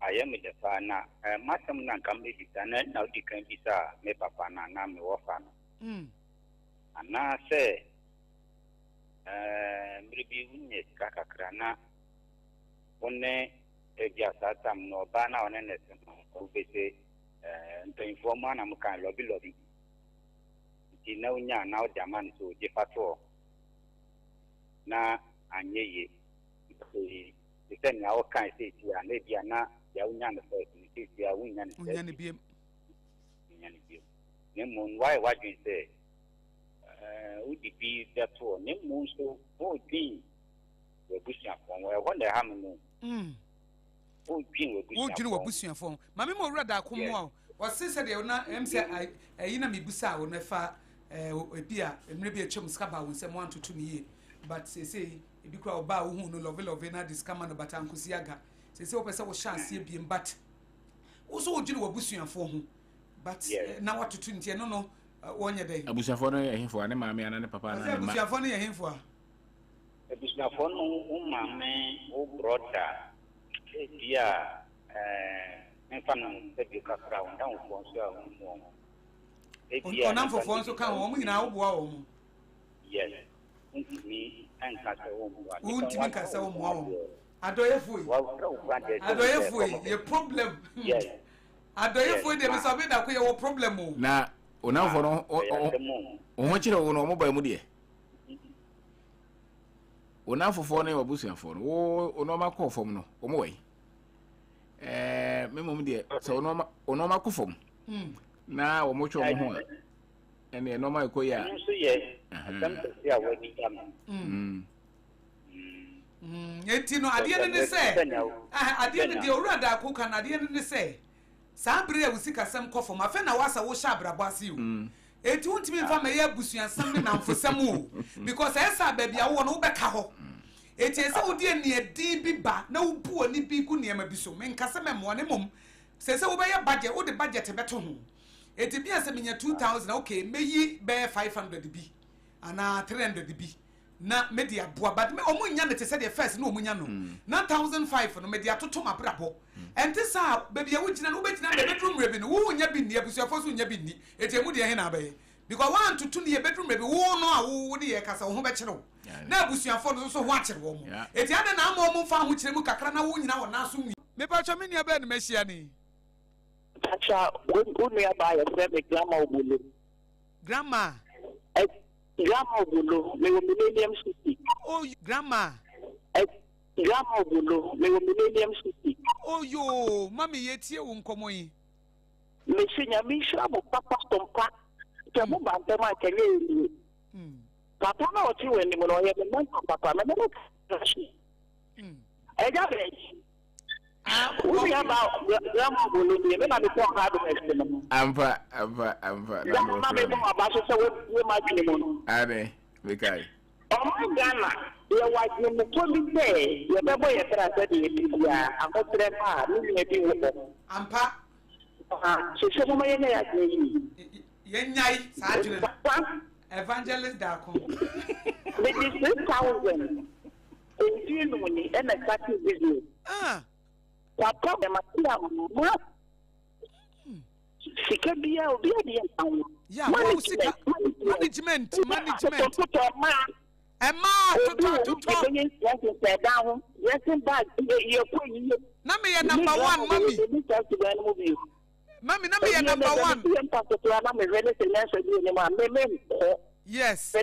ayem de fa na matam na kambe di na na di kan bisa me papa na me wo fa no ana se mribi unye kakakra na one eja satam no ba na one ne se ko bese nto informa na muka lobby ti na unya na o jaman so je pato na anyeye ti se na o kan se ti na bia na ya unya na so ti ti ya unya ne biem ne mon why you say udi bi dato ne mon so o din we busia fon we wonder ha me o dwin wa busuafo mame mo wura da akomo a o se se de na MC ayi na mebusa wo na fa ebia emre bi echem skaba wo se mo antoto ni ye but se ebi kura oba wo hu no love na discama no batankosi aga se wo pese wo chance ebie but wo so wo dwin wa busuafo ho but na watoto ntie no wonye dey abusuafo no ye hemfo ne maame ana ne papa na ma abusuafo no ye hemfo a abusuafo no maame o brother dia enfano se bi kakra onda un fonso a un onam fo fonso kan wo mu nyina wo boa wo mu yes untimi ankasa wo mu untimi kasa wo mu wo adoyefui ye problem yes adoyefui de so be da ko ye wo problem o na onam fo no o ho kire wo no mo ba mu de onam fo fo ne wo busuafo no wo onoma ko fom no o mo wai memom de so onoma ko fom na wo mo cho mo ho ene normal ko ya so ye atamta si a wadi tam enti no ade ne se ade ne de owura da ko kan ade ne se saa bre a wusika sam ko fom afa na wasa wo sha brabo ase o enti wontimi mfa ma ye busuansam ne namfosam o because esa baabi a wo no wo beka ho eti ese wodi eni edi bi ba na wo bu oni bi ku niam bi so men kase memo ne mom se wo be ye budget wo de budget beto ho eti bi ase menya 2000 okay meyi be 500 bi ana 300 bi na media boa but me omunya ne te se de first na omunya no na 1005 no media toto mabrabo enti sa baby wo gina no wo begina the bedroom rebi no wo nya bi ni abusuafo so nya bi ni eti emu de he na abaye because one to 2 the bedroom rebi wo no a wo de ye kasa wo ho be kire na abusuafo no so ho akire wo mu eti ade na ama wo fa ho kire mu kakra na wo nyina wo na so nwi me pa cho me ni aba ni mehia ni Pacha unu ya ba ya se me grandma obulu grandma obulu me Millennium City. Oh grandma Grandma obulu me Millennium City. Oh yo mami yetie wo nkomo yi me sinya mi shira mo papa Sompa ke mo ba ntema kele papa na oti we ni mo no ye me papa me no kashi eja be Who you about Grandma Bolivia? Maybe I'm talking about the Ampa. I'm about to say we might be one. Ane, Mikai. Oh my Ghana, you're watching the 20 day. You're the boy that said, I'm not there. Ampa. So, some of my Yenyai, Sergeant. Evangelist Darko. But this 6,000 in money and a taxi business. What problem I she can be a management. Emma, yes, and back. Nami number one, mommy. Mommy, number one. Yes.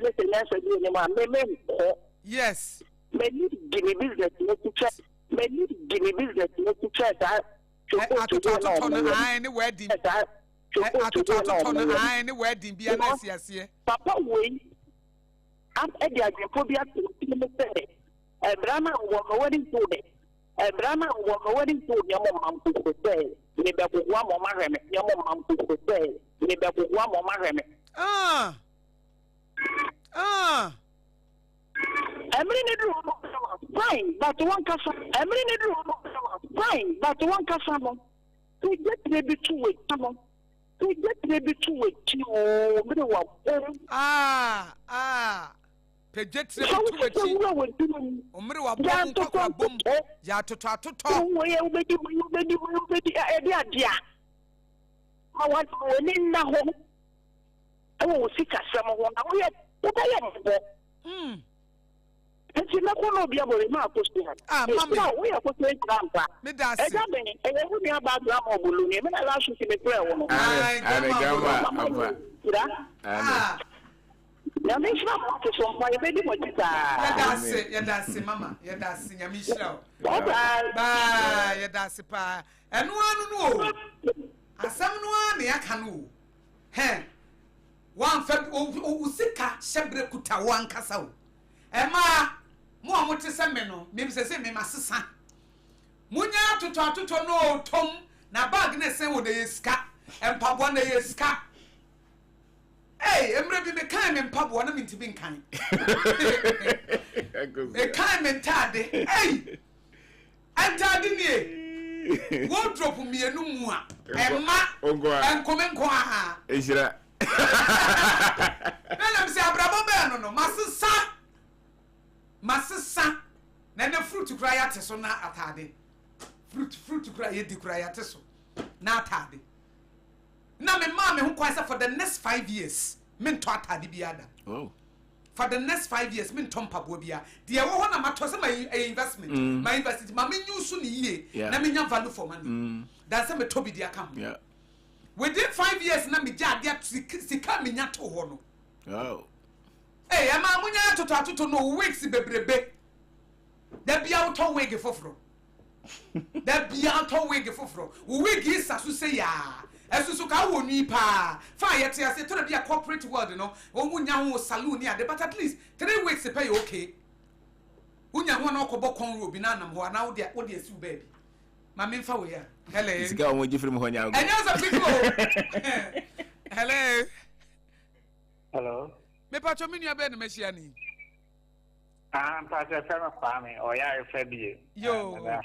Yes. Many give me business to check. Many give me business to check that. I wedding. I wedding. Be honest, yes. Papa, wait. I'm Eddie. I probably have to say. A drama was a wedding to me. A drama was a wedding to your mom to say. Maybe one more marriage. Your mom to say. Maybe one more marriage. Fine, but one customer. Fine, but one customer. We get maybe 2 weeks. We get maybe 2 weeks. Pejet 2 weeks. Omri wa boom. Ya toto. I want to win now. Oh, sick as some one. And she not going to be able to mark us. We are putting grandpa. Examine, and I will be about grandma balloon. And I last you to make prayer. Now, make sure to some my baby. That's it, Mama. That's it, Michelle. Bye. That's it, Pa. And one no. As someone I can. Hey, one fed Usika, Shebre Kuta, one castle. Emma, more what is a meno, maybe say me, my sister. Munya to talk to no Tom, na bagness and with the ska, and pub one day is ska. Hey, I'm ready to come and pub one to be kind. A kind and tardy. Hey, I'm tardy. Won't drop me a new one. Emma, and come and go. Is that? Then I'm saying, Bravo, no, Master, then the fruit to cry at so not at tardy. Fruit to cry at the cry at so not tardy. Now, my mammy who quite for the next 5 years, men taught tardy biada. Oh. For the next 5 years, men tompa bobia. The one I'm at my investment. My investment, my menu soon ye, Namina value for money. That's a Toby dear company. Yeah. Within 5 years, Nami Jad yet to come in yato hono. Oh. Hey, I'm a munya to no weeks, baby. There be out of wig for fro. There be out of wig for fro. Wig is as to say, ya. As to Suka won't me pa. Fire, I said, to be a corporate world, you know. Or Munya saloon, yeah, but at least 3 weeks to pay okay. Munya one okobo con rubinanam who are now there, what is you, baby? Mammy Fawaya. Hello. It's going with you from Honya. And there's a people. Hello. Hello. Me pacho minya be no mesiani. Pacho fema kwame o ya refabi. Yo.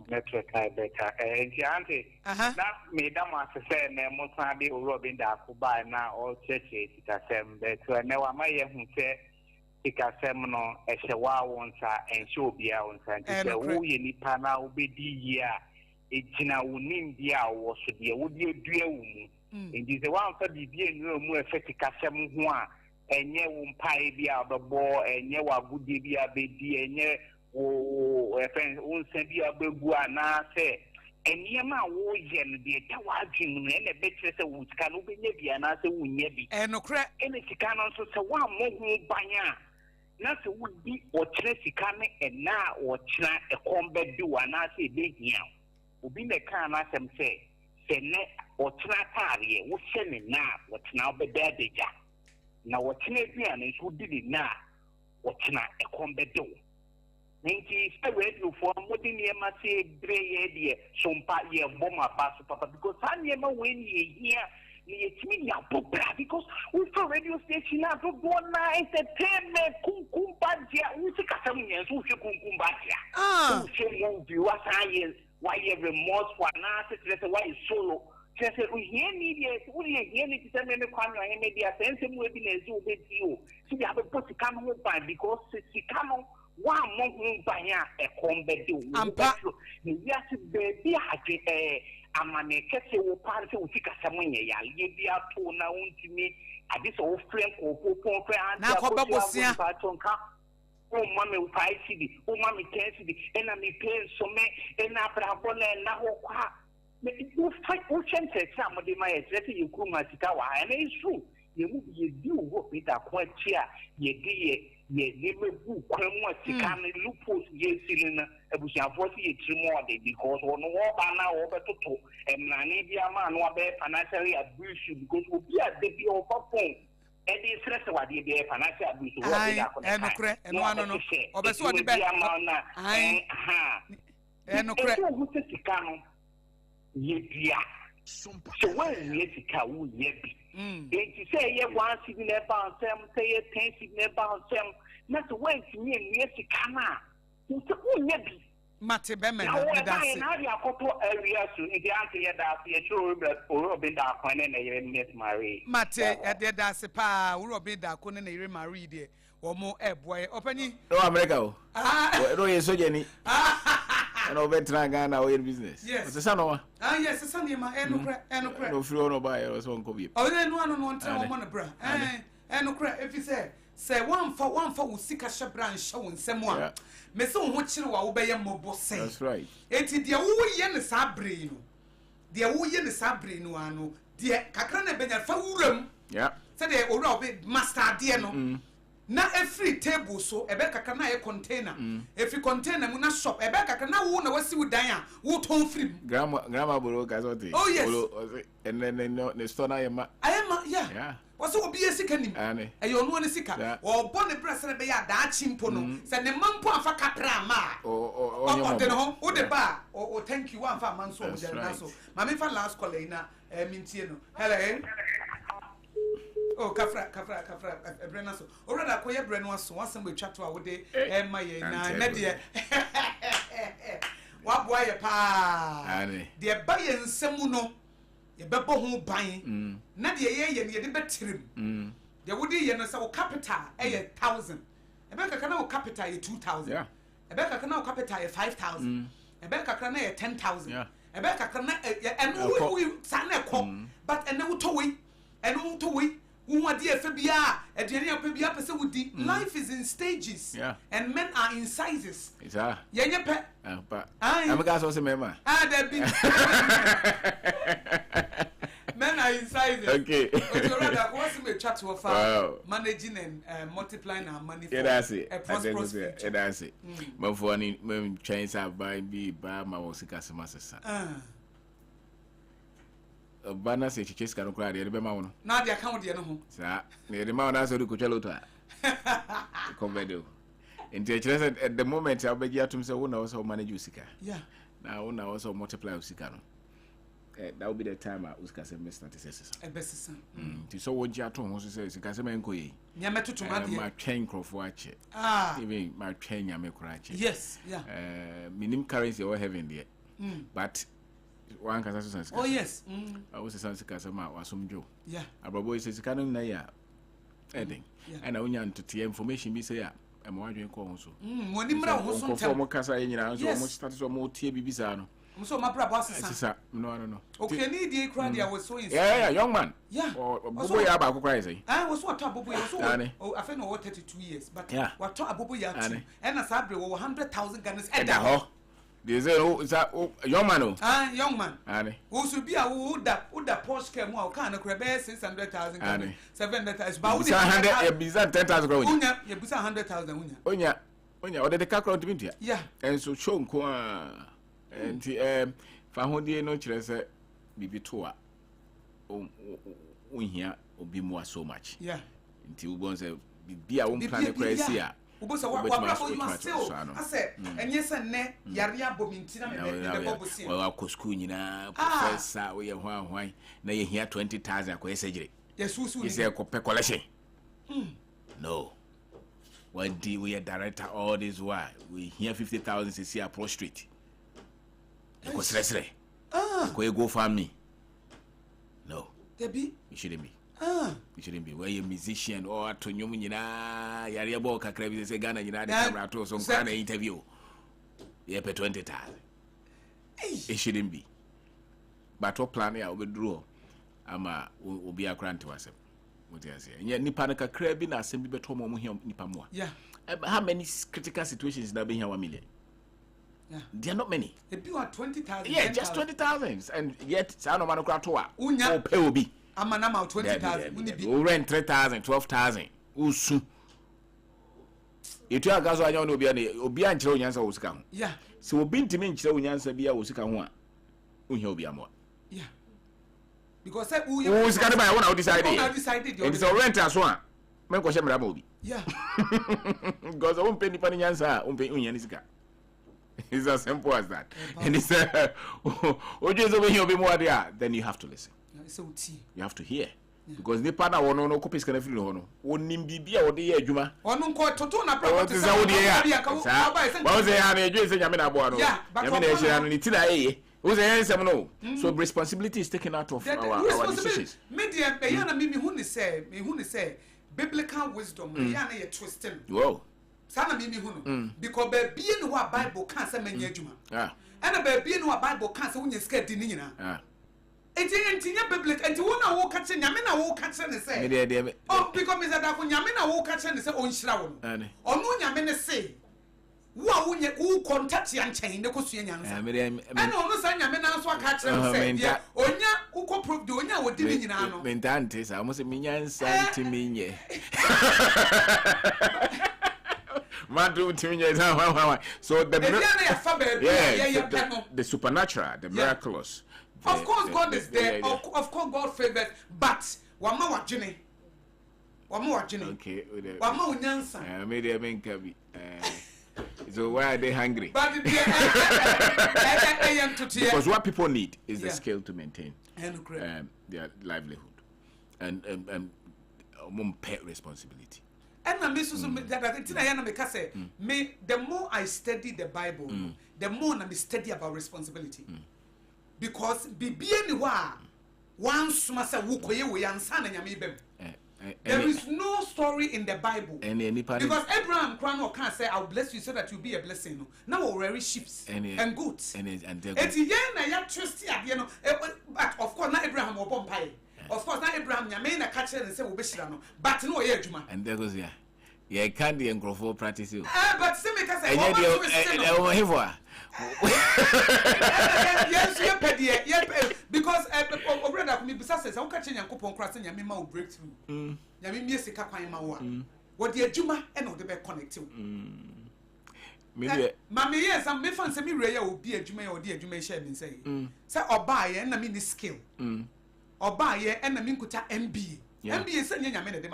Network I better. Auntie. Na me da mo asese na mo san bi Robin da kuba na all church tikasem be to na wa maye hu se tikasem no ehye wa wonsa enhye obi a wonsa nti wo ye nipa na obedi yi a ejina wonim bia wo so de wo de dua wo mu. Nti se wa nfa bibie enu mu efetikasem ho a enye wo mpai bia bebo enye wa gudi bia bedi enye wo efen unse bia bebu ana se eniyama wo ye no de ta wa adwin no ene be kire se wo sika no benye bia na se wo nya bi enokre ene sika no so se wa mo ho banya na se wo di o kire sika ne ena o kira ekombe du ana se be hia obi ne kan na sem se ne o kira tare wo hye ne na wo tena obeda deja na wotena bia na so di na wotena ekombedo Ninety radio for modern yema say bray ye Sompa ye bomber pass papa because I never win ye here. It's me because we for radio station now to go night entertainment kum badia we see kasamians who see kum badia. Who say what science why you remorse for an answer why you solo. Just we hear media, we hear me to tell me the media sense and we be as you with you. So you have a put to come home by because she come on. One month by a combat do. Yes, baby, I'm a catch will pass to take a someone. You are two now to me at this old friend or poor now. Oh, mammy, 5 city, oh, mammy, 10 city, and I'm paying so many, and after I want to now. You fight ocean some of the my address you come at Kawa, and it's true. You do work with a quite chair, ye never book, can loopholes, ye cylinder, and we shall force you more because on war now over to and Nanibia man or bear financially abuse you because we'll be at the view of a phone. And it's less what the financial abuse. And no, or the sort of the Yebia. So when you cow yebi. It say ye one sitting about them, say 10 sitting about them, not to wait to me and yes, come out. You say, oh, yebi. Mate Beman, now you are couple areas to the answer that you should or be dark when they met Marie. Mate at the Dasepa, or be dark when they remarry dear, or more boy, opening. No, America. No, you're so Jenny. And over Trangana or in business. Yes, the son of yes, the son of my and no flow no buy or so copy. Oh, then one time one bra. And no crack if you say one for will seek a shabran showing someone. Messon, what you will obey a mobile say. That's right. It's the old yen is Sabrino. The old yen is Sabrino, dear Cacrana Benya Fawurum. Yeah. Said they will be master dear no. Na every table so ebeka kana e container every container mu na shop ebeka kana wo na wasi wo dan a wo ton free grandma boro gazote oh yes and then no store na yema yeah was obi esika nim e yo no ne sika o bo ne brase na be ya da chimpo no se ne mampo afa kapra ma o de no o de ba o thank you afa manso o de na so ma me fa last call na mintie no hello. Oh, Kafra, Brenna. So, already, I call you Brenna. So, once we chat to our day, my Nadia. What boy, pa? Dear Bayan Semuno, your Bebo who buying Nadia, ye, and ye better him. There would be a capital, 1,000. A Becca canal capital, 2,000. A Becca canal capital, 5,000. A Becca canal, 10,000. A Becca canal, and we sign a call, but and no to and no to life is in stages and men are in sizes. But I'm a guy also member. Men are in sizes. Okay. What's the chat to offer managing and multiplying our money for a prosperous future? That's it. But for any change, I buy my Osika. Bana se chiches kanu kura de be ma wono na de account de no ho sa ne de ma wona so de ko chelo to a convedo enti chile at the moment I beg you to say wona also manage usika now wona also multiply usika no that will be the time I usika se Mr. Tesesa e besesa ti so wo ji ato ho so say usika se menko yi nya metutu ma de ma twen crofo ache even ma twen nya me kura ache yes minim currency or heaven there but one can say oh yes I was a sense customer or some Joe. Yeah, a boy says, Canon Naya, ending, and I want to the information be say, I'm wondering call so. When you know, former Casa in your house, almost started more tea Bizano. So my brother, no. Okay, need the crowd, I was so yeah, young man. Yeah, or boy about crazy. I was what Abu, oh, I think over 32 years, but what Abu Yati and a Sabri over 100,000 gunners at the hole. Is that young man? Young man. Who should be a wood that Porsche came out, kind of crab 600,000, 700,000, but 10,000 grown. You put 100,000. Onya, or the cackle to India. Yeah, and so show and Fahondia no chile Bibitua. We here will be more so much. Yeah, until once be a one planet crazy. Ubosa wa you are still. I said, and yes and ne yaria bomintina me bobusi. Well, ko school nyina professor we hwan na ye here 20,000 ko surgery. Yes, you say ko pe collection. No. When we are director all this why we hear 50,000 cc approach street. Ko stress. Ko go farm me. No. Debi, it shouldn't be. It shouldn't be. Where you musician or to nyum nyina yare bo kakra bi say Ghana nyina de camera to so kind of interview. Yeah, pay 20,000. It shouldn't be. But what plan ya obedro ama obi akra nte wasem. What you say? Yeah, nipa na kakra bi na asem bi beto mo hia nipa mo. Yeah. How many critical situations that be here 1 million? Yeah. There are not many. If you are 20,000. Yeah, just 20,000. And yet, I don't know what to pay will be. I'm an amount 20,000. We rent 3,000, 12,000. Usu. If you are gas, I know be an Chilonians was come. Yeah. So we've been to me, Chilonians be a Usika. Be a more. Yeah. Because who is going to buy one out decided? It's a rent as one. Make a shame. Yeah. Because I won't pay any penny answer, won't pay Unianisca. It's as simple as that. And it's then you have to listen. You have to hear. Because the partner will no copies can feel no. Won't be or the Juma. Or no quite to tone up. What is our dear? Was there any Jason Yamina? Yeah, but who's the answer? No. So responsibility is taken out of our decisions. Media, me who say, biblical wisdom, Yana twisting. Whoa. Sana mimi hunu because baby no wa Bible can say menya adwuma and baby no wa Bible can say wonya sika di ni nyina enti nya biblical enti wona wo ka che nyame na wo ka che ne say oh because me that ko nyame na wo ka che ne say onhyira wo ono nyame ne say wo wonya wo contact ya nchen ne ko sua nyansa and ono sa nyame na so aka che ne say onya wo ko prove de onya wo di ni nyina no mentante sa mo se minyansa ntiminye so the supernatural, the miraculous. Of course, God is there. Of course, God favors. But one more Jenny. Okay. One more Nyansa. Maybe I mean, so why are they hungry? Because what people need is the skill to maintain their livelihood and pet responsibility. And I miss that me the more I study the Bible, the more I study about responsibility. Because once there is no story in the Bible. Because Abraham can't say, I'll bless you so that you'll be a blessing. Now we'll rear sheep and goats. But of course, not Abraham or Bombay. Of course, not Abraham, Yamena catcher and say, but no, Juma. And there goes, yeah, candy and growth practice you. But Semicas, yes, because already, besides, I'm catching a coupon crossing Yamima breakthrough. Yamimi Sika Mawa. What the Juma and all the back connecting. Mammy, yes, I'm making some rare will be a Juma or dear Juma Shabin say. Say, or buy and I mean the skill. Or buy and I mean kuta MBA. MBA send you a minute,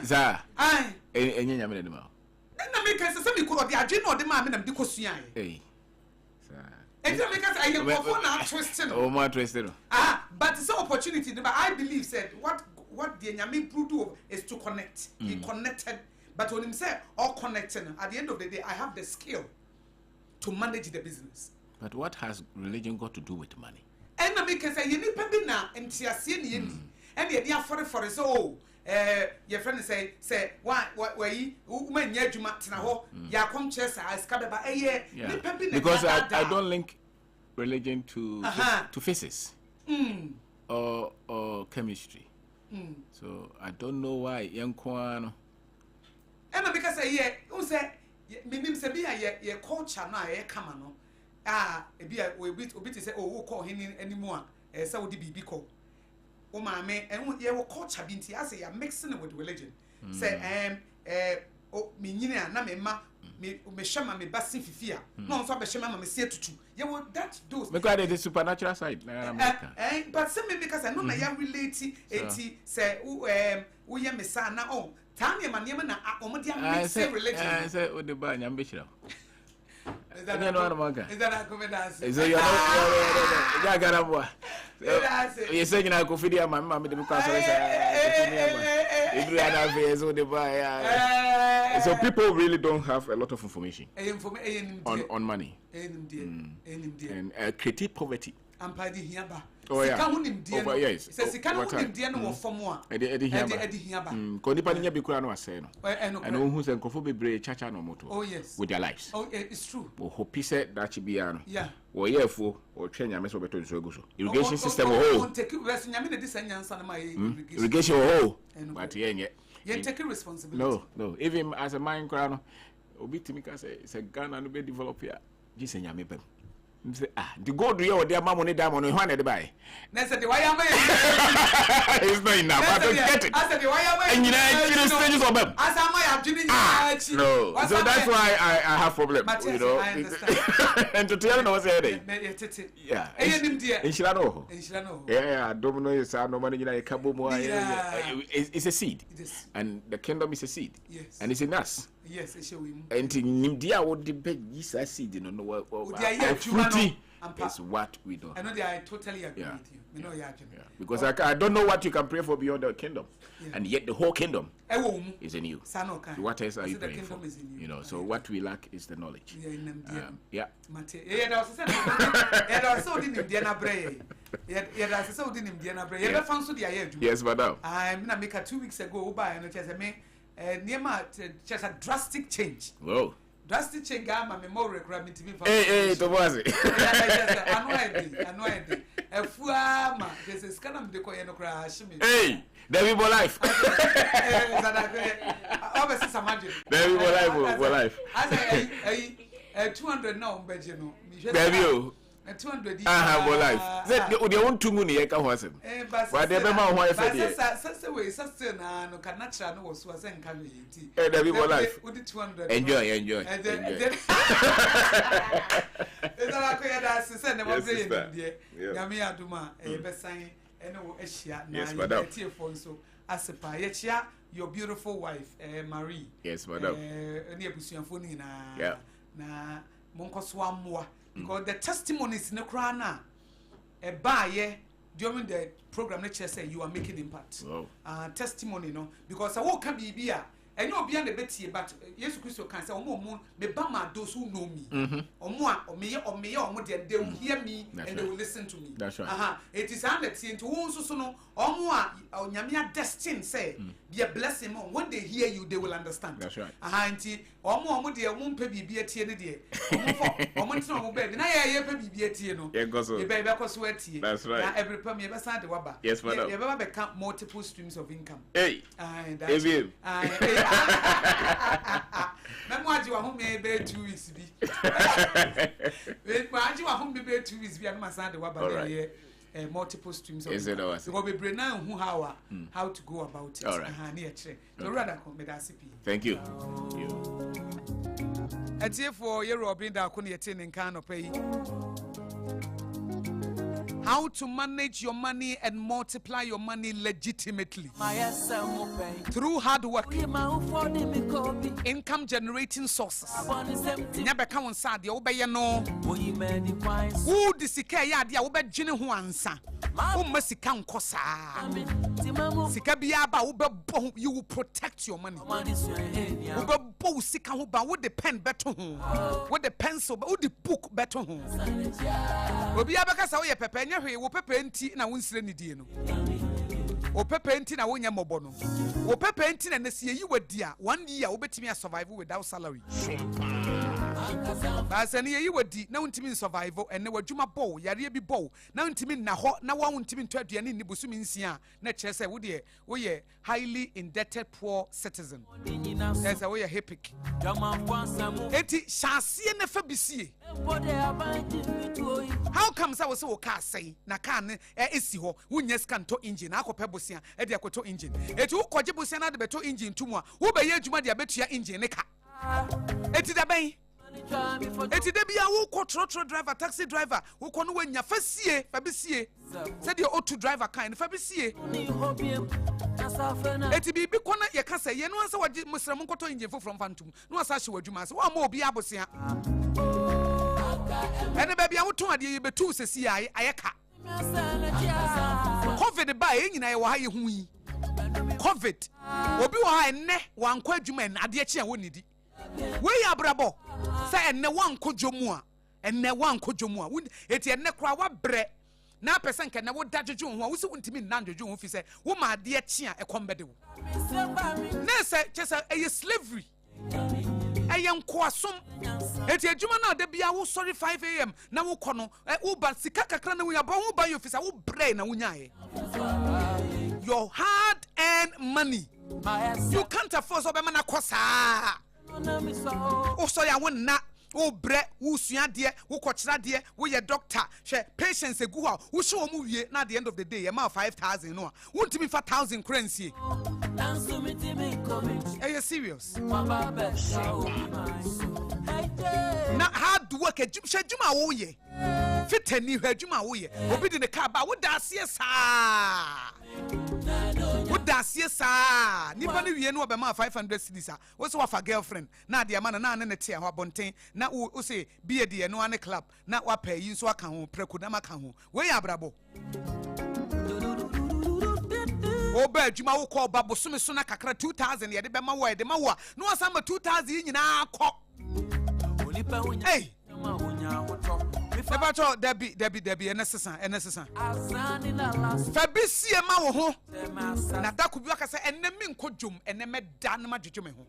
Zah, I ain't a minute. Then I make us some call the agent or the man and because and make us I am twisted. Oh, my twisted. But it's an opportunity. But I believe said what the Yamin do is to connect. He connected, but when himself all connected, at the end of the day, I have the skill to manage the business. But what has religion got to do with money? And I make us say you need to now and see and you're for so your friend say why you woman yet you might know ya come chess as cabba a year because I don't link religion to physics or chemistry. So I don't know why young Kwano and because who say meaning say be a culture now come no be say oh call him anymore Saudi be call oh my man and you culture binti I say you're mixing it with religion say oh me nyina na me ma me shama me basin fifia no so be shama me see tutu you that those because it is supernatural side but say me because I know na ya relate eti say we me sa na oh Tanya Maniama na mixing religion. I said, what the band ambitious. Is that a commandant? Is that you're saying I could feed my mamma because so people really don't have a lot of information on money and create poverty. Oh yeah. Yes. Says he can't no for more. Edi hiaba. Konipa nya bi kura no ase no. And who say nkofo bebre chacha no moto. Oh yes. With their lives. Oh it's true. Wo hope say that chi bia no. Yeah. Wo yefu wo twa nyame so beto nso aguso. Irrigation system ho. Take nyame na disanyansa na my irrigation ho. But yenye. You take responsibility. No. Even as a mind kura no obi timika say Ghana no be develop here. Ji say nyame bem. The gold you or their money diamond on one buy. That's the why am It's not enough. I don't get it. I said, why am I? And you know, stages of them. As am I no. So that's why I have problem. You know, I understand. And to tell you, I was saying, yeah. Yeah, don't know is no money in a cabo. It's a seed. And the kingdom is a seed. Yes. And it's in us. Yes, it's showing. And in India, what the big is seed, you know, fruity is what we do. I know I totally agree with you. You know, because I don't know what you can pray for beyond the kingdom, and yet the whole kingdom is in you. What else are you praying for? You know, so what we lack is the knowledge. Yeah. Yes, madam. I'm gonna make a 2 weeks ago by and just just a drastic change. Whoa. Drastic change, my memory requirement to be for. Hey, Tomazi. Annoyed. A fuama, there's a scan of the Koyano crash. Hey, there we go life. Obviously, some magic. There we go life. I 200 now, Bejano. There you. 200 go life. They want to money, I can was him. But they don't want to such a way, such a no can natural no was and can be. There we go life. With the 200. Enjoy. It's like I said, never say, Yamia Duma, a best sign, and no Asia, now, phone so as a pie, your beautiful wife, Marie. Yes, madam. Near Bussian phone na Monkoswa Moa. Because the testimonies in the crana a buyer during the program lecture say you are making impact. Testimony, no, because I won't come be here. I know beyond the betty, but yes, Christo can say, more, me bama those who know me, or more, or me, or more, they will hear me and they will listen to me. That's right. It is under to also so no, or more, or Yamia destined say, be a blessing. When they hear you, they will understand. That's right. Auntie, or more, dear, won't pay be a tear, dear. Or months no baby. Now I hear be a tear, no. Baby, sweaty. That's right. Every time you ever signed the wabba. Yes, madam. You ever become multiple streams of income. Hey, Memoir you are home maybe 2 weeks be. You are home maybe 2 weeks be and my son the wabba multiple streams of income. So we bring now how to go about it. All right. So rather come with us. Thank you. At here for your Robin da kuni etin in can pay. How to manage your money and multiply your money legitimately through hard work, income generating sources. Never come on sad, you obey no. Who disika ya dia ube jini hu ansa. Umma sika nkosa. Sika biaba ube you will protect your money. Ube bo sika hu ba with the pen better hu. With the pencil with the book better hu. Obi abaka sa wo ye pepe wo pepe nti na wonsire ne die no wo pepe nti na wonya mobo no wo pepe nti na nsie yi wadi a 1 year wo betimi survive without salary ba se ne yi wadi na wontimi survive ene wadwuma bow yare bi bow na wontimi na ho na wontimi nto aduane ni busumi nsia na kire se wo de wo ye highly indebted poor citizen as a wo ye epic eti shasie na fa bisie. How comes I was so car say na car ne esi ho wunya scan to engine akope bosia e de akoto engine eti wo koje bosia na de beto engine tumu a wo be ye adwuma de abetua engine ne ka eti da ben eti da bia wo ko trotro driver taxi driver wo ko no wanya fa bisie said your auto driver kind fa bisie eti bibi kona ye kasa ye no ansa waje musram nkoto injefo from fantum no asa hye wadwuma ase wa ma obi abosia ene ba bia woton ade ye betu sesi ayeka covid ba ye nyina ye wa ha ye hu yi covid obi wa ha enne wankɔ adwuma en ade akyi a wonidi we ya brabo say enne wankɔ dwomu a enne wankɔ dwomu a eti enne kra wa bre na person ke na wo da dwodwo ho a wo se wontimi nna dwodwo ho fi se wo ma ade akyi a ekombede wo na se chese eye slavery eye nkoasom eti adwuma na da bia wo sorry 5 am na wo kɔ no wo ba sika kakra na wo ya ba wo ba yo fi se wo bre na wo nyaaye your hard earned money you can't afford so be mana kosa o so ya wonna o bre wo sua de wo kokyera de wo ye doctor hwe patients egu ha wo hwe omu wie na at the end of the day ye ma 5,000 no wontimi 4,000 currency are you serious na hard work adwuma wo ye fitani adwuma wo ye obi di ne ka ba wo da asie saa nipa ne wie no be ma 500 cedis a wo se wa fa girlfriend na de ma na ne te ho abonten na wo se be de no ane club na wa pa yi so aka ho preku na maka ho we ya brabo oba adwuma wo ko ba bosome so na kakra 2000 ye de be ma wo de ma wo no asama 2000 yi nyina akọ hey Ebacho Debbie enesesa Fabisie ma wo ho na da ku bi aka se enne mi nkodwom enne me da na ma dwodwo me ho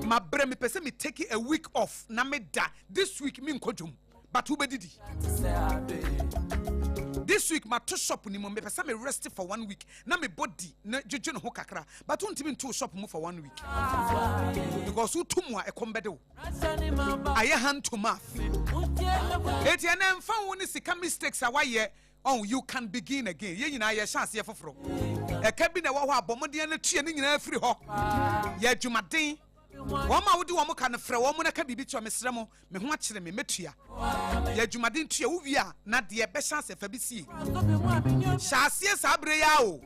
ma bre me pese me take a week off na me da this week mi nkodwom but who be didi this week my to shop ni mo me pese me rest for 1 week na me body na dwodwo no ho kakra but untimi to shop mo for 1 week because utumwa ekombede wo aye hand to mouth etiene mfa wo ni sika mistakes awaye oh you can begin again ye nyina ye chance ye foforo e ka bi na wo ho abomode na tue ni nyina afiri ho ye adwumaden wo ma wodi wo mo ka ne frɛ wo mo na ka bibi twa mesrɛ mo me ho akere me metua ye adwumaden tue wo wi a na de be chance fa bi sie chance sa bre ya o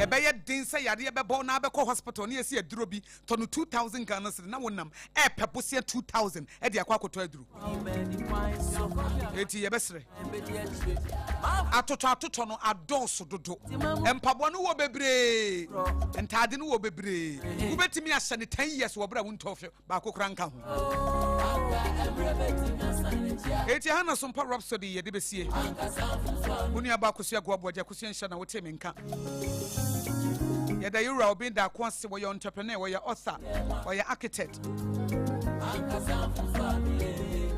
e be ye din se yade be bo na be ko hospital na ye se aduro bi to no 2000 Ghana cedi na wonam e pepo se 2000 e de akwa akoto aduro eti ye besre atoto no adonso dodo empabo no wo bebre entade no wo bebre wo betimi ahye ne 10 years wo bra wontofe ba kokora nka ho eti hana Sompa Rhapsody ye de besie woni aba Akosua Aboagye Akosua nhya na wote me nka ye da yura obi da kwase wo ye entrepreneur wo ye author wo ye architect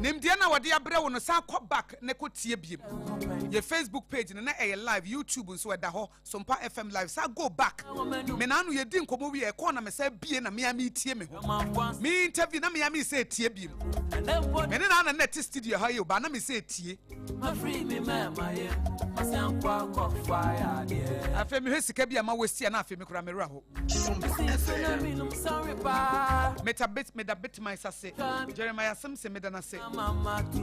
nimdia na wode abrɛ wo no sa kɔ back ne ko tie biem ye Facebook page na e live YouTube nso e da ho Sompa FM live sa go back me na anu ye di nkomo wi e kɔ na me sa bie na me ami tie me ho me interview na me ami say tie biem me ne na net studio ha yo ba na me say tie afa me hesika bia ma wasi na afa me kura me ra ho meta bit my sase Jeremiah Samson meda na se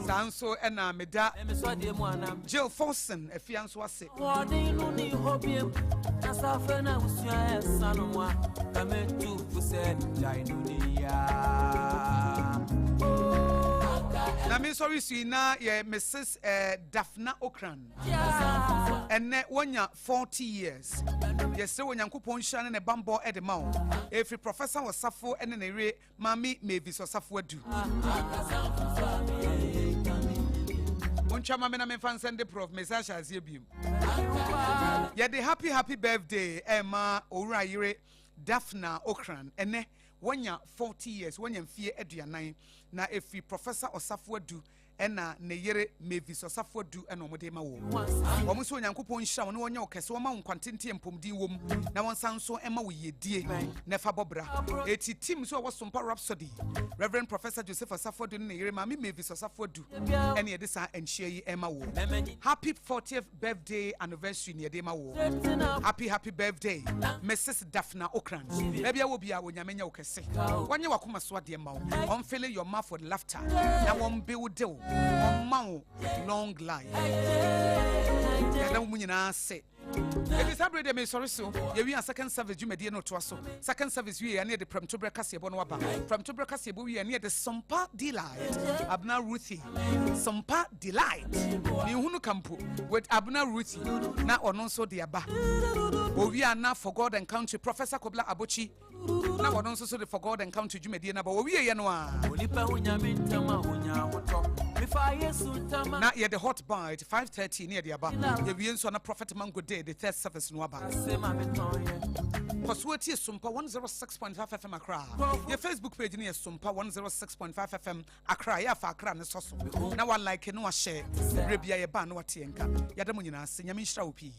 sanso ena meda Jill Forson efianso ase na me sorry suina ye Mrs Daphna Okran enne wonya 40 years yes wonyankopon hia ne bambo edema every professor was safo ene ne re mami Mavis was safo adu Monchama mena me fan send prof message as ye biem ye the happy birthday Emma Owura Yire Daphna Okran ene wonya 40 years wonya mfie aduanan na efi professor Osafo adu ena ne yere Mavis Osafo adu ena omode ma wo omo so onyankopon hia wo ne wonya okese wo ma nkwantente empomdin wom na won sanso ema wo yedie na fa bobra eti team so wo Sompa Rhapsody Reverend Professor Joseph Osafo adu ne yere mami Mavis Osafo adu ena ye de sa enhia yi ema wo happy 40th birthday anniversary ne de ma wo happy birthday Mrs Daphna Okran bia wo bia wonyamenya okese wonye wakoma so ade ma wo on fill your mouth with laughter na won build long life. Ya da mu nyina se It is hard to sorry so. You are second service, you may no to us. Second service, we are near the Prem to Bracassia Bonwaba. From to Bracassia, we are near the Sompa Delight. Abna Ruthie. Sompa Delight. Nihuno Campo with Abna Ruthie. Now on also the Abba. We are now for God and Country. Professor Kobla Abuchi. Now on also the for God and Country Jumediana. But we are Yanwa. Now you're the hot bite 5:30 near the Abba. The Viens on a Prophet Mango Day, the third service in Waba. Akosua Sompa 106.5 FM Accra. Your Facebook page near Sompa 106.5 FM Accra. Ya fa Accra ne soso. Na one like no share. Rebia ye ba no atienka. Yadamunina Sinyamisha Upi.